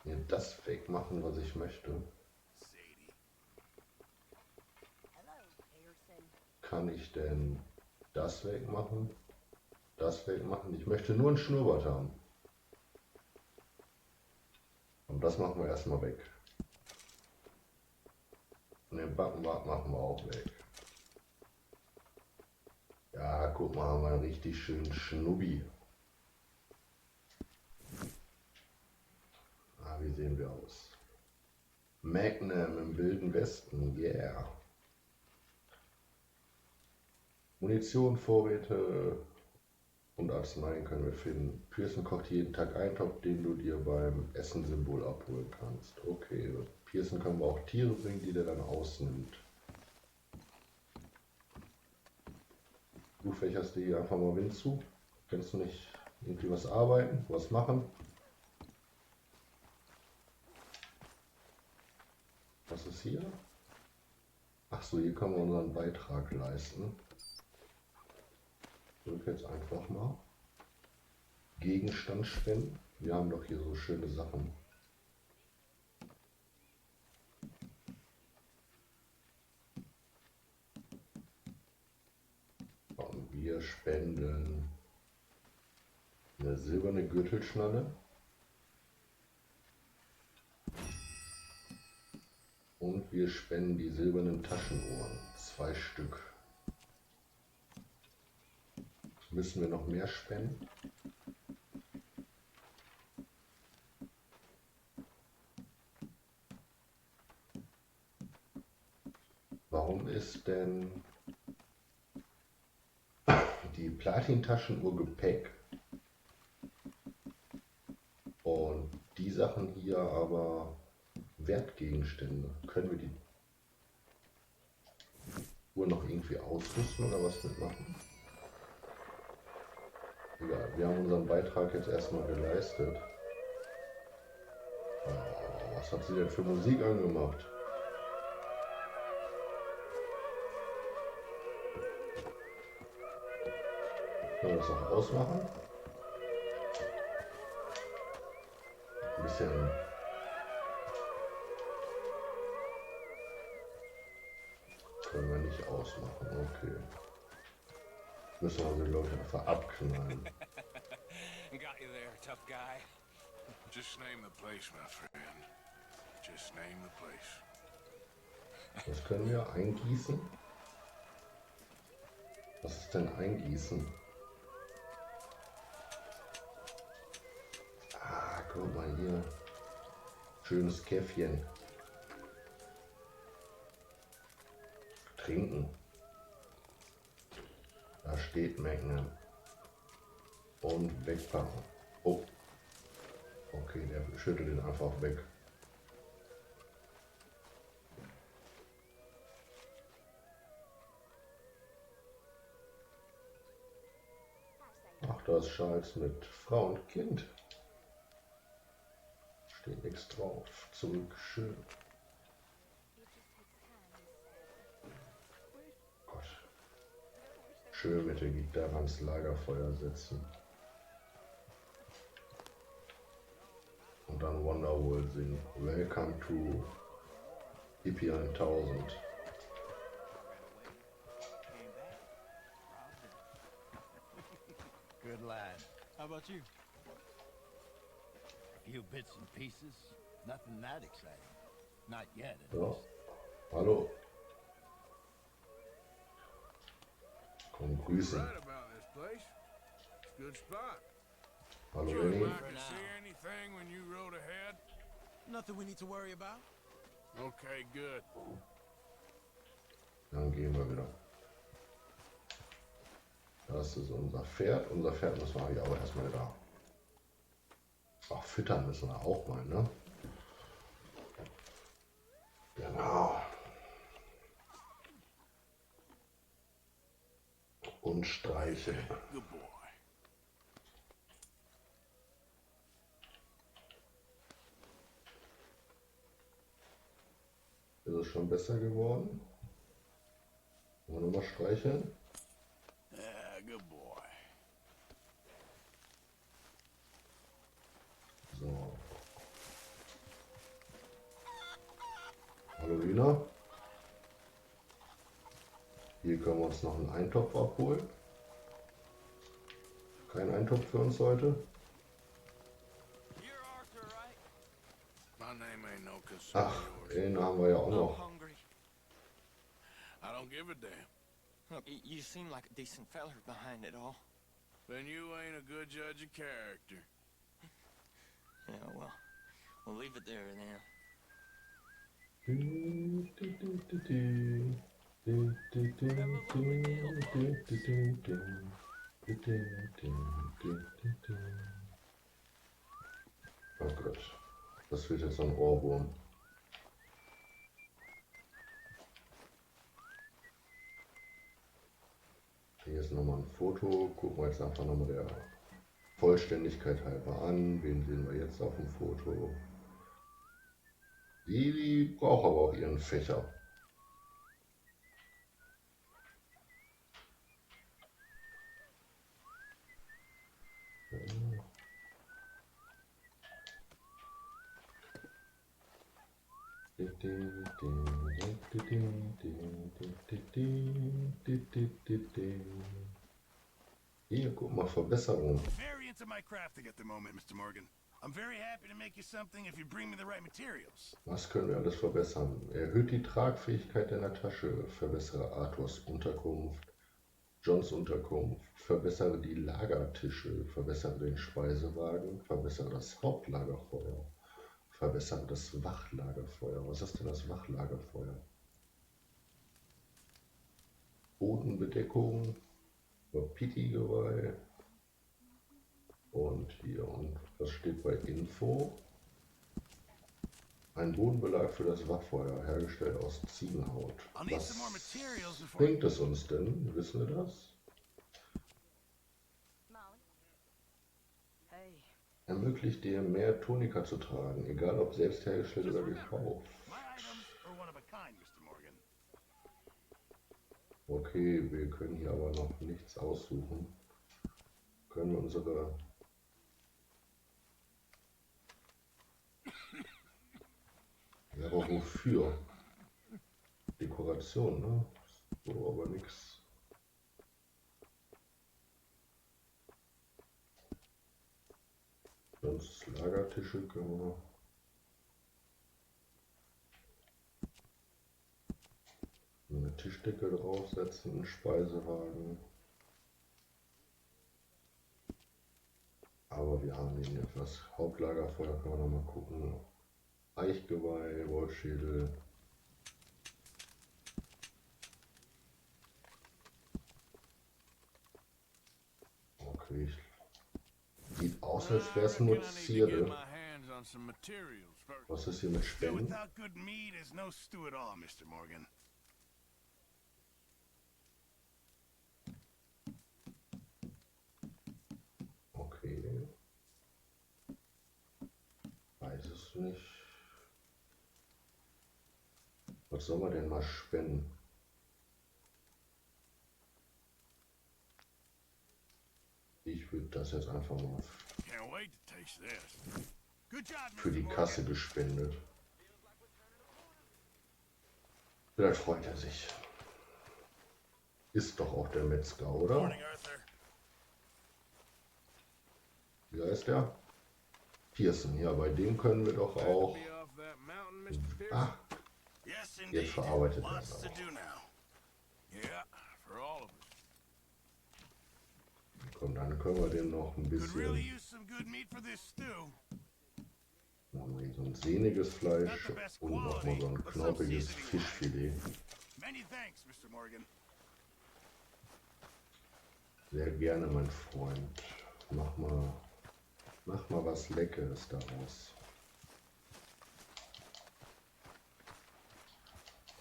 mir das wegmachen, was ich möchte. Kann ich denn das wegmachen? Das wegmachen? Ich möchte nur einen Schnurrbart haben. Und das machen wir erstmal weg. Und den Backenbart machen wir auch weg. Ja, guck mal, haben wir einen richtig schönen Schnubbi. Ah, wie sehen wir aus? Magnum im Wilden Westen, yeah. Munition, Vorräte und Arzneien können wir finden. Pearson kocht jeden Tag einen Topf, den du dir beim Essen-Symbol abholen kannst. Okay, Pearson können wir auch Tiere bringen, die der dann ausnimmt. Du fächerst dir hier einfach mal Wind zu. Kannst du nicht irgendwie was arbeiten, was machen? Was ist hier? Ach so, hier können wir unseren Beitrag leisten. Drück jetzt einfach mal. Gegenstand spenden. Wir haben doch hier so schöne Sachen. Und wir spenden eine silberne Gürtelschnalle. Und wir spenden die silbernen Taschenohren. 2 Stück. Müssen wir noch mehr spenden? Warum ist denn die Platin-Taschenuhr Gepäck und die Sachen hier aber Wertgegenstände? Können wir die Uhr noch irgendwie ausrüsten oder was mitmachen? Egal, wir haben unseren Beitrag jetzt erstmal geleistet. Oh, was hat sie denn für Musik angemacht? Können wir das auch ausmachen? Ein bisschen. Können wir nicht ausmachen, okay. Müssen wir die Leute einfach abknallen.
Got you there, tough guy.
Just name the place, my friend. Just name the place.
Was können wir eingießen? Was ist denn eingießen? Ah, guck mal hier. Schönes Käffchen. Trinken. Da steht Magnum. Und wegpacken. Okay, der schüttelt ihn einfach weg. Ach, da ist Charles mit Frau und Kind. Steht nichts drauf. Zurück, schön. Gott. Schön mit der Gitarre ans Lagerfeuer setzen. Und dann Wonderwall singen. Welcome to EP 1000.
Good lad. How about you? A few bits and pieces. Nothing that exciting. Not yet, at
Ja.
least.
Hallo. Komm, grüßen.
Right about this place. It's a good spot.
Hallo,
Did you and
Lenny.
Micah see anything when you rode ahead?
Nothing we need to worry about.
Okay, good.
Dann gehen wir wieder. Das ist unser Pferd. Unser Pferd müssen wir eigentlich auch erstmal da. Ach, füttern müssen wir auch mal, ne? Genau. Und streicheln.
Good boy.
Ist es schon besser geworden? Wollen wir nochmal streicheln?
Yeah, good boy.
So. Hallo Lina. Hier können wir uns noch einen Eintopf abholen. Kein Eintopf für uns heute.
My name ain't no concern
Ach,
of yours.
den haben wir ja auch
I'm
noch.
hungry.
I don't give a damn.
Look, you seem like a decent feller behind it all.
Then you ain't a good judge of character.
Yeah, well, we'll leave it there then.
Oh Gott, das wird jetzt ein Ohrwurm. Hier ist nochmal ein Foto. Gucken wir jetzt einfach nochmal der Vollständigkeit halber an. Wen sehen wir jetzt auf dem Foto? Die braucht aber auch ihren Fächer. Hier, guck mal, Verbesserung.
Very into my crafting at the moment, Mr. Morgan. I'm very happy to make you something if you bring me the right materials.
Was können wir alles verbessern? Erhöht die Tragfähigkeit deiner Tasche, verbessere Arthurs Unterkunft, Johns Unterkunft, verbessere die Lagertische, verbessere den Speisewagen, verbessere das Hauptlagerfeuer, verbessere das Wachlagerfeuer. Was ist denn das Wachlagerfeuer? Bodenbedeckung, Pity-Geweih und hier, und was steht bei Info? Ein Bodenbelag für das Wachfeuer, hergestellt aus Ziegenhaut. Was bringt es uns denn? Wissen wir das? Ermöglicht dir mehr Tonika zu tragen, egal ob selbst hergestellt oder gekauft. Okay, wir können hier aber noch nichts aussuchen. Können wir unsere... Ja, aber wofür? Dekoration, ne? So, aber nichts. Sonst Lagertische können wir... Eine Tischdecke draufsetzen, einen Speisewagen. Aber wir haben hier etwas Hauptlagerfeuer, können wir noch mal gucken. Eichgeweih, Wolfschädel. Okay, sieht aus, als wäre es nur Zierde.
on some materials first.
Was ist hier mit
Stew
Spenden?
without good meat is no stew at all, Mr. Morgan.
Okay. Weiß es nicht. Was soll man denn mal spenden? Ich würde das jetzt einfach mal
Can't wait to taste this. Good job,
für die
Mr.
Kasse gespendet. Vielleicht freut er sich. Ist doch auch der Metzger, oder?
Morning, Arthur.
Wie heißt der? Pearson. Ja, bei dem können wir doch auch... Ah,
Yes, indeed.
jetzt verarbeitet er
Lots
es
to
auch.
do now.
Yeah, for all of us.
Und dann können wir den noch ein
Could really
bisschen...
use some good meat for this stew.
So ein sehniges Fleisch und nochmal so ein knorpiges Fischfilet.
Many thanks, Mr. Morgan.
Sehr gerne, mein Freund. Mach mal was Leckeres daraus.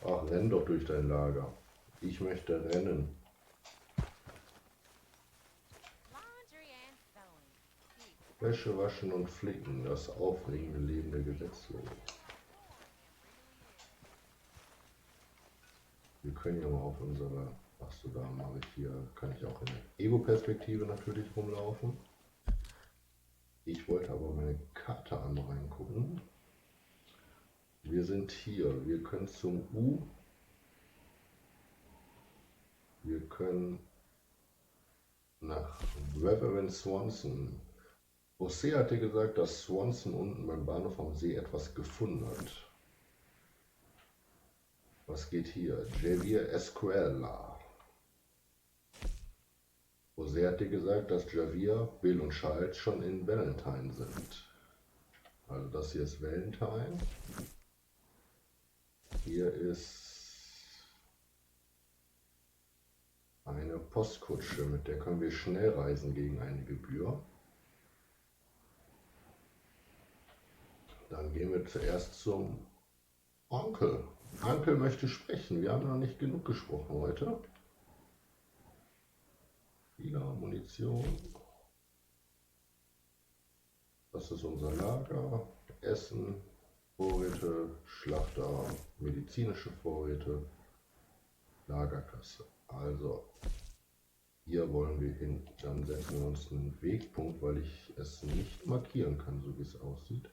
Ach, renn doch durch dein Lager. Ich möchte rennen. Wäsche waschen und flicken, das aufregende Leben der Gesetzlosen. Wir können ja mal auf unsere... Achso, da mache ich hier, kann ich auch in der Ego-Perspektive natürlich rumlaufen. Ich wollte aber meine Karte einmal reingucken. Wir sind hier, wir können zum U. Wir können nach Reverend Swanson. José hatte gesagt, dass Swanson unten beim Bahnhof am See etwas gefunden hat. Was geht hier? Javier Escuela. José hatte gesagt, dass Javier, Bill und Charles schon in Valentine sind. Also das hier ist Valentine. Hier ist eine Postkutsche, mit der können wir schnell reisen gegen eine Gebühr. Dann gehen wir zuerst zum Onkel. Onkel möchte sprechen. Wir haben noch nicht genug gesprochen heute. Viele Munition. Das ist unser Lager. Essen, Vorräte, Schlachter, medizinische Vorräte, Lagerkasse. Also, hier wollen wir hin. Dann setzen wir uns einen Wegpunkt, weil ich es nicht markieren kann, so wie es aussieht.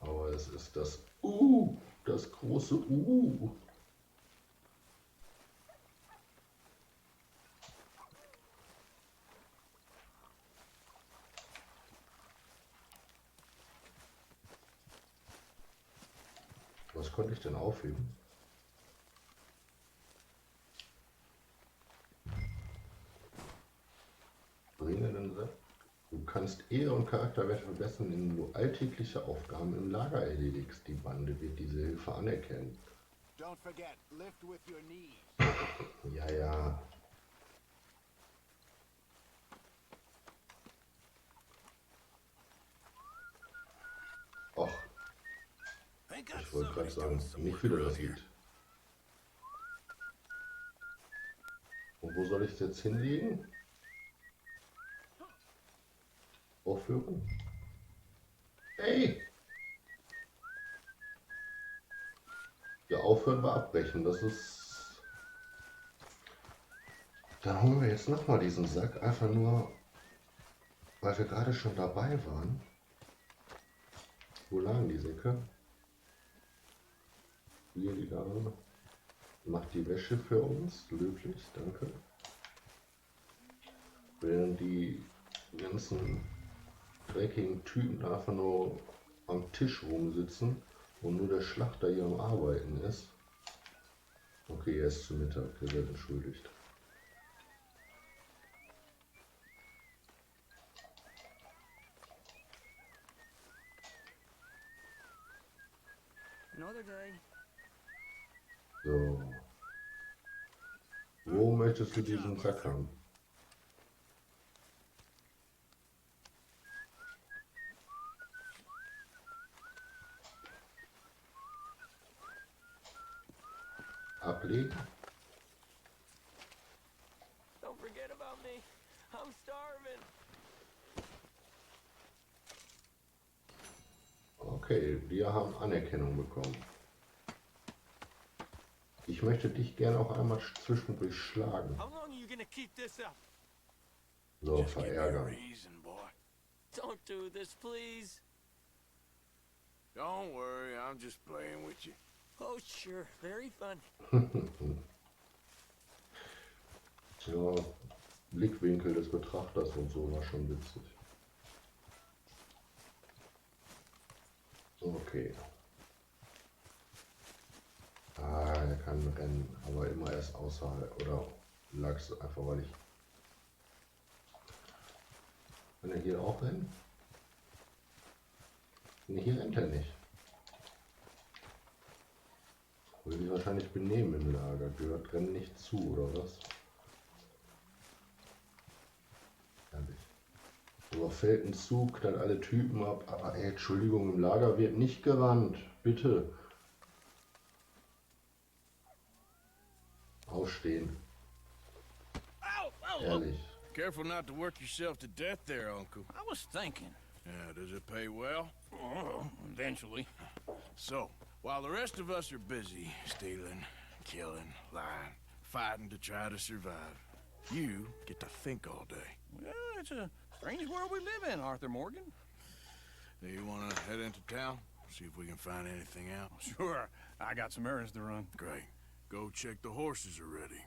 Aber es ist das das große Was konnte ich denn aufheben? Bringe den Satz. Du kannst Ehre und Charakterwerte verbessern, indem du alltägliche Aufgaben im Lager erledigst. Die Bande wird diese Hilfe anerkennen.
Don't forget, lift with your knees.
Ja, ja. Och. Ich wollte gerade sagen, nicht wieder das Lied. Und wo soll ich es jetzt hinlegen? Aufhören? Ey! Ja, aufhören wir abbrechen. Das ist... Dann holen wir jetzt nochmal diesen Sack. Einfach nur, weil wir gerade schon dabei waren. Wo lagen die Säcke? Hier, die Dame. Macht die Wäsche für uns. Löblich, danke. Während die ganzen dreckigen Typen einfach nur am Tisch rumsitzen und nur der Schlachter hier am Arbeiten ist. Okay, er ist zu Mittag, er wird entschuldigt.
Another day.
So. Wo möchtest du diesen Sack haben? Ablegen?
Don't forget about me. I'm starving.
Okay, wir haben Anerkennung bekommen. Ich möchte dich gerne auch einmal zwischendurch schlagen.
How long are you gonna keep this up?
So, verärgern.
Don't do this, please.
Don't worry, I'm just playing with you.
Oh, sure. Very fun.
Ja, Blickwinkel des Betrachters und so war schon witzig. Okay. Ah, er kann rennen, aber immer erst außerhalb. Oder lag es einfach, weil ich... Kann er hier auch rennen? Nee, hier rennt er nicht. Würde sich wahrscheinlich benehmen im Lager. Gehört Rennen nicht zu, oder was? Herrlich. So, fällt ein Zug, knallt alle Typen ab. Aber ey, Entschuldigung, im Lager wird nicht gerannt. Bitte. Aufstehen. Ehrlich.
Careful not to work yourself to death there, Uncle.
I was thinking.
Yeah, does it pay well?
Oh, eventually.
So, while the rest of us are busy stealing, killing, lying, fighting to try to survive, you get to think all day.
Well, it's a strange world we live in, Arthur Morgan.
Do you want to head into town? See if we can find anything out?
Sure. I got some errands to run.
Great. Go check the horses are ready.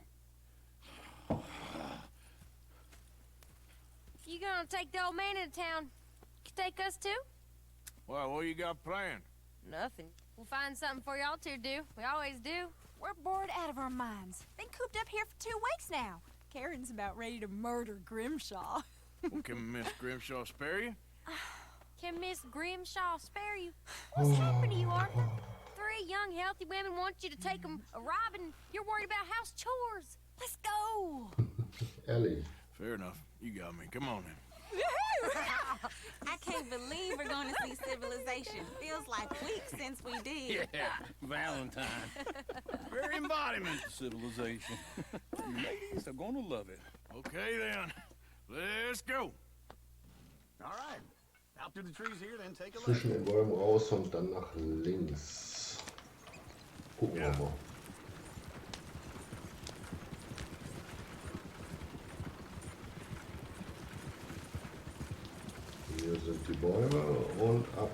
You gonna take the old man into town? You take us too?
Well, what you got planned?
Nothing. We'll find something for y'all to do. We always do.
We're bored out of our minds. Been cooped up here for 2 weeks now. Karen's about ready to murder Grimshaw.
Well, can Miss Grimshaw spare you?
Can Miss Grimshaw spare you? What's happened to you, Arthur? 3 young, healthy women want you to take them a robbing. You're worried about house chores. Let's go.
Ehrlich.
Fair enough. You got me. Come on then.
I can't believe we're going to see civilization. Feels like weeks since we did.
Yeah, Valentine. Very embodiment of civilization. You ladies are gonna love it.
Okay then. Let's go.
All right. Out through the trees here, then take a look.
Zwischen den Bäumen raus und dann nach links. Gucken wir mal. Hier sind die Bäume und ab.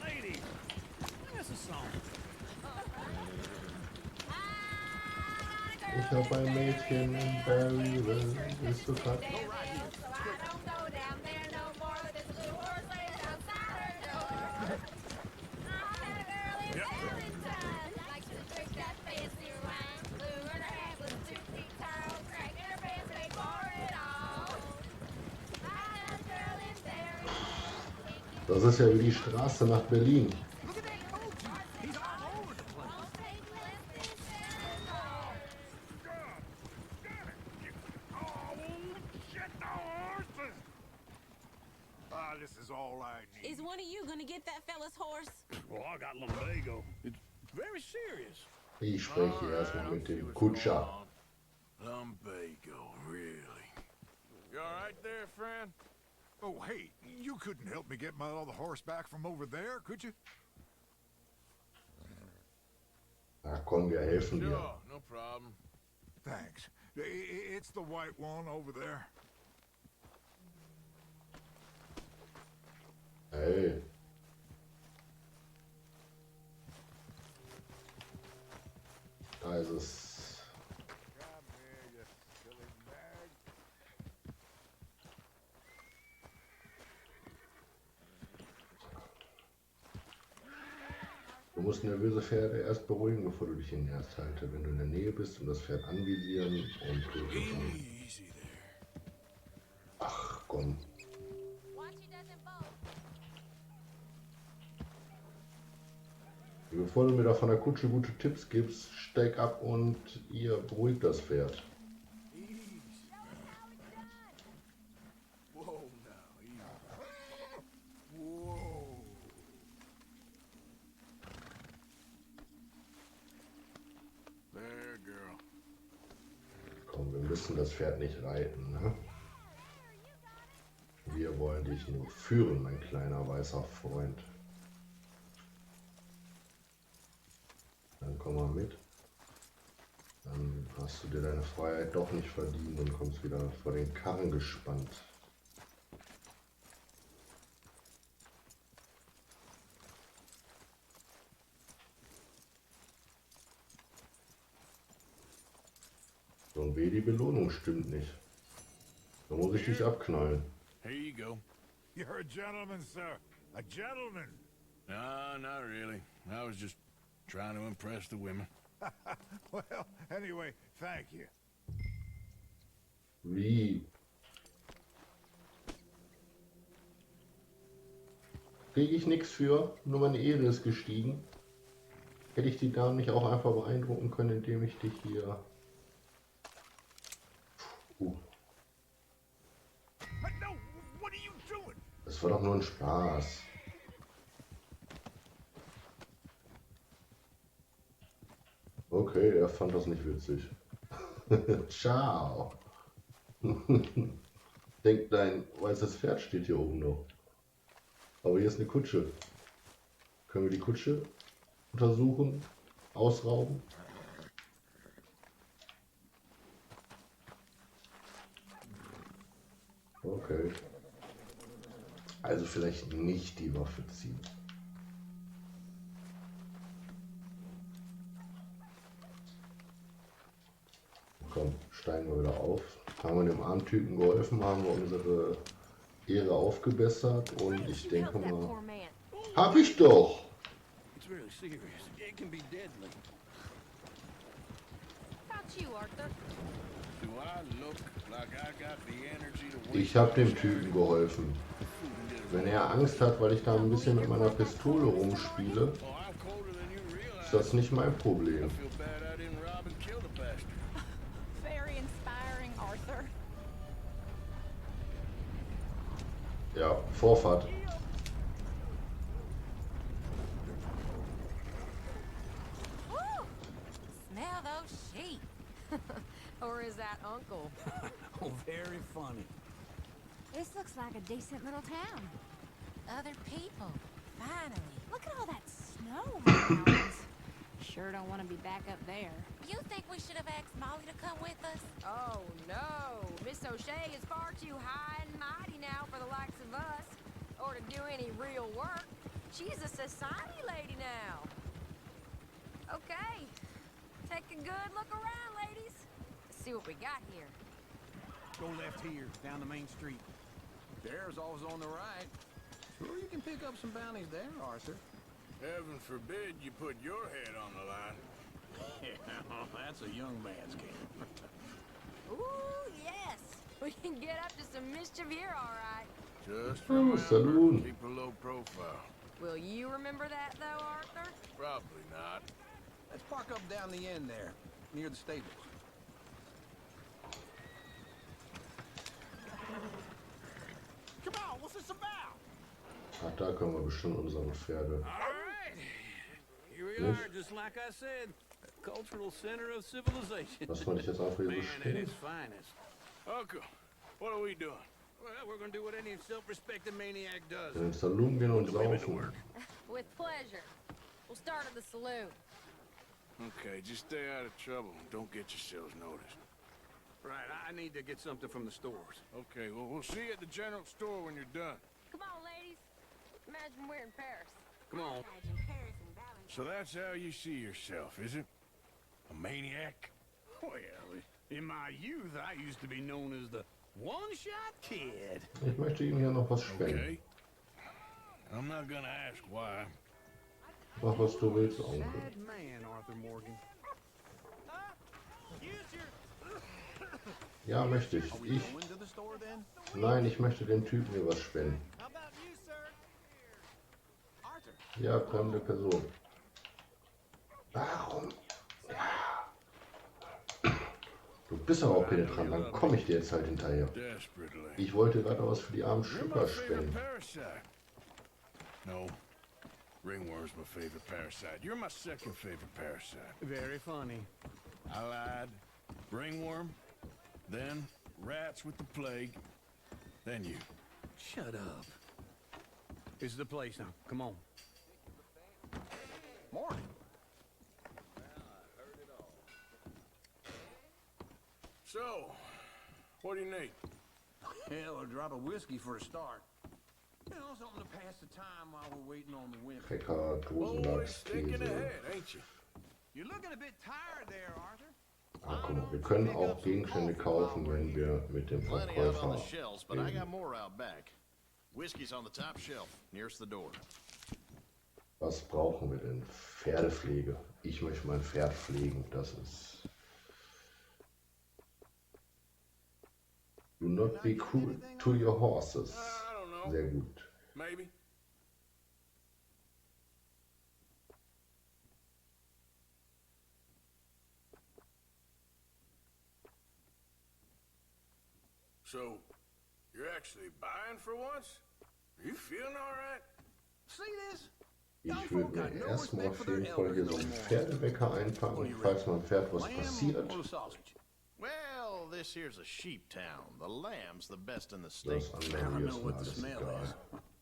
Ladies, sing us a song.
Ich hab ein Mädchen in Berryville. Bist du grad? Das ist ja wie die Straße nach Berlin.
This is all I need.
Is one of you gonna get that fella's horse?
Well, I got lumbago. It's very serious.
Ich spreche erstmal mit dem Kutscher.
Lumbago, really? You all right there, friend?
Oh, hey, you couldn't help me get my other horse back from over there, could you?
Ach komm, wir helfen dir.
Sure, no problem.
Thanks. It's the white one over there.
Hey. Da ist es. Du musst nervöse Pferde erst beruhigen, bevor du dich ihnen erst halte. Wenn du in der Nähe bist und das Pferd anvisieren und prüfen. Ach komm. Bevor du mir da von der Kutsche gute Tipps gibst, steig ab und ihr beruhigt das Pferd. Komm, wir müssen das Pferd nicht reiten, ne? Wir wollen dich nur führen, mein kleiner weißer Freund. Dann komm mal mit. Dann hast du dir deine Freiheit doch nicht verdient und kommst wieder vor den Karren gespannt. So, und weh, die Belohnung stimmt nicht. Da muss ich dich abknallen.
Here you go. You're a gentleman, sir. A gentleman. No, not really. I was just trying to impress the women. Well, anyway, thank you.
Wie? Kriege ich nichts für? Nur meine Ehre ist gestiegen. Hätte ich die Damen nicht auch einfach beeindrucken können, indem ich dich hier... Das war doch nur ein Spaß. Okay, er fand das nicht witzig. Ciao. Denk, dein weißes Pferd steht hier oben noch. Aber hier ist eine Kutsche. Können wir die Kutsche untersuchen? Ausrauben? Okay. Also vielleicht nicht die Waffe ziehen. Komm, steigen wir wieder auf. Haben wir dem armen Typen geholfen, haben wir unsere Ehre aufgebessert und ich denke mal... Hab ich doch! Ich habe dem Typen geholfen. Wenn er Angst hat, weil ich da ein bisschen mit meiner Pistole rumspiele, ist das nicht mein Problem. Ja, Vorfahrt.
Smell those sheep. Or is that Uncle?
Oh, very funny.
This looks like a decent little town.
Other people. Finally.
Look at all that snow in the mountains. Sure don't want to be back up there.
You think we should have asked Molly to come with us?
Oh, no. Miss O'Shea is far too high and mighty now for the likes of us. Or to do any real work. She's a society lady now. Okay. Take a good look around, ladies. Let's see what we got here.
Go left here, down the main street.
There's always on the right. Sure you can pick up some bounties there, Arthur.
Heaven forbid you put your head on the line.
Yeah, that's a young man's game.
Ooh, yes. We can get up to some mischief here, all right.
Just
saloon.
remember, keep a low profile.
Will you remember that, though, Arthur?
Probably not.
Let's park up down the end there, near the stables.
Come on, what's this about?
Ach, da können wir bestimmt unsere Pferde.
Here we are, just like I said, a cultural center of civilization.
Lass mal dich jetzt einfach hier so
Man at
stehen.
its finest.
Uncle, what are we doing?
Well, we're gonna do what any self-respecting maniac does.
In den Saloon gehen und saufen.
With pleasure. We'll start at the saloon.
Okay, just stay out of trouble and don't get yourselves noticed.
Right, I need to get something from the stores.
Okay, well, we'll see you at the general store when you're done.
Come on, ladies. Imagine we're in Paris.
Come on.
So that's how you see yourself, is it? A maniac?
Well, in my youth, I used to be known as the one-shot kid.
Ich möchte ihm hier noch was spenden.
Okay. I'm not gonna ask why.
Mach was du willst, Onkel.
Sad man, Arthur Morgan.
Ja, möchte ich. Nein, ich möchte dem Typen hier was spenden. Ja, fremde Person. bist aber auch penetrant, dann komme ich dir jetzt halt hinterher. Ich wollte gerade was für die armen Schlucker spenden.
No, ringworm's my favorite parasite. You're my second favorite parasite.
Very funny.
I lied. Ringworm, then rats with the plague, then you.
Shut up. This is the place now. Come on.
Morning. So, what do you need?
Hell, a drop of whiskey for a start. You know, something to pass the time while we're waiting on the women.
Cracker, Dosenlachs,
Thinking
Käse.
ahead, ain't you?
You're looking a bit tired there, Arthur.
Ah, guck mal, wir können auch Gegenstände kaufen, wenn wir mit dem
Plenty out on the
Verkäufer
shelves, but I got
reden.
more out back. Whiskey's on the top shelf, nearest the door.
Was brauchen wir denn? Pferdepflege. Ich möchte mein Pferd pflegen, das ist... Do not be cruel to your horses. Sehr gut.
Maybe. So, you're actually buying for once? Are you feeling all right?
See this?
Ich würde mir erstmal auf jeden Fall hier so einen Pferdewecker einpacken, falls mein Pferd was passiert.
Well, this here's a sheep town. The lamb's the best in the
Das
state.
andere hier ist mir alles egal.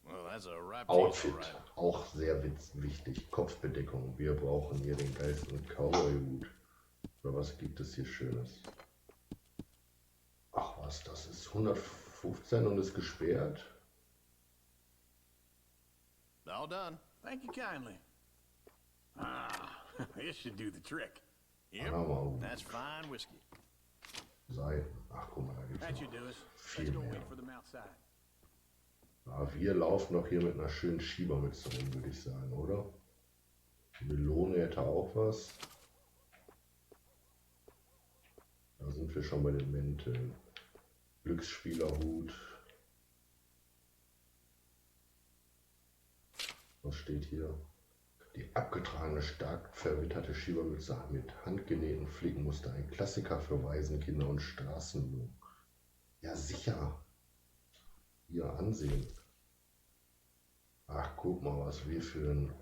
Well, that's a ripe
Outfit, auch sehr wichtig. Kopfbedeckung. Wir brauchen hier den geilsten Cowboy-Hut. Oder was gibt es hier Schönes? Ach was, das ist 115 und ist gesperrt.
All done.
Thank you kindly. Ah, this should do the trick.
Yep,
Oh.
that's fine whiskey.
Seiten. Ach guck mal, da gibt
That
es
should do
noch
us.
viel
Let's go
mehr.
wait for them outside.
Ja, wir laufen doch hier mit einer schönen Schiebermütze rum, würde ich sagen, oder? Die Melone hätte auch was. Da sind wir schon bei den Mänteln. Glücksspielerhut. Was steht hier? Die abgetragene, stark verwitterte Schiebermütze mit handgenähten Flickenmuster. Ein Klassiker für Waisenkinder und Straßenjungen. Ja, sicher. Hier ansehen. Ach, guck mal, was wir für ein...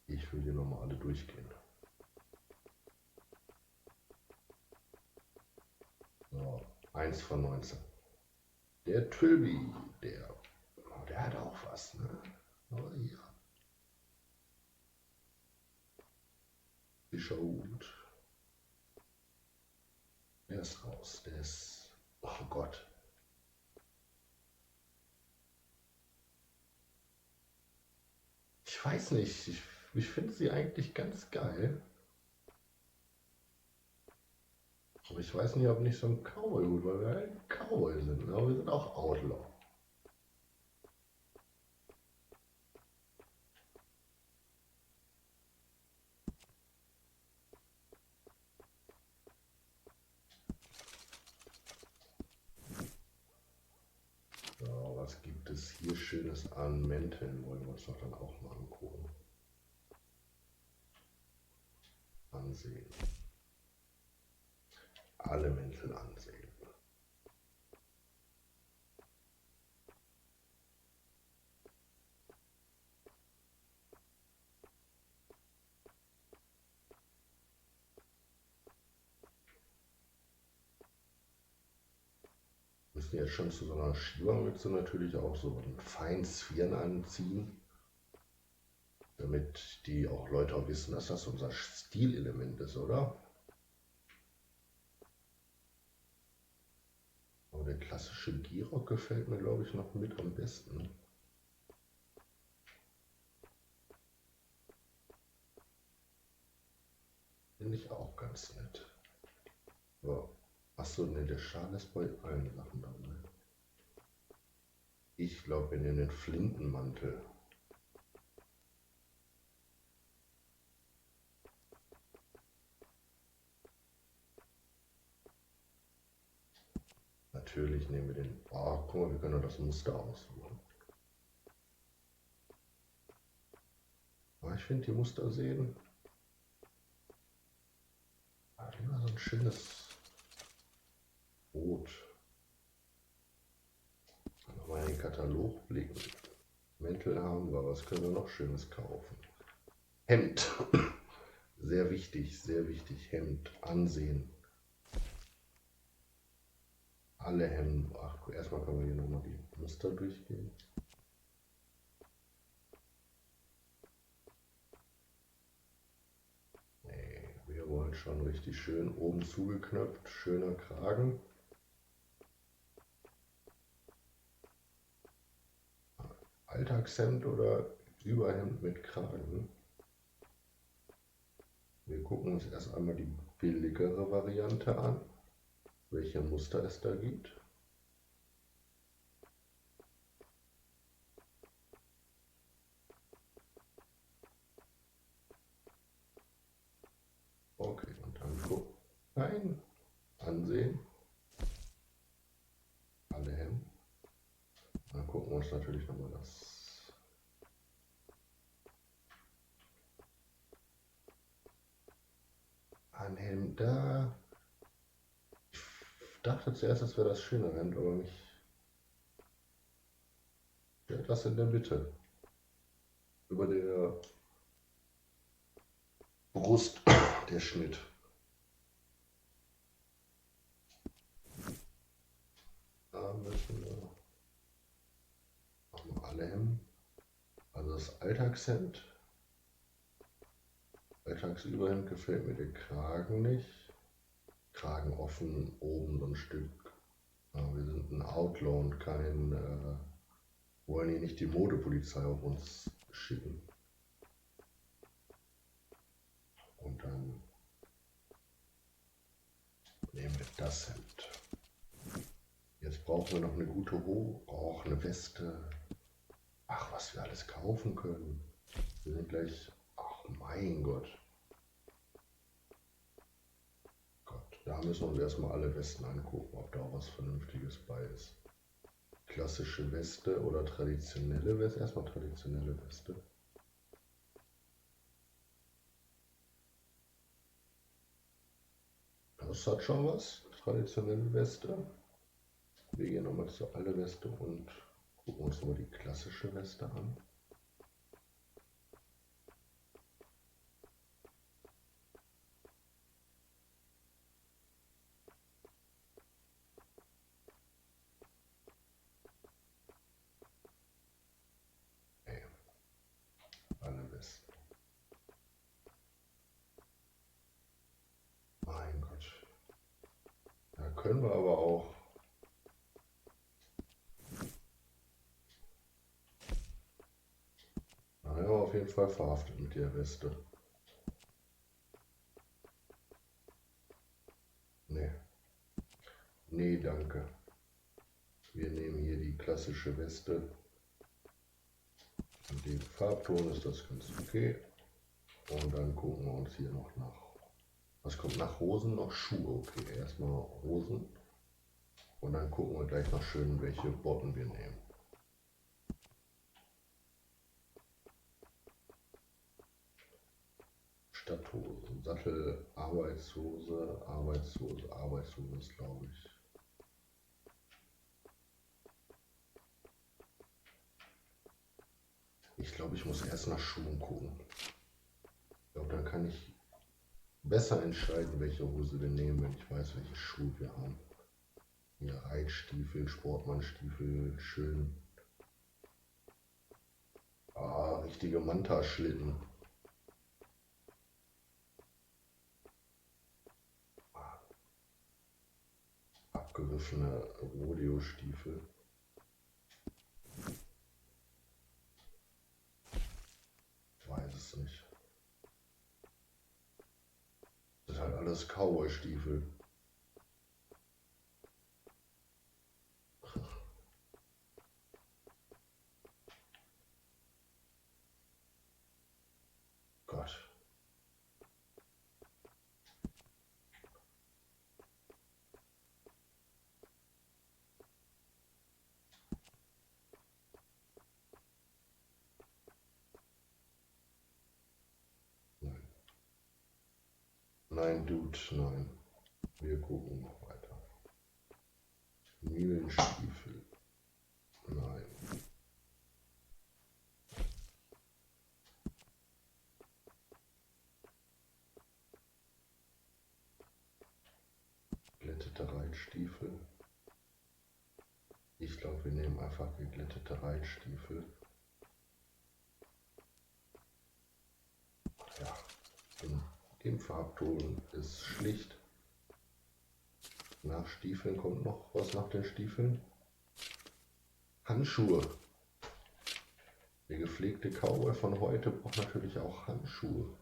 Ich will hier nochmal alle durchgehen. So, 1 von 19. Der Trilby, der hat auch was, ne? Aber hier. Fischerhut. Der ist raus, der ist... Oh Gott. Ich weiß nicht, ich finde sie eigentlich ganz geil. Aber ich weiß nicht, ob nicht so ein Cowboy-Hut, weil wir halt Cowboy sind, ne? Aber wir sind auch Outlaw. So, was gibt es hier Schönes an Mänteln? Wollen wir uns doch dann auch mal angucken. Ansehen. Alle Mäntel ansehen. Müssen jetzt schon zu so einer Schiebermütze natürlich auch so einen feinen Zwirn anziehen, damit die auch Leute auch wissen, dass das unser Stilelement ist, oder? Aber der klassische Gehrock gefällt mir, glaube ich, noch mit am besten. Finde ich auch ganz nett. So. Achso, ne, der Schal ist bei allen Sachen dabei. Ich glaube, wir nehmen den Flintenmantel. Natürlich nehmen wir den... Oh, guck mal, wir können doch das Muster aussuchen. Ich finde die Muster sehen. Immer so ein schönes Rot. Mal in den Katalog blicken. Mäntel haben wir, was können wir noch Schönes kaufen? Hemd. Sehr wichtig, Hemd. Ansehen. Alle Hemden. Ach, erstmal können wir hier nochmal die Muster durchgehen. Nee, wir wollen schon richtig schön oben zugeknöpft, schöner Kragen. Alltagshemd oder Überhemd mit Kragen. Wir gucken uns erst einmal die billigere Variante an, welche Muster es da gibt. Okay, und dann gucken. Nein, ansehen. Alle Hemden. Dann gucken wir uns natürlich nochmal das Hemd da. Ich dachte zuerst, das wäre das schöne Hemd, aber mich stört das in der Mitte. Über der Brust der Schnitt. Da müssen wir alle Hemden. Also das Alltagshemd. Alltagsüberhemd gefällt mir der Kragen nicht. Kragen offen, oben so ein Stück. Ja, wir sind ein Outlaw und wollen hier nicht die Modepolizei auf uns schicken. Und dann nehmen wir das Hemd. Jetzt brauchen wir noch eine gute Hose, auch eine Weste. Ach, was wir alles kaufen können. Wir sind gleich, ach mein Gott. Da müssen wir uns erstmal alle Westen angucken, ob da auch was Vernünftiges bei ist. Klassische Weste oder traditionelle Weste. Erstmal traditionelle Weste. Das hat schon was. Traditionelle Weste. Wir gehen nochmal zu alle Weste und gucken uns mal die klassische Weste an. Alle Westen. Mein Gott. Da können wir aber auch auf jeden Fall verhaftet mit der Weste. Nee. Nee, danke. Wir nehmen hier die klassische Weste. In dem Farbton ist das ganz okay. Und dann gucken wir uns hier noch nach. Was kommt nach Hosen? Noch Schuhe. Okay, erstmal Hosen. Und dann gucken wir gleich noch schön, welche Botten wir nehmen. Stadthose, Sattel, Arbeitshose, Arbeitshose ist, glaube ich. Ich glaube, ich muss erst nach Schuhen gucken. Ich glaube, dann kann ich besser entscheiden, welche Hose wir nehmen, wenn ich weiß, welche Schuhe wir haben. Hier Reitstiefel, Sportmannstiefel, schön. Ah, richtige Manta-Schlitten. Abgeriffene Rodeo-Stiefel. Ich weiß es nicht. Das sind halt alles Cowboy-Stiefel. Gott. Nein, Dude, nein. Wir gucken noch weiter. Mühlenstiefel. Nein. Geglättete Reitstiefel. Ich glaube, wir nehmen einfach geglättete Reitstiefel. Ja, in dem Farbton ist schlicht. Nach Stiefeln kommt noch was nach den Stiefeln. Handschuhe. Der gepflegte Cowboy von heute braucht natürlich auch Handschuhe.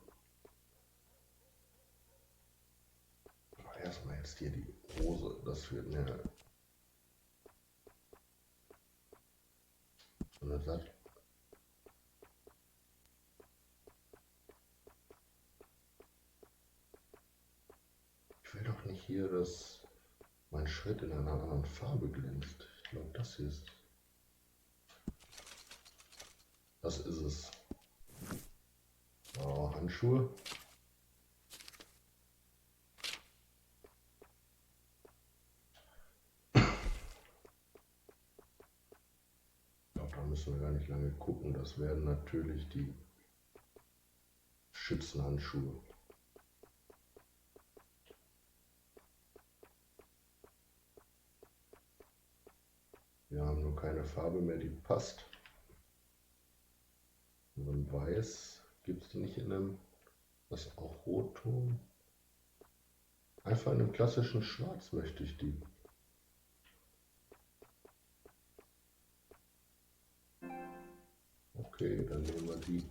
Aber erstmal jetzt hier die Hose. Das wird eine Satt. Ich will doch nicht hier, dass mein Schritt in einer anderen Farbe glänzt. Ich glaube, das hier ist. Das ist es. Oh, Handschuhe. Ich glaube, da müssen wir gar nicht lange gucken. Das werden natürlich die Schützenhandschuhe. Wir haben nur keine Farbe mehr, die passt. So ein Weiß gibt es die nicht in einem, das ist auch Rotton. Einfach in einem klassischen Schwarz möchte ich die. Okay, dann nehmen wir die.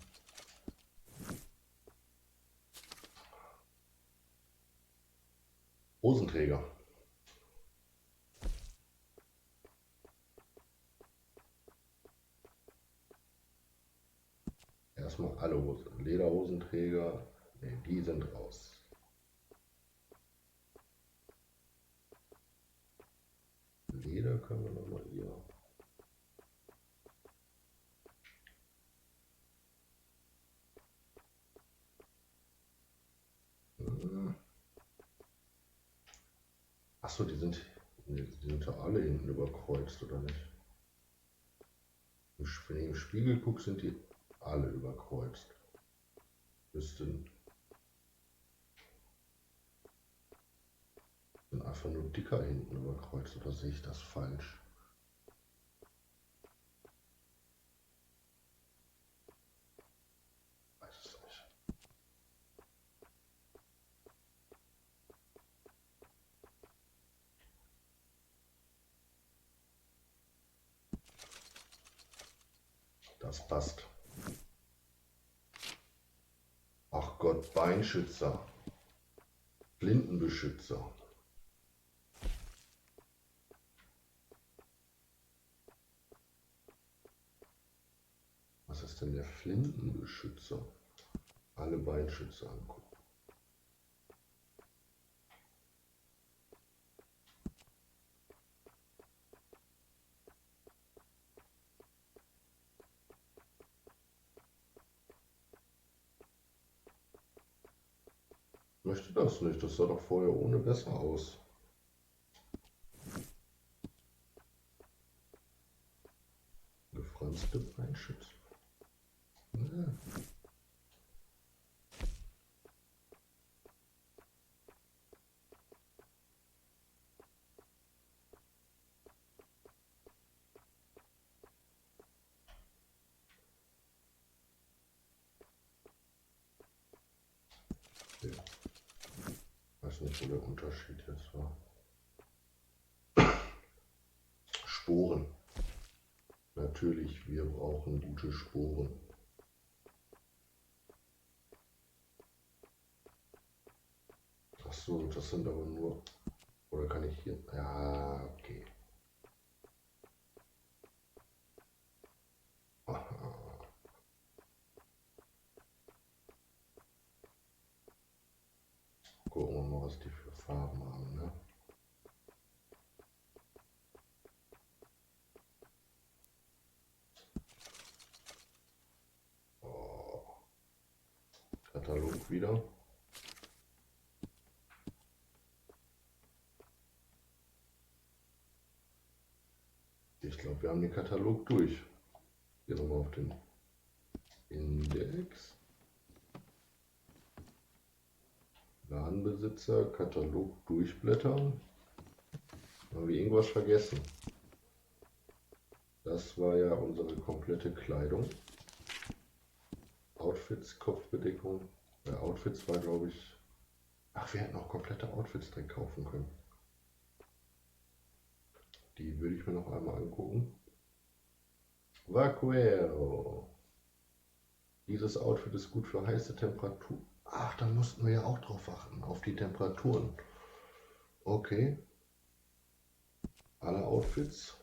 Hosenträger. Erstmal alle Hosen. Lederhosenträger, ne, die sind raus. Leder können wir nochmal hier. Achso, die sind ja alle hinten überkreuzt, oder nicht? Wenn ich im Spiegel gucke, sind die alle überkreuzt. Sind einfach nur dicker hinten überkreuzt, oder sehe ich das falsch? Weiß es nicht. Das passt. Ach Gott, Beinschützer, Blindenbeschützer. Was ist denn der Flintenbeschützer? Alle Beinschützer angucken. Ich möchte das nicht, das sah doch vorher ohne besser aus. Gefranste Beinschützer. Ja. Ich weiß nicht, wo der Unterschied jetzt war. Sporen. Natürlich, wir brauchen gute Sporen. Ach so, das sind aber nur... Oder kann ich hier... Ja, okay. Aha. Gucken wir mal, was die für Farben haben, ne? Oh. Katalog wieder. Ich glaube, wir haben den Katalog durch. Hier nochmal auf den Index. Ladenbesitzer, Katalog durchblättern. Haben wir irgendwas vergessen? Das war ja unsere komplette Kleidung. Outfits, Kopfbedeckung. Outfits war, glaube ich... Ach, wir hätten auch komplette Outfits direkt kaufen können. Die würde ich mir noch einmal angucken. Vaquero. Dieses Outfit ist gut für heiße Temperaturen. Ach, da mussten wir ja auch drauf achten, auf die Temperaturen. Okay. Alle Outfits.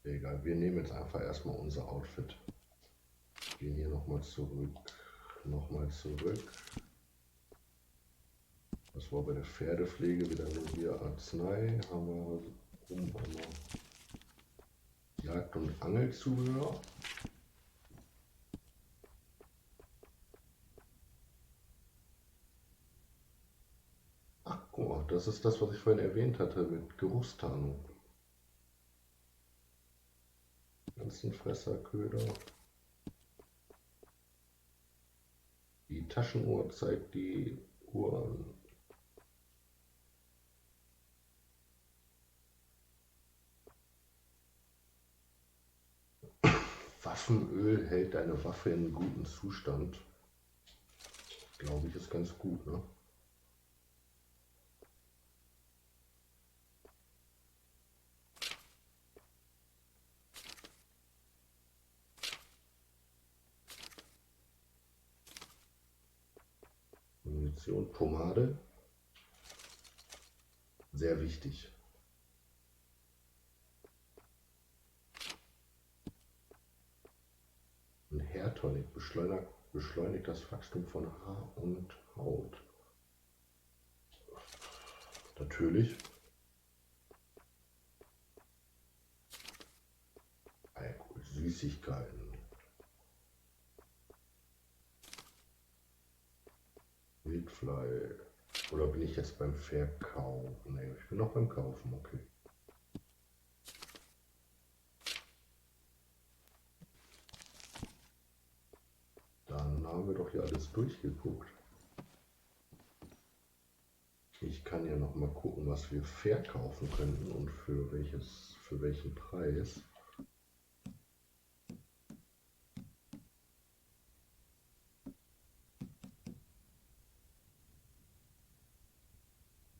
Egal, wir nehmen jetzt einfach erstmal unser Outfit. Gehen hier nochmal zurück. Das war bei der Pferdepflege wieder nur hier Arznei. Haben wir einmal Jagd- und Angelzubehör. Ach, guck mal, das ist das, was ich vorhin erwähnt hatte mit Geruchstarnung. Pflanzenfresser, Köder. Die Taschenuhr zeigt die Uhr an. Waffenöl hält deine Waffe in gutem Zustand. Glaube ich, ist ganz gut, ne? Munition, Pomade. Sehr wichtig. Ein Hairtonic beschleunigt das Wachstum von Haar und Haut. Natürlich. Alkohol, Süßigkeiten. Wildfleisch. Oder bin ich jetzt beim Verkauf? Ne, ich bin noch beim Kaufen, okay. Dann haben wir doch hier alles durchgeguckt. Ich kann ja noch mal gucken, was wir verkaufen könnten und für welchen Preis.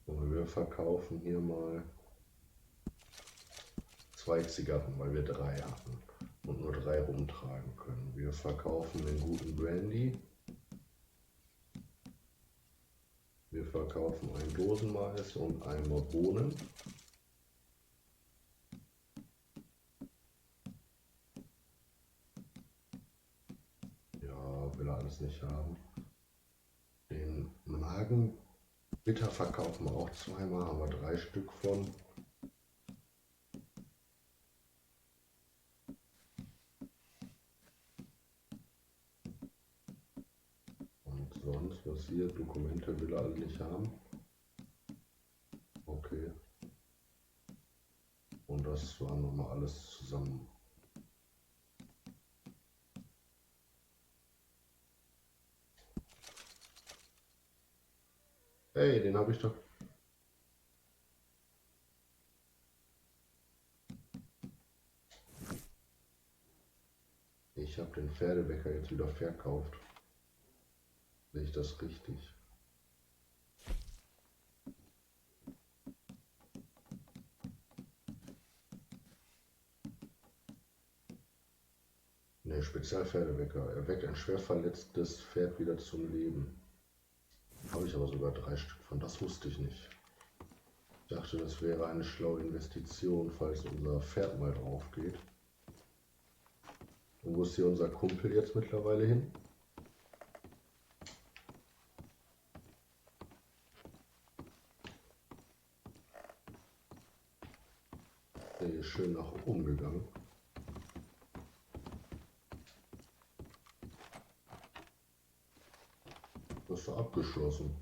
Und wir verkaufen hier mal 2 Zigarren, weil wir 3 hatten und nur 3 rumtragen können. Wir verkaufen den guten Brandy. Wir verkaufen ein Dosenmais und einmal Bohnen. Ja, will er alles nicht haben. Den Magenbitter verkaufen wir auch zweimal, haben wir 3 Stück von. Sonst, was hier, Dokumente will er alle nicht haben. Okay. Und das war nochmal alles zusammen. Hey, den habe ich doch. Ich habe den Pferdewecker jetzt wieder verkauft. Sehe ich das richtig? Ne, Spezialpferdewecker. Er weckt ein schwer verletztes Pferd wieder zum Leben. Habe ich aber sogar 3 Stück von. Das wusste ich nicht. Ich dachte, das wäre eine schlaue Investition, falls unser Pferd mal drauf geht. Und wo ist hier unser Kumpel jetzt mittlerweile hin? Der ist schön nach oben gegangen. Das ist abgeschlossen.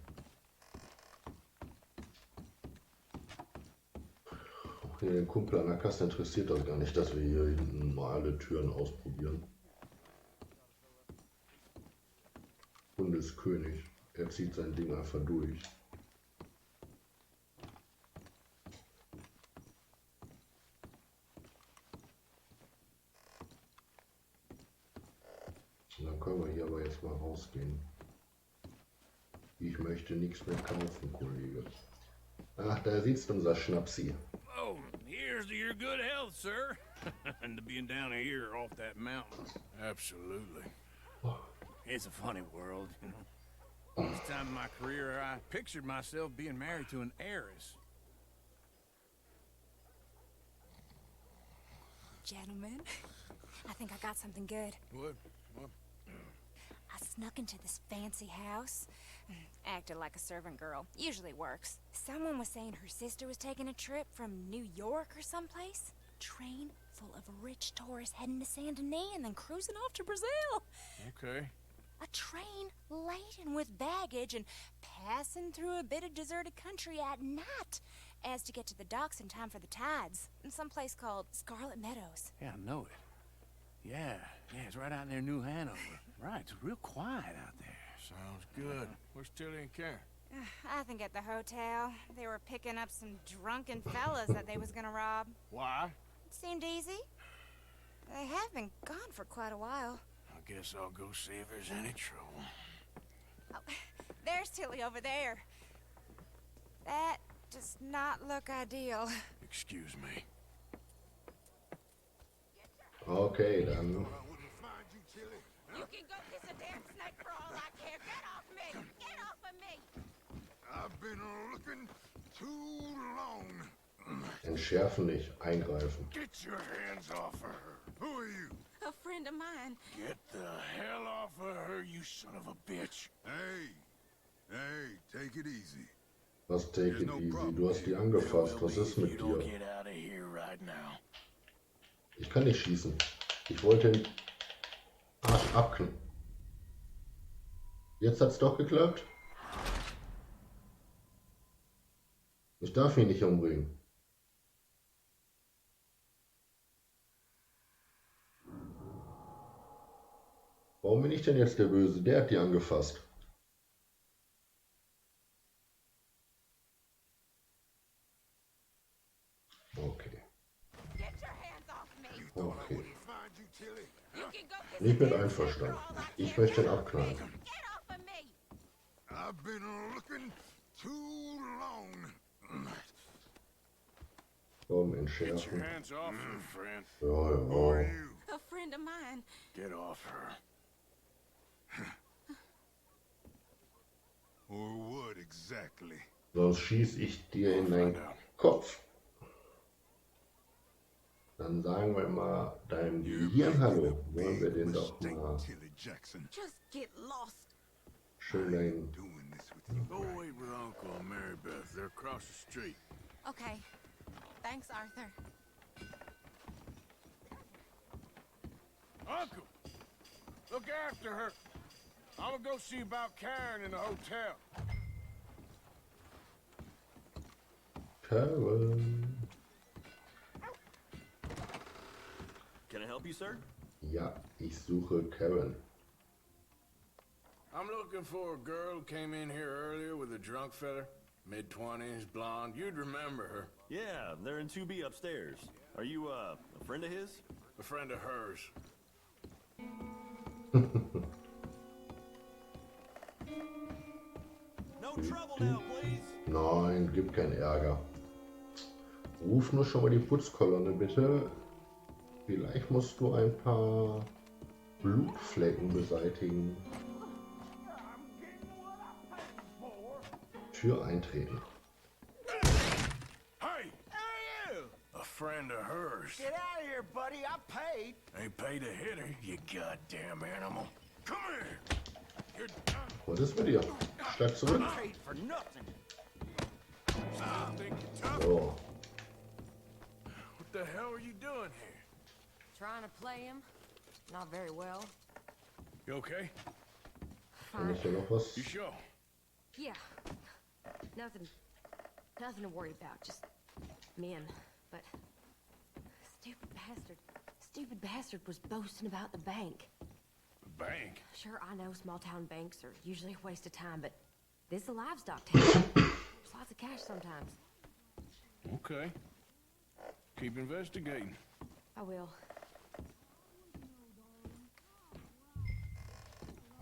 Auch hier den Kumpel an der Kasse interessiert das gar nicht, dass wir hier hinten mal alle Türen ausprobieren. Bundeskönig. Er zieht sein Ding einfach durch. Und dann können wir hier aber jetzt mal rausgehen. Ich möchte nichts mehr kaufen, Kollege. Ach, da sitzt unser Schnapsi.
Oh, here's to your good health, sir. And to being down here off that mountain. Absolutely. It's a funny world, you know. This time in my career, I pictured myself being married to an heiress.
Gentlemen, I think I got something good.
What?
I snuck into this fancy house, acted like a servant girl. Usually works. Someone was saying her sister was taking a trip from New York or someplace. Train full of rich tourists heading to Saint Denis and then cruising off to Brazil.
Okay.
A train laden with baggage and passing through a bit of deserted country at night as to get to the docks in time for the tides in some place called Scarlet Meadows.
Yeah, I know it. Yeah, it's right out near New Hanover. Right, it's real quiet out there. Sounds good. Where's Tilly and Karen?
I think at the hotel. They were picking up some drunken fellas that they was gonna rob.
Why?
It seemed easy. They have been gone for quite a while.
I guess I'll go see if there's any trouble.
Oh, there's Tilly over there. That does not look ideal.
Excuse me.
Okay, dann.
You can go kiss a damn snake for all I care. Get off me! Get off of me!
I've been looking too long.
Entschärfen nicht, eingreifen.
Get your hands off of her.
Who are you?
A friend of mine.
Get the hell off of her, you son of a bitch.
Hey, take it easy.
Was take it easy? Du hast die angefasst. Was ist mit dir?
Get out of here right now.
Ich kann nicht schießen. Ich wollte den Arsch abknallen. Jetzt hat's doch geklappt. Ich darf ihn nicht umbringen. Warum bin ich denn jetzt der Böse? Der hat die angefasst. Okay. Okay. Nicht mit einverstanden. Ich möchte ihn abknallen.
I've been looking too long.
Komm, entschärfen.
Get your hands off her, friend.
Ja.
A friend of mine.
Get off her.
Or what exactly?
Sonst schieß ich dir in den Kopf. Dann sagen wir mal deinem Gehirn Hallo. Wollen wir den doch mal schön dein...
Go wait with Uncle and Mary Beth. They're across the street.
Okay. Thanks, Arthur.
Uncle! Look after her. I'm gonna go see about Karen in the hotel.
Karen.
Can I help you, sir?
Ja, ich suche Karen.
I'm looking for a girl who came in here earlier with a drunk fella. Mid-20s, blonde. You'd remember her.
Yeah, they're in 2B upstairs. Are you, a friend of his?
A friend of hers.
No trouble now, please.
Nein, gib keinen Ärger. Ruf nur schon mal die Putzkolonne, bitte. Vielleicht musst du ein paar Blutflecken beseitigen. Tür eintreten.
Hey! Hey, you! A friend of hers.
Get out of here, buddy. I paid.
Ain't paid to hit her, you goddamn animal. Come here! You're done.
Was ist mit dir? Schlag zurück.
Paid for nothing.
Think you're tough?
So.
What the hell are you doing here?
Trying to play him. Not very well.
You okay?
Kann ich hier noch was?
You sure?
Yeah. Nothing to worry about. Just men. But stupid bastard was boasting about the bank.
The bank?
Sure, I know small town banks are usually a waste of time, but this is a livestock town. There's lots of cash sometimes.
Okay. Keep investigating.
I will.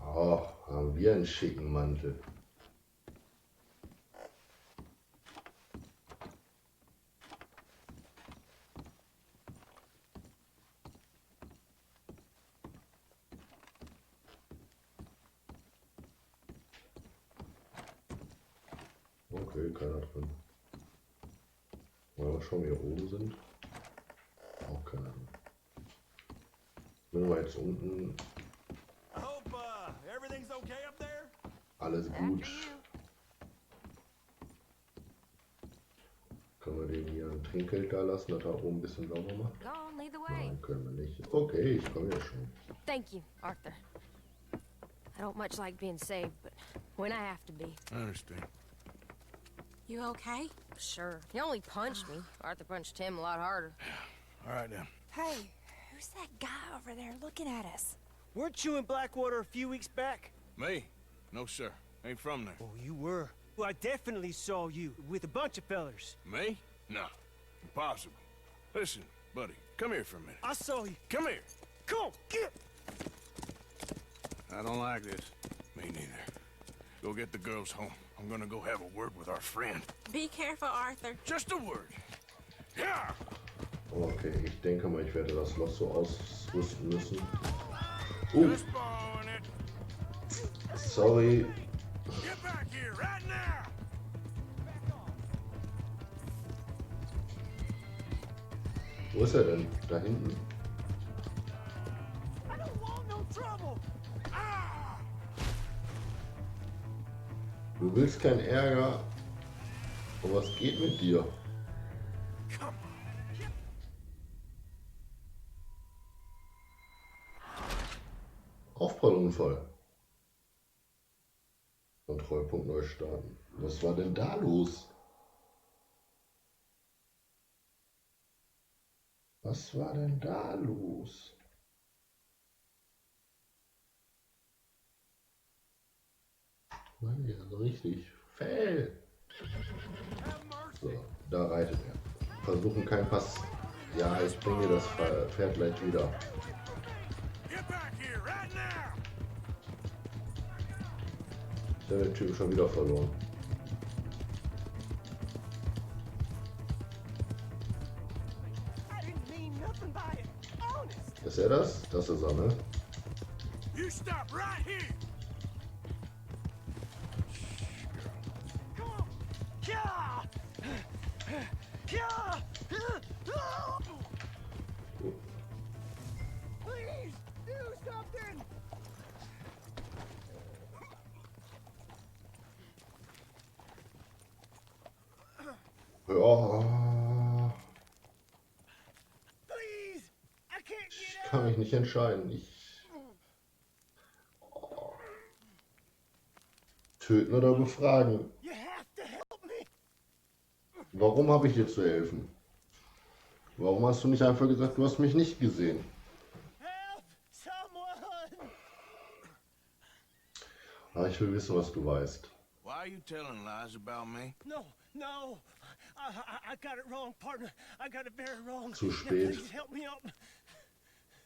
Oh, haben wir einen schicken Mantel. Okay, keiner drin. Wollen wir schon hier oben sind? Auch keiner drin. Wenn wir jetzt unten.
I hope everything's okay up there.
Alles gut. Können wir den hier ein Trinkgeld da lassen, dass er oben ein bisschen sauber macht?
Go on, lead the way.
Nein, können wir nicht. Okay, ich komme ja schon.
Thank you, Arthur. I don't much like being saved, but when I have to be.
I understand.
You okay?
Sure. He only punched me. Arthur punched him a lot harder.
All right, then.
Hey, who's that guy over there looking at us?
Weren't you in Blackwater a few weeks back?
Me? No, sir. Ain't from there.
Oh, you were. Well, I definitely saw you with a bunch of fellers.
Me? No. Impossible. Listen, buddy, come here for a minute.
I saw you.
Come here.
Come on, get!
I don't like this. Me neither. Go get the girls home. I'm gonna go have a word with our friend.
Be careful, Arthur.
Just a word. Yeah.
Okay, ich denke mal, ich werde das Loch so ausrüsten müssen.
Just borrowing it.
Sorry.
Get back here right now.
Wo ist er denn? Da hinten.
I don't want no trouble.
Du willst keinen Ärger. Aber was geht mit dir? Aufprallunfall. Kontrollpunkt neu starten. Was war denn da los? Was war denn da los? Mann, ja, so richtig. Fell. So, da reitet er. Versuchen kein Pass. Ja, ich bringe das Pferd gleich wieder. Ich habe den Typen schon wieder verloren. Ist er das? Das ist er, ne?
You stop right here.
Please, do something.
Ja.
Please, I can't get
Ich kann mich nicht entscheiden. Töten oder befragen.
You have to help me.
Warum habe ich dir zu helfen? Warum hast du nicht einfach gesagt, du hast mich nicht gesehen?
Help someone.
Aber ich will wissen, was du weißt.
Why are you telling lies about me?
No. I got it wrong, partner. I got it very wrong.
Zu
Now,
spät.
please help me up.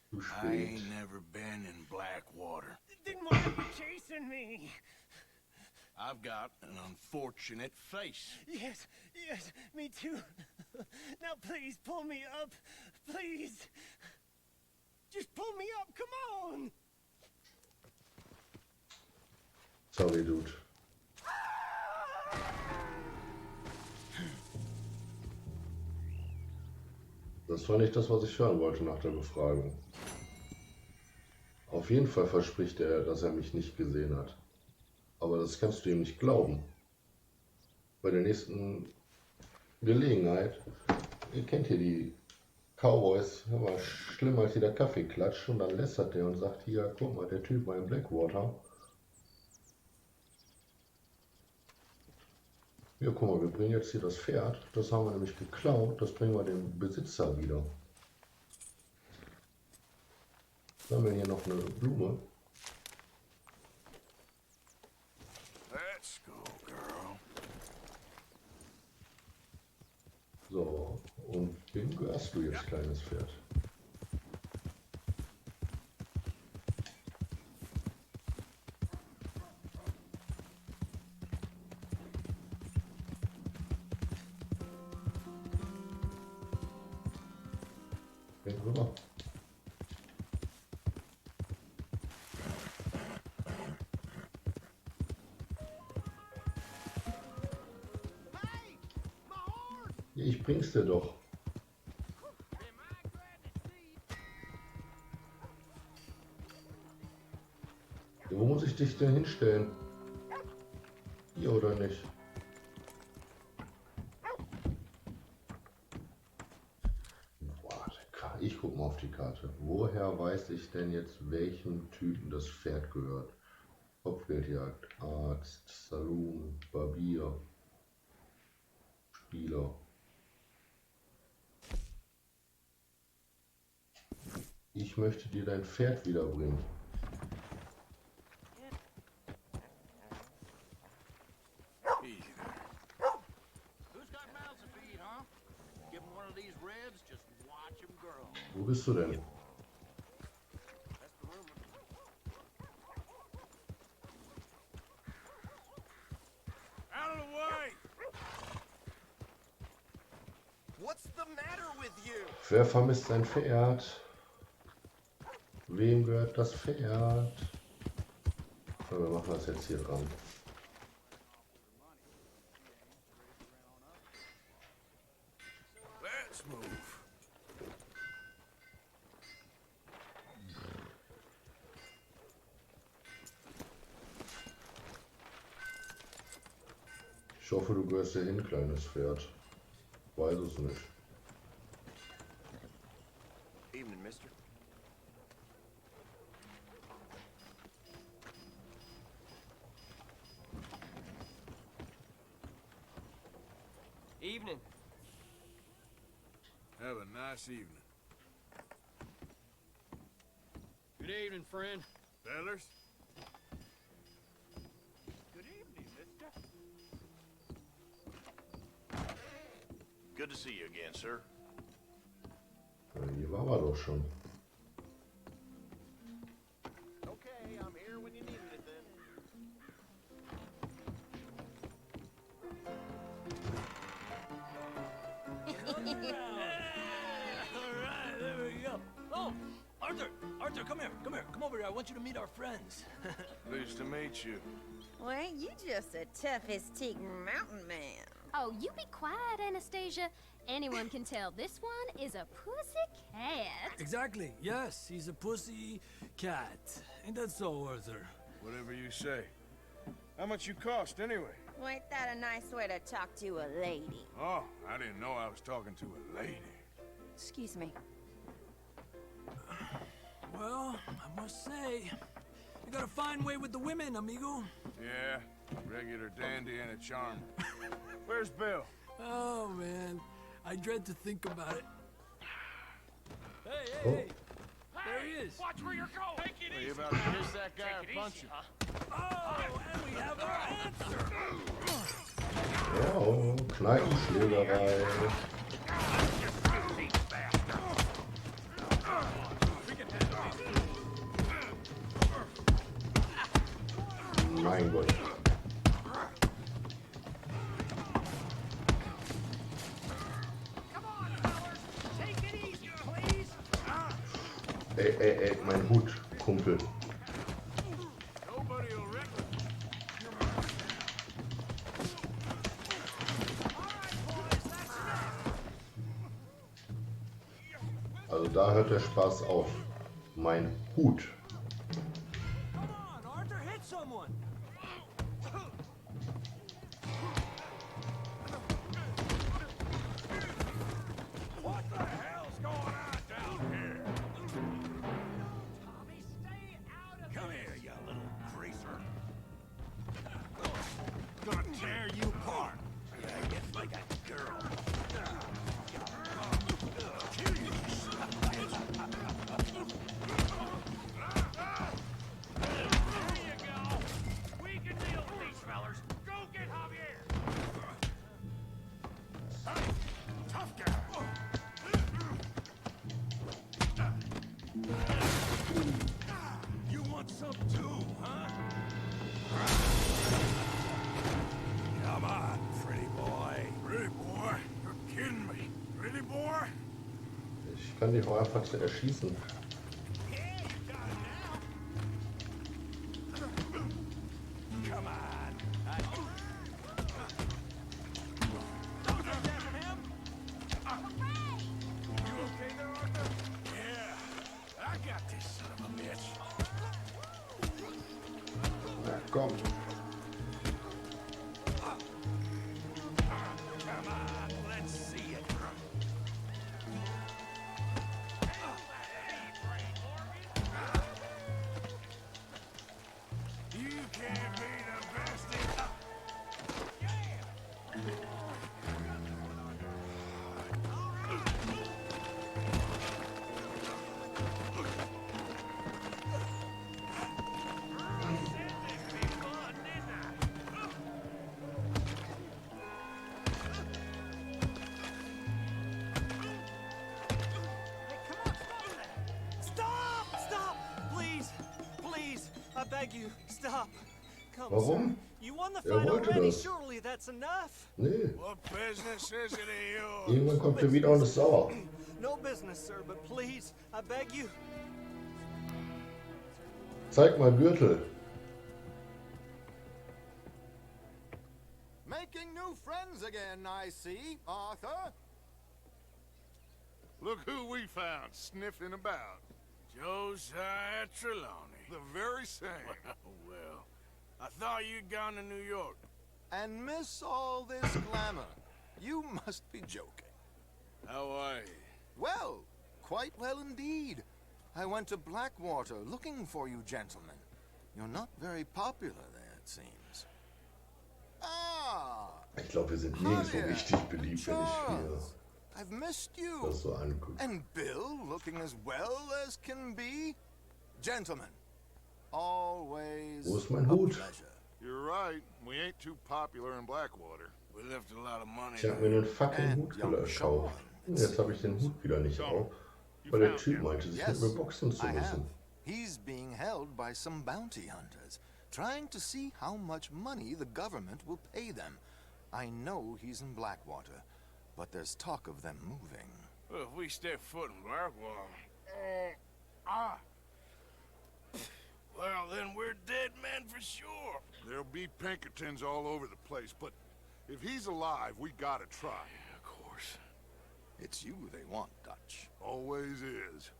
Zu
I
spät.
ain't never been in Blackwater.
Then why are you chasing me?
I've got an unfortunate face.
Yes, me too. Now please pull me up. Please. Just pull me up, come on.
Sorry, Dude. Das war nicht das, was ich hören wollte nach der Befragung. Auf jeden Fall verspricht er, dass er mich nicht gesehen hat. Aber das kannst du ihm nicht glauben. Bei der nächsten Gelegenheit, ihr kennt hier die Cowboy ist immer schlimmer als jeder Kaffeeklatsch und dann lästert der und sagt, hier, guck mal, der Typ war in Blackwater. Ja, guck mal, wir bringen jetzt hier das Pferd, das haben wir nämlich geklaut, das bringen wir dem Besitzer wieder. Dann haben wir hier noch eine Blume.
Let's go, girl.
So, und wem gehörst du jetzt, kleines Pferd? Geh rüber. Ich bring's dir doch. Ja, wo muss ich dich denn hinstellen? Hier oder nicht? Warte, ich guck mal auf die Karte. Woher weiß ich denn jetzt, welchem Typen das Pferd gehört? Kopfgeldjagd, Arzt, Saloon, Barbier, Spieler. Ich möchte dir dein Pferd wiederbringen. Wo bist du denn?
Out of the way!
What's the matter with you?
Wer vermisst sein Pferd? Wem gehört das Pferd? Ja, wir machen das jetzt hier dran.
Let's move.
Ich hoffe, du gehörst hier hin, kleines Pferd. Weiß es nicht.
Evening, mister.
Evening.
Have a nice evening.
Good evening, friend.
Fellas?
Good evening, mister. Good to see you again, sir.
Ja, hier waren wir doch schon.
Okay, I'm here when you need anything.
Alright, there we go. Oh, Arthur! Arthur, come here. Come here. Come over here. I want you to meet our friends.
Pleased to meet you.
Well, ain't you just a tough-as-teak mountain man?
Oh, you be quiet, Anastasia. Anyone can tell this one is a pussy cat.
Exactly. Yes, he's a pussy cat. Ain't that so, Arthur?
Whatever you say. How much you cost, anyway?
Well, ain't that a nice way to talk to a lady?
Oh, I didn't know I was talking to a lady.
Excuse me.
Well, I must say, you got a fine way with the women, amigo.
Yeah, regular dandy and a charm. Where's Bill?
Oh, man. I dread to think about it. Hey, hey,
Oh.
hey! There he is!
Watch where you're going! Take it
Are
easy!
you about to kiss that guy or punch him?
Oh, and we have our answer!
Ja, Kneipenschlägerei. Mein Gott. Ey, mein Hut, Kumpel. Also da hört der Spaß auf. Mein Hut.
Come on, Arthur, hit someone!
What the hell's going Really, boy?
Ich kann dich auch einfach zu erschießen.
Come on. You okay there, Arthur? Yeah, I got this son of a bitch.
Na komm.
Come on, let's see it. You can't be the best in...
Stop! Please! Please! I beg you, stop! Come,
Warum?
sir. You won the
Er
fight
wollte
already.
das.
Surely that's enough.
Nee.
What business is it of yours?
Irgendwann kommt er wieder und ist sauer.
No business, sir, but please, I beg you.
Zeig mal Gürtel.
Making new friends again, I see, Arthur.
Look who we found sniffing about.
Josiah Trelawney.
The very same.
Well, I thought you'd gone to New York.
And miss all this glamour. You must be joking.
How are you?
Well, quite well indeed. I went to Blackwater looking for you gentlemen. You're not very popular there, it seems. Ah!
Ich glaube, wir sind nirgendwo richtig beliebt, wenn ich
Charles, I've missed you.
das so angucke.
And Bill looking as well as can be. Gentlemen, always
Wo ist mein
a
Hut?
pleasure.
You're right. We ain't too popular in Blackwater.
We left a lot of money.
Ich habe mir einen fucking Hut gekauft. Und jetzt habe ich den Hut wieder nicht auf, weil der Typ meinte, sich mit mir boxen zu
I have.
müssen.
He's being held by some bounty hunters, trying to see how much money the government will pay them. I know he's in Blackwater, but there's talk of them moving.
Well, if we step foot in Blackwater... Well, then we're dead men for sure.
There'll be Pinkertons all over the place, but if he's alive, we gotta try.
Yeah, of course.
It's you they want, Dutch.
Always is.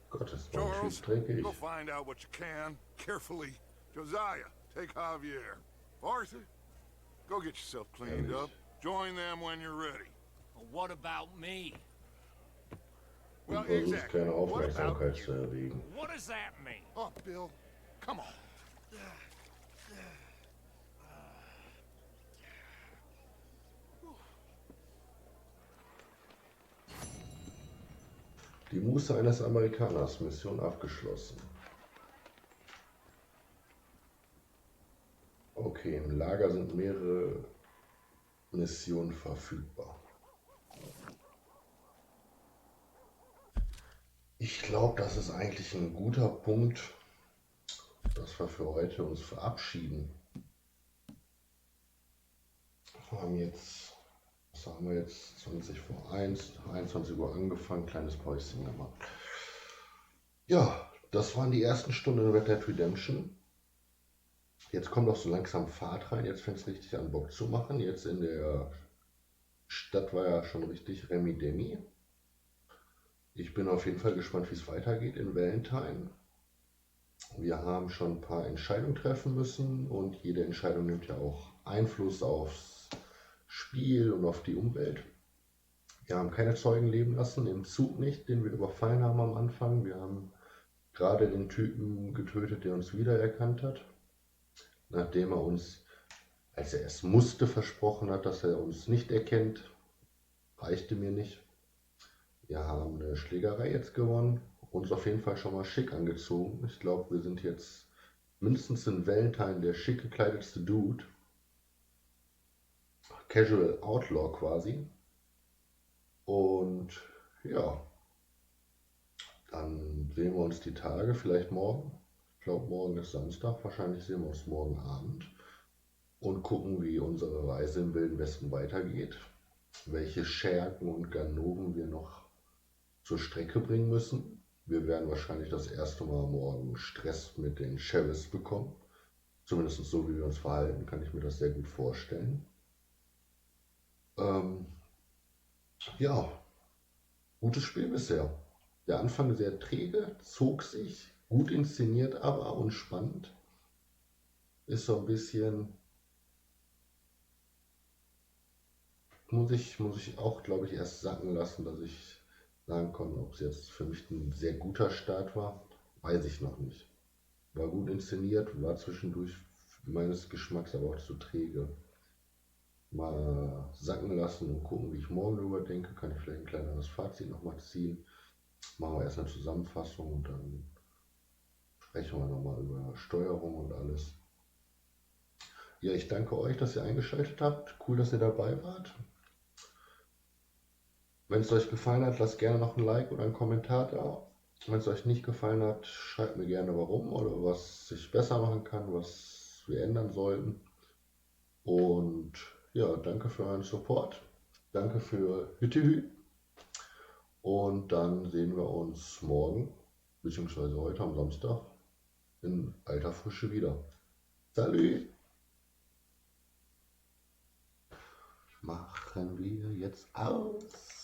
Gott, das war
Charles,
viel dreckig.
go find out what you can, carefully. Josiah, take Javier. Arthur, go get yourself cleaned up. Join them when you're ready.
Well, what about me?
Well,
Und versucht
exactly.
keine
What about
Aufmerksamkeit
you?
zu erregen.
What does that mean?
Oh, Bill, come on.
Die Muße eines Amerikaners, Mission abgeschlossen. Okay, im Lager sind mehrere Missionen verfügbar. Ich glaube, das ist eigentlich ein guter Punkt, dass wir für heute uns verabschieden. Wir haben jetzt, was haben wir jetzt, 20 vor 1, 21 Uhr angefangen, kleines Päuschen gemacht. Ja, das waren die ersten Stunden in Red Dead Redemption. Jetzt kommt auch so langsam Fahrt rein, jetzt fängt es richtig an Bock zu machen. Jetzt in der Stadt war ja schon richtig Remi-Demi. Ich bin auf jeden Fall gespannt, wie es weitergeht in Valentine. Wir haben schon ein paar Entscheidungen treffen müssen und jede Entscheidung nimmt ja auch Einfluss aufs Spiel und auf die Umwelt. Wir haben keine Zeugen leben lassen, im Zug nicht, den wir überfallen haben am Anfang. Wir haben gerade den Typen getötet, der uns wiedererkannt hat, nachdem er uns, als er es musste, versprochen hat, dass er uns nicht erkennt. Reichte mir nicht. Wir haben eine Schlägerei jetzt gewonnen, uns auf jeden Fall schon mal schick angezogen. Ich glaube, wir sind jetzt mindestens in Valentine der schick gekleidetste Dude. Casual Outlaw quasi. Und ja, dann sehen wir uns die Tage, vielleicht morgen. Ich glaube, morgen ist Samstag, wahrscheinlich sehen wir uns morgen Abend und gucken, wie unsere Reise im Wilden Westen weitergeht. welche Schergen und Ganoven wir noch zur Strecke bringen müssen. Wir werden wahrscheinlich das erste Mal morgen Stress mit den Sheriffs bekommen. Zumindest so, wie wir uns verhalten, kann ich mir das sehr gut vorstellen. Ja, gutes Spiel bisher. Der Anfang sehr träge, zog sich, gut inszeniert aber und spannend. Ist so ein bisschen, muss ich auch, glaube ich, erst sacken lassen, dass ich sagen kann, ob es jetzt für mich ein sehr guter Start war, weiß ich noch nicht. War gut inszeniert, war zwischendurch meines Geschmacks aber auch zu träge. Mal sacken lassen und gucken, wie ich morgen darüber denke. Kann ich vielleicht ein kleineres Fazit nochmal ziehen. Machen wir erst eine Zusammenfassung und dann sprechen wir nochmal über Steuerung und alles. Ja, ich danke euch, dass ihr eingeschaltet habt. Cool, dass ihr dabei wart. Wenn es euch gefallen hat, lasst gerne noch ein Like oder einen Kommentar da. Wenn es euch nicht gefallen hat, schreibt mir gerne warum oder was ich besser machen kann, was wir ändern sollten. Und ja, danke für euren Support. Danke für Hüttehü. Und dann sehen wir uns morgen, beziehungsweise heute am Samstag, in alter Frische wieder. Salut! Machen wir jetzt aus.